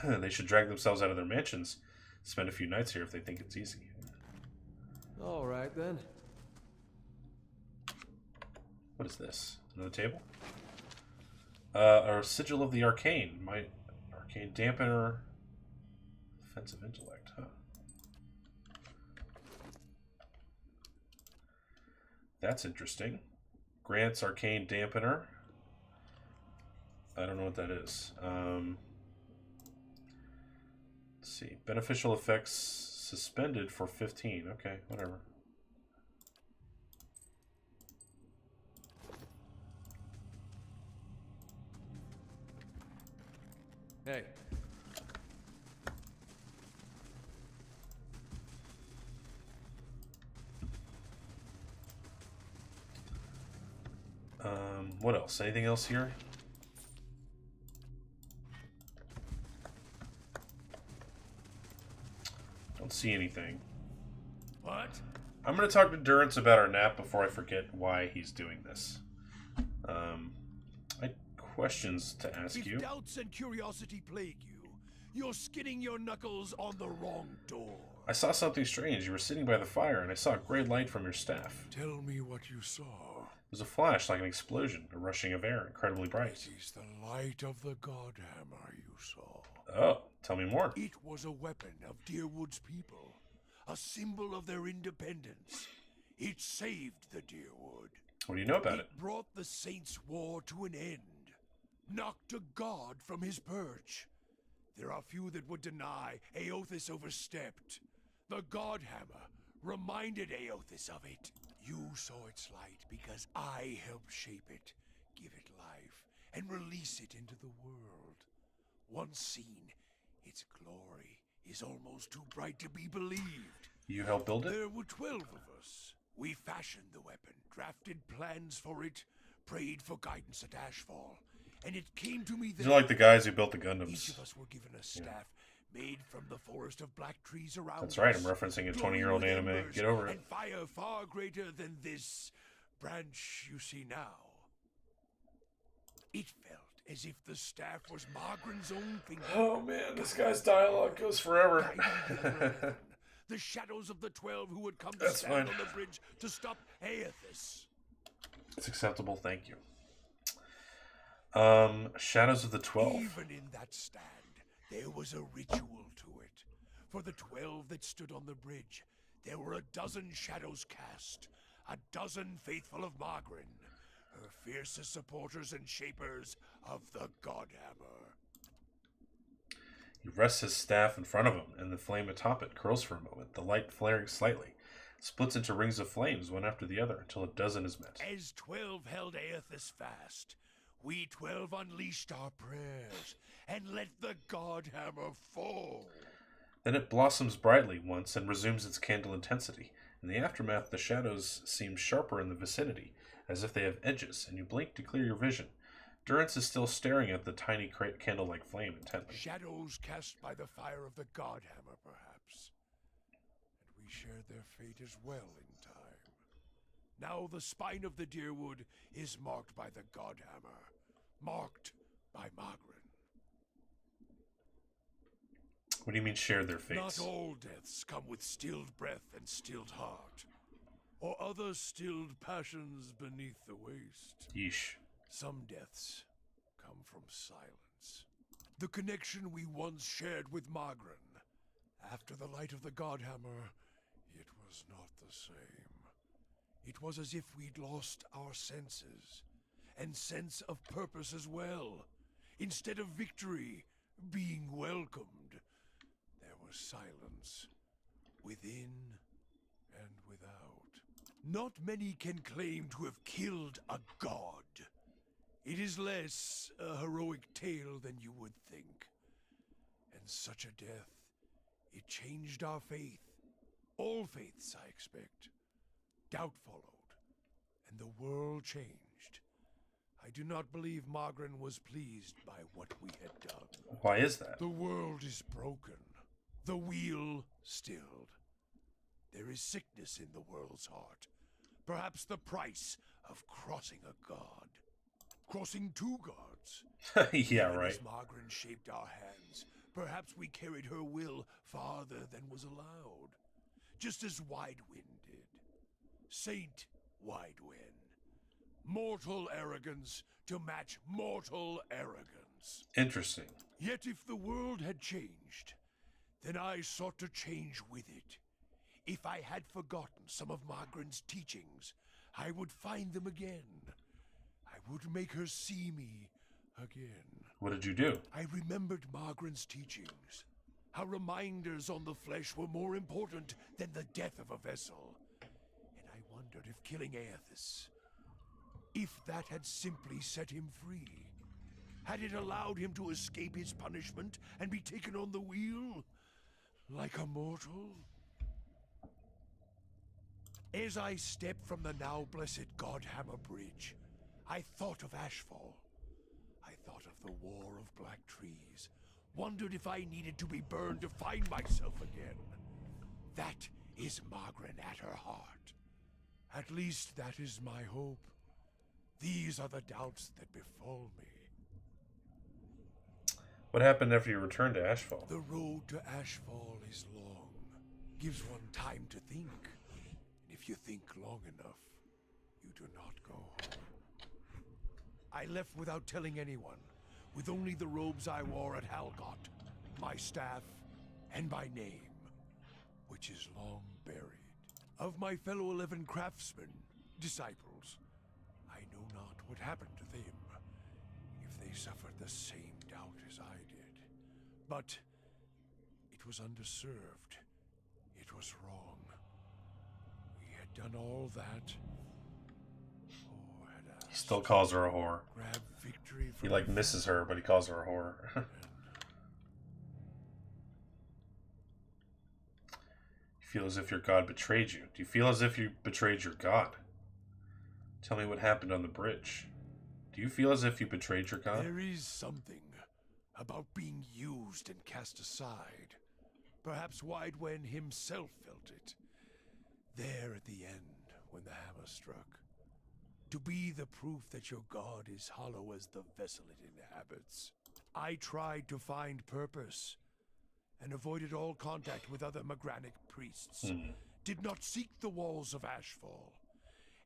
They should drag themselves out of their mansions. Spend a few nights here if they think it's easy. All right then. What is this? Another table? Our Sigil of the Arcane. My Arcane Dampener. Offensive Intellect, huh? That's interesting. Grants Arcane Dampener. I don't know what that is. Let's see. Beneficial effects suspended for 15. Okay, whatever. Hey. What else? Anything else here? Don't see anything. What? I'm going to talk to Durance about our nap before I forget why he's doing this. I had questions to ask If you. doubts and curiosity plague you, you're skinning your knuckles on the wrong door. I saw something strange. You were sitting by the fire, and I saw a gray light from your staff. Tell me what you saw. It was a flash, like an explosion, a rushing of air, incredibly bright. It is the light of the Godhammer you saw. Oh, tell me more. It was a weapon of Deerwood's people, a symbol of their independence. It saved the Deerwood. What do you know about it? It brought the Saints' War to an end, knocked a god from his perch. There are few that would deny Aothis overstepped. The Godhammer reminded Aothis of it. You saw its light because I helped shape it, give it life, and release it into the world. Once seen, its glory is almost too bright to be believed. You helped build it? There were 12 of us. We fashioned the weapon, drafted plans for it, prayed for guidance at Ashfall, and it came to me that These are like the guys who built the each Gundams. of us were given a staff made from the forest of black trees around That's right, us, I'm referencing a glowing 20-year-old with anime. embers Get over it. and fire far greater than this branch you see now. It felt as if the staff was Margaren's own finger. Oh man, this guy's dialogue goes forever. Guiding the other 11, the shadows of the 12 who would come to That's stand fine. on the bridge to stop Aothis. It's acceptable, thank you. Shadows of the 12. Even in that stand, there was a ritual to it. For the 12 that stood on the bridge, there were a dozen shadows cast, a dozen faithful of Margren, her fiercest supporters and shapers of the Godhammer. He rests his staff in front of him, and the flame atop it curls for a moment, the light flaring slightly. Splits into rings of flames, one after the other, until a dozen is met. As 12 held Aothis fast, we 12 unleashed our prayers and let the Godhammer fall. Then it blossoms brightly once and resumes its candle intensity. In the aftermath, the shadows seem sharper in the vicinity, as if they have edges, and you blink to clear your vision. Durance is still staring at the tiny candle-like flame intently. Shadows cast by the fire of the Godhammer, perhaps. And we shared their fate as well in time. Now the spine of the Deerwood is marked by the Godhammer, marked by Margren. What do you mean shared their fates? Not all deaths come with stilled breath and stilled heart, or other stilled passions beneath the waste. Yeesh. Some deaths come from silence. The connection we once shared with Margren. After the light of the Godhammer, it was not the same. It was as if we'd lost our senses, and sense of purpose as well. Instead of victory being welcomed, there was silence, within and without. Not many can claim to have killed a god. It is less a heroic tale than you would think. And such a death, it changed our faith. All faiths, I expect. Doubt followed, and the world changed. I do not believe Margren was pleased by what we had done. Why is that? The world is broken, the wheel stilled. There is sickness in the world's heart. Perhaps the price of crossing a god. Crossing two gods. Yeah, Even right. as Margren shaped our hands, perhaps we carried her will farther than was allowed. Just as Widewind did. Saint Widewind. Mortal arrogance to match mortal arrogance. Interesting. Yet if the world had changed, then I sought to change with it. If I had forgotten some of Margren's teachings, I would find them again. I would make her see me again. What did you do? I remembered Margaret's teachings. How reminders on the flesh were more important than the death of a vessel. And I wondered if killing Aethys, if that had simply set him free. Had it allowed him to escape his punishment and be taken on the wheel? Like a mortal? As I stepped from the now blessed Godhammer Bridge, I thought of Ashfall. I thought of the War of Black Trees. Wondered if I needed to be burned to find myself again. That is Margaret at her heart. At least that is my hope. These are the doubts that befall me. What happened after you returned to Ashfall? The road to Ashfall is long. Gives one time to think. And if you think long enough, you do not go home. I left without telling anyone, with only the robes I wore at Halgot, my staff, and my name, which is long buried. Of my fellow 11 craftsmen, disciples, I know not what happened to them, if they suffered the same doubt as I did. But it was underserved. It was wrong. We had done all that. Oh, had He still calls her a whore. grab victory He from like misses her, but he calls her a whore. You feel as if your god betrayed you. Do you feel as if you betrayed your god? Tell me what happened on the bridge. Do you feel as if you betrayed your god? There is something about being used and cast aside. Perhaps Widewen himself felt it. There at the end, when the hammer struck. To be the proof that your god is hollow as the vessel it inhabits. I tried to find purpose, and avoided all contact with other Magranic priests. Did not seek the walls of Ashfall,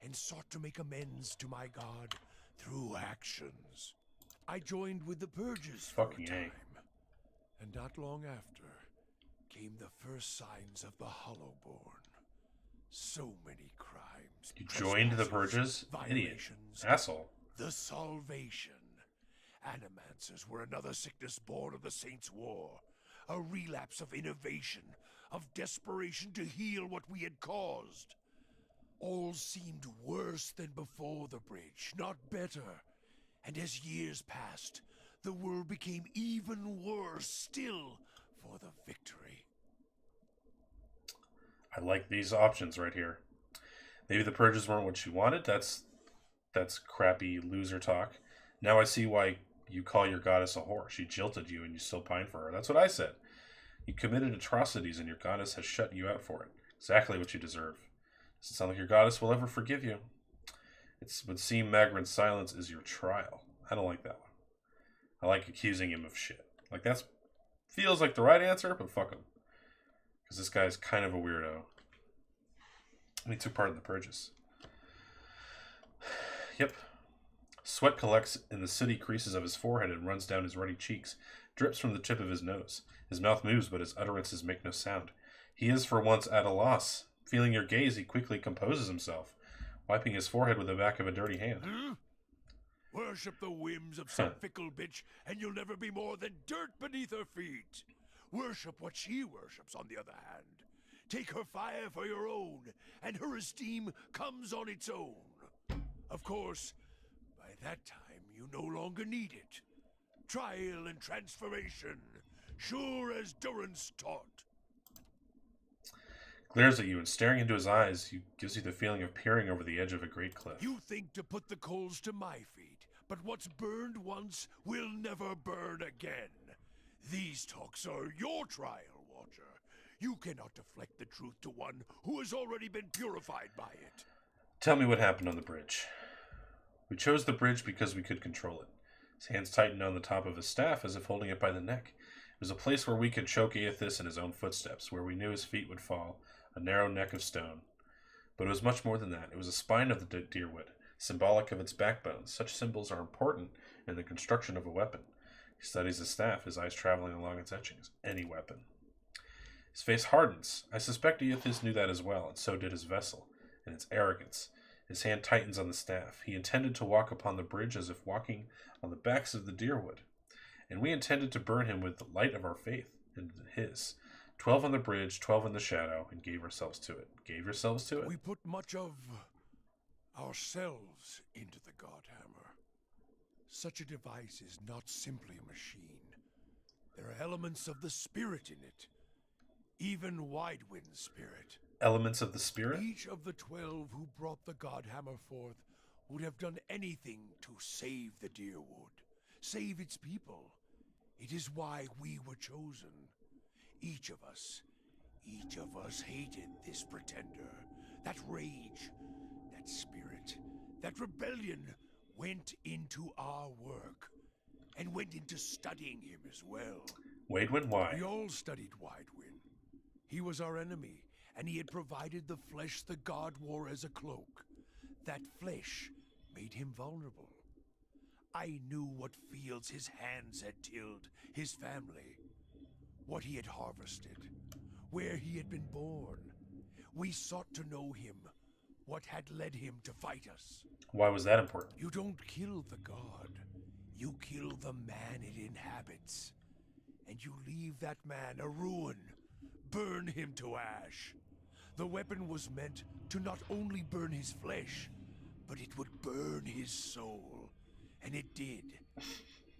and sought to make amends to my god through actions. I joined with the Purges for Fucking a A. time, and not long after came the first signs of the Hollowborn. So many crimes. You joined the Purges? Idiot. Violations. Asshole. The Salvation. Animancers were another sickness born of the Saints' War. A relapse of innovation, of desperation to heal what we had caused. All seemed worse than before the bridge, not better. And as years passed, the world became even worse still for the victory. I like these options right here. Maybe the purges weren't what you wanted. That's crappy loser talk. Now I see why you call your goddess a whore. She jilted you and you still pine for her. That's what I said. You committed atrocities and your goddess has shut you out for it. Exactly what you deserve. Doesn't sound like your goddess will ever forgive you. It would seem Magran's silence is your trial. I don't like that one. I like accusing him of shit. Like that's feels like the right answer, but fuck him. Because this guy's kind of a weirdo. He took part in the purges. Yep. Sweat collects in the sooty creases of his forehead and runs down his ruddy cheeks, drips from the tip of his nose. His mouth moves, but his utterances make no sound. He is for once at a loss. Feeling your gaze, he quickly composes himself, wiping his forehead with the back of a dirty hand. Worship the whims of some fickle bitch, and you'll never be more than dirt beneath her feet. Worship what she worships, on the other hand. Take her fire for your own, and her esteem comes on its own. Of course, by that time, you no longer need it. Trial and transformation, sure as Durance taught. Glares at you, and staring into his eyes, gives you the feeling of peering over the edge of a great cliff. You think to put the coals to my feet, but what's burned once will never burn again. These talks are your trial, Watcher. You cannot deflect the truth to one who has already been purified by it. Tell me what happened on the bridge. We chose the bridge because we could control it. His hands tightened on the top of his staff as if holding it by the neck. It was a place where we could choke Aethys in his own footsteps, where we knew his feet would fall, a narrow neck of stone. But it was much more than that. It was a spine of the deerwood, symbolic of its backbone. Such symbols are important in the construction of a weapon. He studies the staff, his eyes traveling along its etchings. Any weapon. His face hardens. I suspect Aethys knew that as well, and so did his vessel, and its arrogance. His hand tightens on the staff. He intended to walk upon the bridge as if walking on the backs of the deerwood. And we intended to burn him with the light of our faith and his. 12 on the bridge, 12 in the shadow, and gave ourselves to it. Gave yourselves to it? We put much of ourselves into the Godhammer. Such a device is not simply a machine. There are elements of the spirit in it. Even Widewind's spirit. Elements of the spirit? Each of the 12 who brought the Godhammer forth would have done anything to save the Deerwood, save its people. It is why we were chosen. Each of us hated this pretender. That rage, that spirit, that rebellion went into our work, and went into studying him as well. Waidwin, why? We all studied Widewin. He was our enemy, and he had provided the flesh the god wore as a cloak. That flesh made him vulnerable. I knew what fields his hands had tilled, his family, what he had harvested, where he had been born. We sought to know him, what had led him to fight us. Why was that important? You don't kill the god. You kill the man it inhabits. And you leave that man a ruin. Burn him to ash. The weapon was meant to not only burn his flesh, but it would burn his soul. And it did.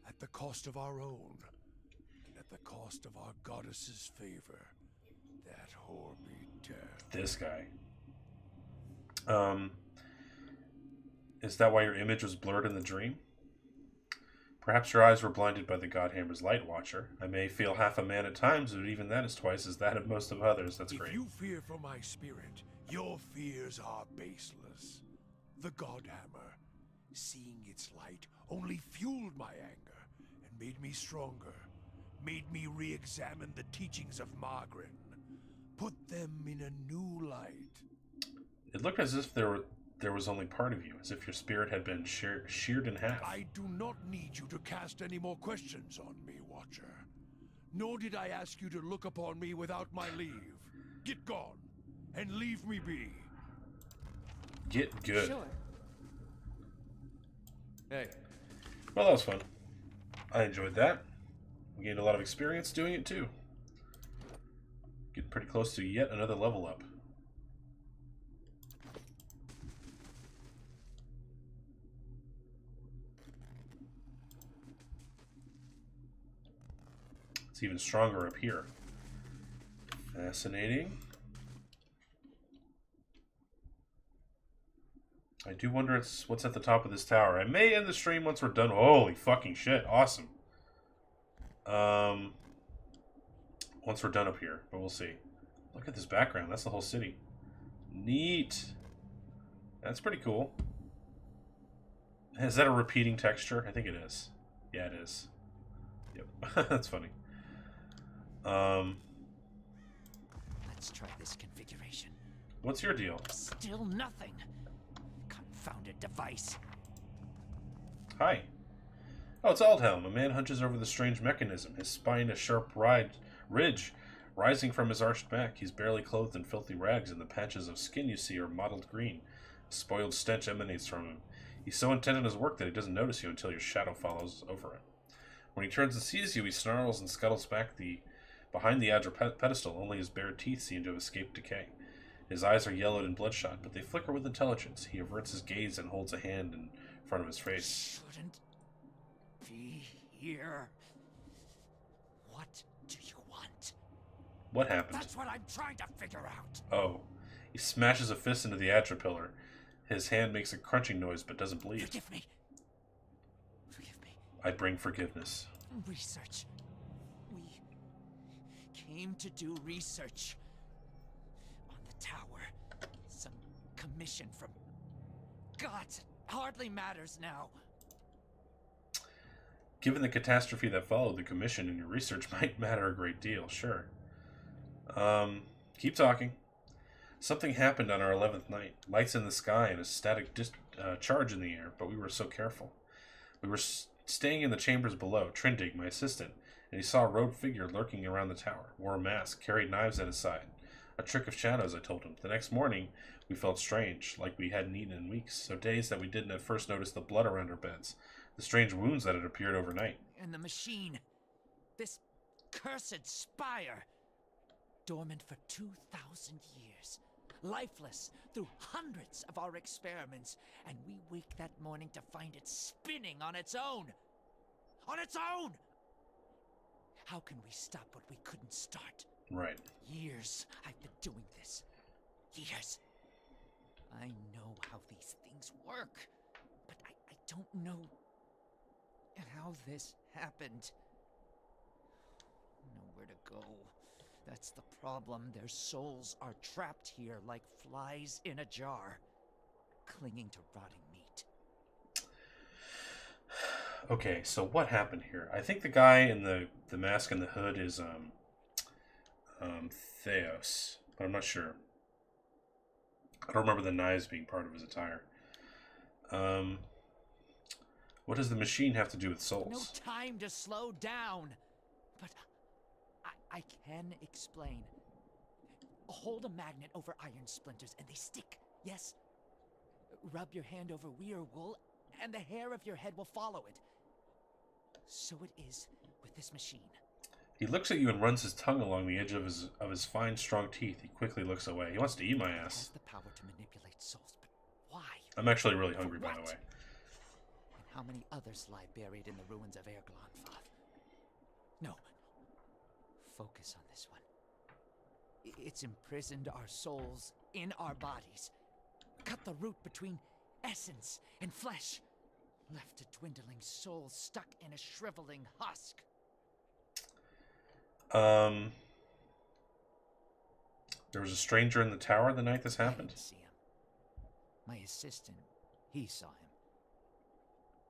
At the cost of our own. And at the cost of our goddess's favor. That whore be dead. This guy. Is that why your image was blurred in the dream? Perhaps your eyes were blinded by the Godhammer's light watcher. I may feel half a man at times, but even that is twice as that of most of others. That's great. If you fear for my spirit, your fears are baseless. The Godhammer, seeing its light, only fueled my anger and made me stronger. Made me re-examine the teachings of Margaret. Put them in a new light. It looked as if there was only part of you, as if your spirit had been sheared in half. I do not need you to cast any more questions on me, Watcher. Nor did I ask you to look upon me without my leave. Get gone, and leave me be. Get good. Sure. Hey, Well, that was fun. I enjoyed that. We gained a lot of experience doing it, too. Getting pretty close to yet another level up. It's even stronger up here. Fascinating. I do wonder what's at the top of this tower. I may end the stream once we're done. Holy fucking shit. Awesome. Once we're done up here, but we'll see. Look at this background. That's the whole city. Neat. That's pretty cool. Is that a repeating texture? I think it is. Yeah, it is. Yep. That's funny. Let's try this configuration. What's your deal? Still nothing. Confounded device. Hi. Oh, it's Aldhelm. A man hunches over the strange mechanism, his spine a sharp ridge rising from his arched back. He's barely clothed in filthy rags, and the patches of skin you see are mottled green. A spoiled stench emanates from him. He's so intent on his work that he doesn't notice you until your shadow follows over him. When he turns and sees you, he snarls and scuttles back behind the agile pedestal. Only his bared teeth seem to have escaped decay. His eyes are yellowed and bloodshot, but they flicker with intelligence. He averts his gaze and holds a hand in front of his face. Shouldn't be here. What do you want? What happened? That's what I'm trying to figure out. Oh. He smashes a fist into the Atropillar. His hand makes a crunching noise but doesn't bleed. Forgive me. Forgive me. I bring forgiveness. Research. We came to do research on the tower. Some commission from gods. It hardly matters now. Given the catastrophe that followed, the commission and your research might matter a great deal, sure. Keep talking. Something happened on our 11th night. Lights in the sky and a static charge in the air, but we were so careful. We were staying in the chambers below, Trindig, my assistant, and he saw a robed figure lurking around the tower, wore a mask, carried knives at his side. A trick of shadows, I told him. The next morning, we felt strange, like we hadn't eaten in weeks, so days that we didn't at first notice the blood around our beds, the strange wounds that had appeared overnight. And the machine. This cursed spire. Dormant for 2,000 years. Lifeless through hundreds of our experiments. And we wake that morning to find it spinning on its own. On its own! How can we stop what we couldn't start? Right. Years I've been doing this. Years. I know how these things work, but I don't know how this happened. Nowhere to go. That's the problem. Their souls are trapped here like flies in a jar, clinging to rotting meat. Okay, so what happened here? I think the guy in the mask and the hood is Theos, but I'm not sure. I don't remember the knives being part of his attire. What does the machine have to do with souls? No time to slow down. But I can explain. Hold a magnet over iron splinters and they stick, yes? Rub your hand over weir wool and the hair of your head will follow it. So it is with this machine. He looks at you and runs his tongue along the edge of his fine, strong teeth. He quickly looks away. He wants to eat my It has ass. the power to manipulate souls, but why? I'm actually really hungry, by the way. And how many others lie buried in the ruins of Erglonfath? No. Focus on this one. It's imprisoned our souls in our bodies. Cut the root between essence and flesh. Left a dwindling soul stuck in a shriveling husk. There was a stranger in the tower the night this happened. I didn't see him. My assistant, he saw him.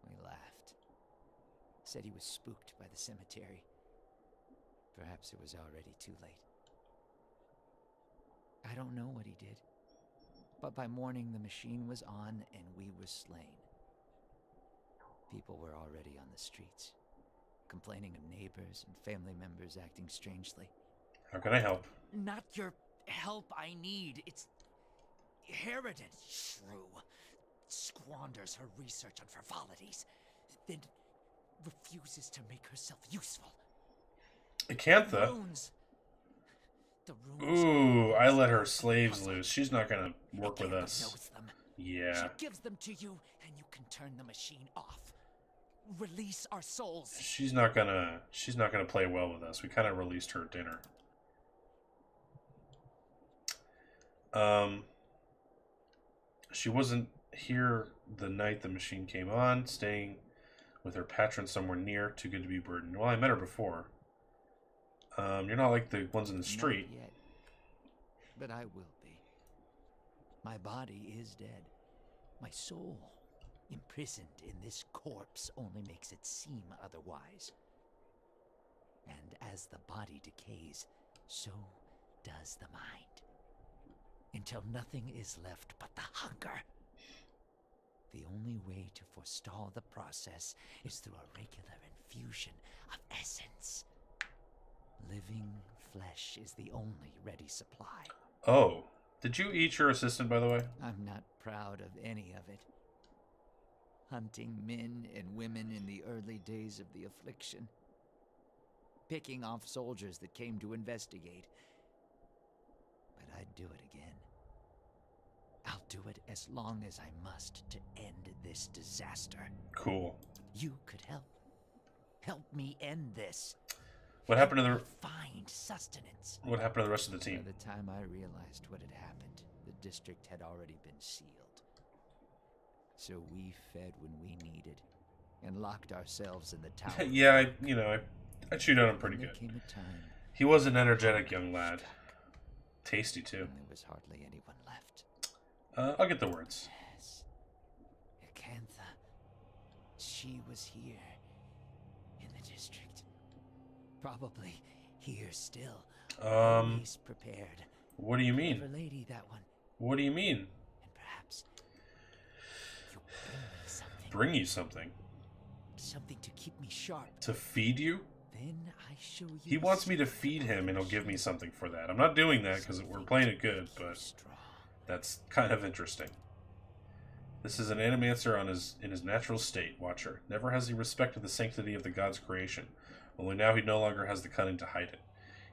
We laughed. Said he was spooked by the cemetery. Perhaps it was already too late. I don't know what he did. But by morning the machine was on and we were slain. People were already on the streets, complaining of neighbors and family members acting strangely. How can I help? Not your help I need. It's Harridan, shrew. Squanders her research on frivolities, then refuses to make herself useful. Acantha? Runes. The runes. Ooh, I let her slaves loose. She's not gonna work with Acantha us. knows them. Yeah. She gives them to you, and you can turn the machine off. Release our souls. She's not gonna play well with us. We kind of released her at dinner. She wasn't here the night the machine came on, staying with her patron somewhere near, too good to be burdened. Well, I met her before. You're not like the ones in the street. Not yet. But I will be. My body is dead. My soul, imprisoned in this corpse, only makes it seem otherwise. And as the body decays, so does the mind. Until nothing is left but the hunger. The only way to forestall the process is through a regular infusion of essence. Living flesh is the only ready supply. Oh, did you eat your assistant, by the way? I'm not proud of any of it. Hunting men and women in the early days of the affliction. Picking off soldiers that came to investigate. But I'd do it again. I'll do it as long as I must to end this disaster. Cool. You could help. Help me end this. What happened to the Find sustenance. What happened to the rest of the team? By the time I realized what had happened, the district had already been sealed. So we fed when we needed, and locked ourselves in the tower. Yeah, I chewed on him pretty There good. came a time He was an energetic young lad. Tasty too. when there was hardly anyone left. I'll get the words. Yes, Acantha. She was here in the district. Probably here still. Always prepared. What do you mean? Clever lady, that one. What do you mean? And perhaps you'll bring me something. Bring you something Something to keep me sharp. to feed you? Then I show you. He wants me to feed him and he'll give me something for that. I'm not doing that because we're playing it good, but that's kind of interesting. This is an animancer in his natural state, Watcher. Never has he respected the sanctity of the god's creation. Only now he no longer has the cunning to hide it.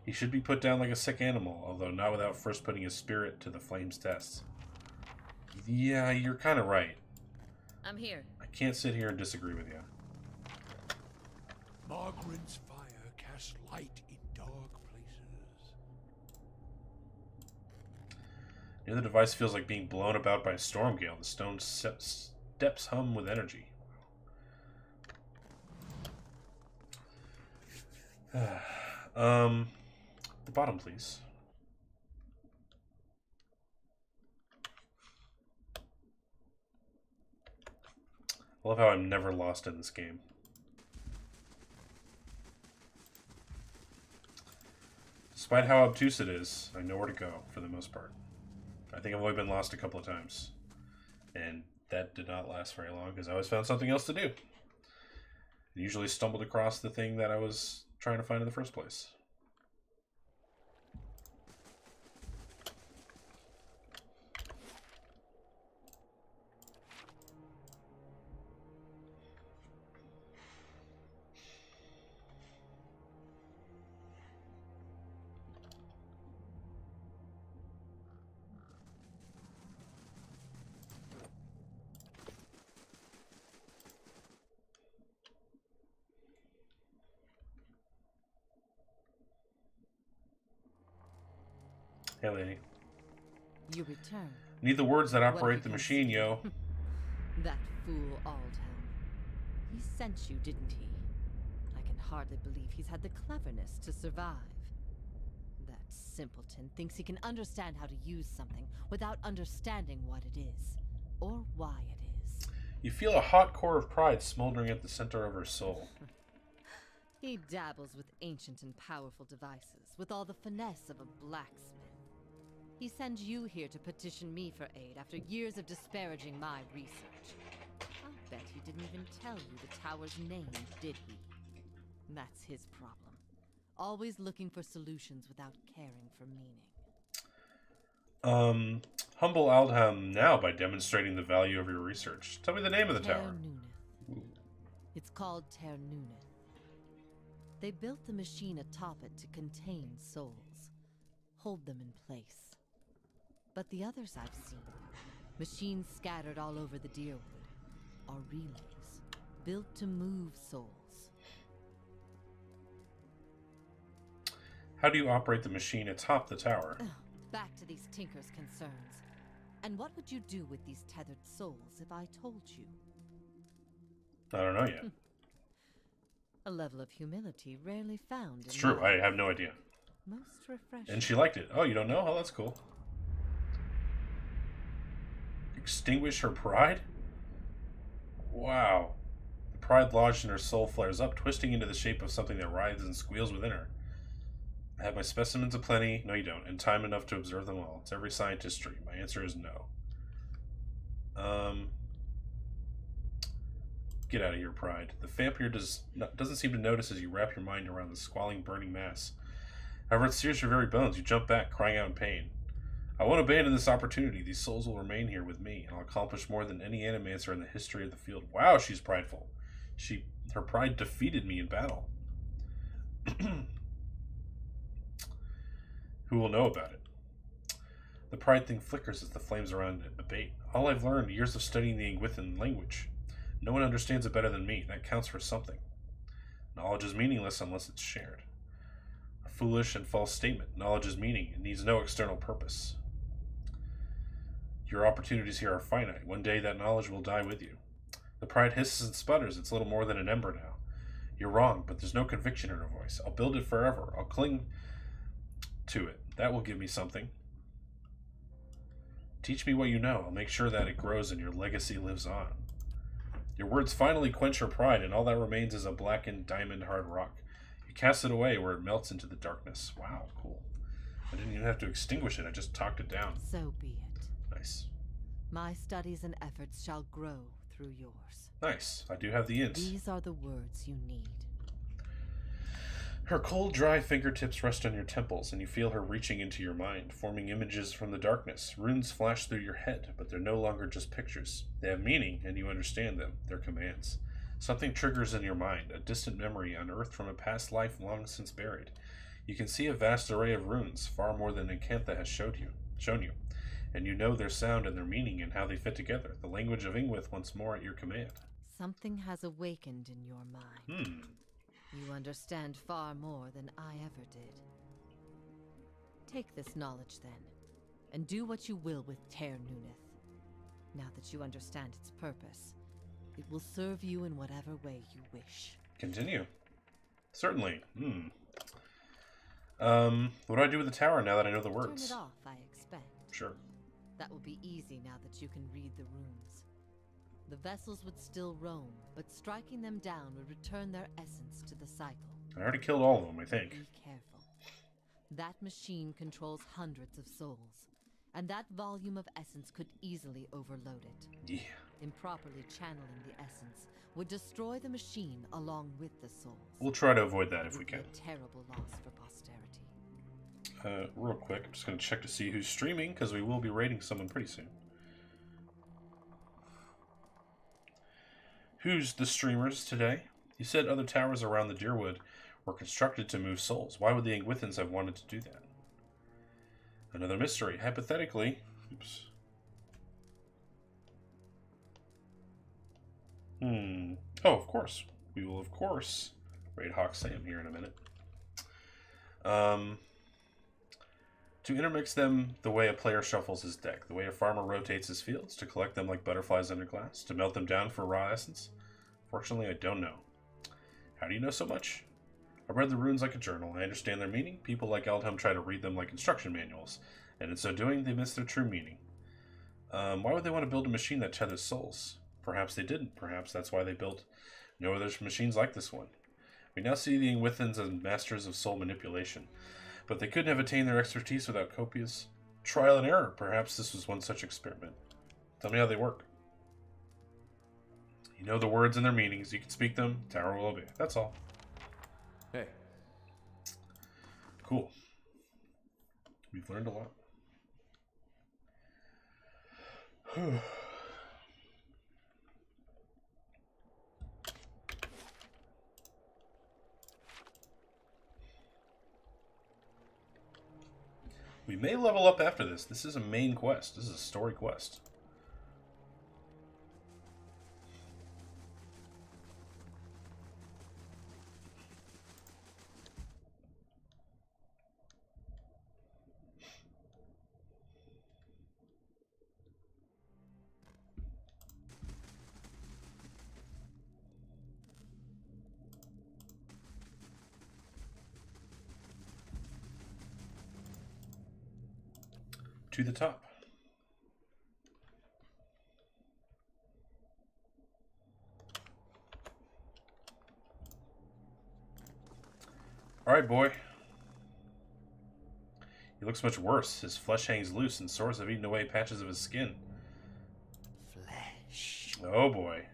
He should be put down like a sick animal, although not without first putting his spirit to the flames test. Yeah, you're kind of right. I'm here. I can't sit here and disagree with you. Margaren's fire casts light in dark places. Near the device feels like being blown about by a storm gale. The stone steps hum with energy. The bottom, please. I love how I'm never lost in this game. Despite how obtuse it is, I know where to go for the most part. I think I've only been lost a couple of times. And that did not last very long because I always found something else to do. And usually stumbled across the thing that I was trying to find in the first place. Hey, lady. You return. Need the words that What have operate you the come machine, seeking? yo. That fool Aldham. He sent you, didn't he? I can hardly believe he's had the cleverness to survive. That simpleton thinks he can understand how to use something without understanding what it is, or why it is. You feel a hot core of pride smoldering at the center of her soul. He dabbles with ancient and powerful devices, with all the finesse of a blacksmith. He sends you here to petition me for aid after years of disparaging my research. I'll bet he didn't even tell you the tower's name, did he? That's his problem. Always looking for solutions without caring for meaning. Humble Aldham now by demonstrating the value of your research. Tell me the name of the tower. Ter-Nuneth. It's called Ter-Nuneth. They built the machine atop it to contain souls, hold them in place. But the others I've seen, machines scattered all over the Dyrwood, are relays, built to move souls. How do you operate the machine atop the tower? Back to these Tinker's concerns. And what would you do with these tethered souls if I told you? I don't know yet. A level of humility rarely found in It's true, life. I have no idea. Most refreshing. And she liked it. Oh, you don't know? Oh, that's cool. Extinguish her pride? Wow. The pride lodged in her soul flares up, twisting into the shape of something that writhes and squeals within her. I have my specimens aplenty. No, you don't. And time enough to observe them all. It's every scientist's dream. My answer is no. Get out of here, pride. The vampire doesn't seem to notice as you wrap your mind around the squalling, burning mass. However, it sears your very bones. You jump back, crying out in pain. I won't abandon this opportunity. These souls will remain here with me, and I'll accomplish more than any animancer in the history of the field. Wow, she's prideful. Her pride defeated me in battle. Who will know about it? The pride thing flickers as the flames around it abate. All I've learned, years of studying the Ingwithan language. No one understands it better than me. That counts for something. Knowledge is meaningless unless it's shared. A foolish and false statement. Knowledge is meaning. It needs no external purpose. Your opportunities here are finite. One day that knowledge will die with you. The pride hisses and sputters. It's little more than an ember now. You're wrong, but there's no conviction in her voice. I'll build it forever. I'll cling to it. That will give me something. Teach me what you know. I'll make sure that it grows and your legacy lives on. Your words finally quench her pride, and all that remains is a blackened diamond-hard rock. You cast it away where it melts into the darkness. Wow, cool. I didn't even have to extinguish it. I just talked it down. So be it. Nice. My studies and efforts shall grow through yours. Nice. I do have the int. These are the words you need. Her cold, dry fingertips rest on your temples, and you feel her reaching into your mind, forming images from the darkness. Runes flash through your head, but they're no longer just pictures. They have meaning, and you understand them. They're commands. Something triggers in your mind, a distant memory unearthed from a past life long since buried. You can see a vast array of runes, far more than Encantha has shown you, and you know their sound and their meaning and how they fit together. The language of Ingwith once more at your command. Something has awakened in your mind. You understand far more than I ever did. Take this knowledge then, and do what you will with Ter Nuneth. Now that you understand its purpose, it will serve you in whatever way you wish. Continue. Certainly. What do I do with the tower now that I know the words? Turn it off, I expect. Sure. That will be easy now that you can read the runes. The vessels would still roam, but striking them down would return their essence to the cycle. I already killed all of them, I think. Be careful. That machine controls hundreds of souls, and that volume of essence could easily overload it. Yeah. Improperly channeling the essence would destroy the machine along with the souls. We'll try to avoid that if It we would be can. a terrible loss for posterity. Real quick, I'm just going to check to see who's streaming, because we will be raiding someone pretty soon. Who's the streamers today? You said other towers around the Deerwood were constructed to move souls. Why would the Ingwithans have wanted to do that? Another mystery. Hypothetically... Oops. Oh, of course. We will, of course, raid Hawk Sam here in a minute. To intermix them the way a player shuffles his deck, the way a farmer rotates his fields, to collect them like butterflies under glass, to melt them down for raw essence? Fortunately, I don't know. How do you know so much? I read the runes like a journal. I understand their meaning. People like Eldhelm try to read them like instruction manuals, and in so doing, they miss their true meaning. Why would they want to build a machine that tethers souls? Perhaps they didn't. Perhaps that's why they built no other machines like this one. We now see the Ingwithans as masters of soul manipulation, but they couldn't have attained their expertise without copious trial and error. Perhaps this was one such experiment. Tell me how they work. You know the words and their meanings. You can speak them. Tower will obey. That's all. Hey. Cool. We've learned a lot. We may level up after this. This is a main quest. This is a story quest. To the top. Alright, boy. He looks much worse. His flesh hangs loose and sores have eaten away patches of his skin. Flesh. Oh boy.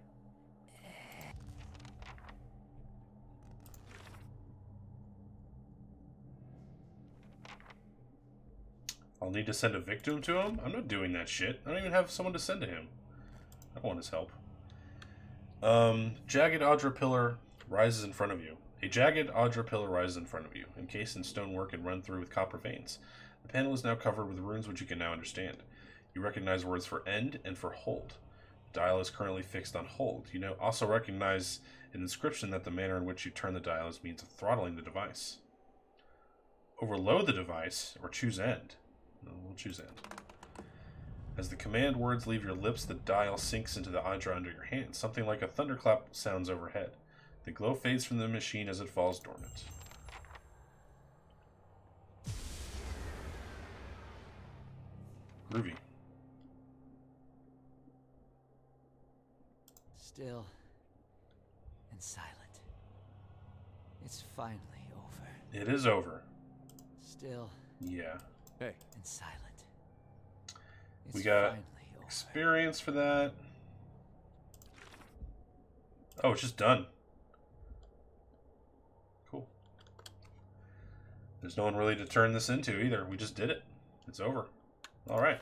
I'll need to send a victim to him? I'm not doing that shit. I don't even have someone to send to him. I don't want his help. Jagged Audra Pillar rises in front of you. A jagged Audra Pillar rises in front of you, encased in stonework and run through with copper veins. The panel is now covered with runes which you can now understand. You recognize words for end and for hold. The dial is currently fixed on hold. You now also recognize an inscription that the manner in which you turn the dial is means of throttling the device. Overload the device, or choose end. No, we'll choose end. As the command words leave your lips, the dial sinks into the Audra under your hand. Something like a thunderclap sounds overhead. The glow fades from the machine as it falls dormant. Groovy. Still and silent. It's finally over. It is over. Still Yeah. Hey. and silent. It's We got finally over. experience for that. Oh, it's just done. Cool. There's no one really to turn this into either. We just did it. It's over. All right.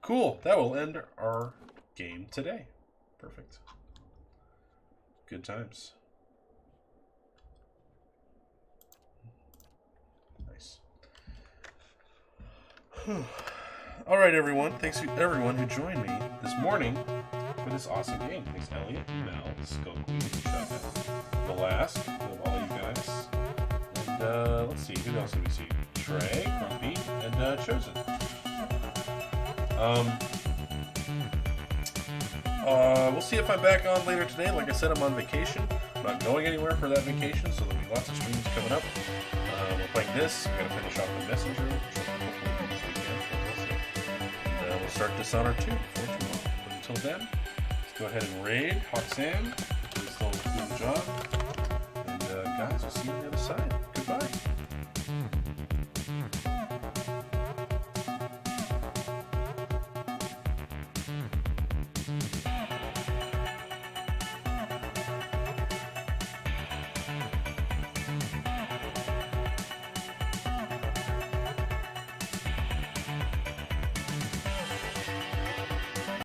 Cool. That will end our game today. Perfect. Good times. Nice. All right, everyone. Thanks to everyone who joined me this morning for this awesome game. Thanks, Elliot, Mel, Skullqueen, Chuck, The Last, of all you guys. And let's see, who else did we see? Trey, Grumpy, and Chosen. We'll see if I'm back on later today. Like I said, I'm on vacation. I'm not going anywhere for that vacation, so there'll be lots of streams coming up. We're playing this. We're gonna finish off the Messenger, which hopefully this weekend. We'll see. And we'll start Dishonored 2 before too long. But until then, let's go ahead and raid Hawk Sam. He's still doing the job. And guys, we'll see you on the other side.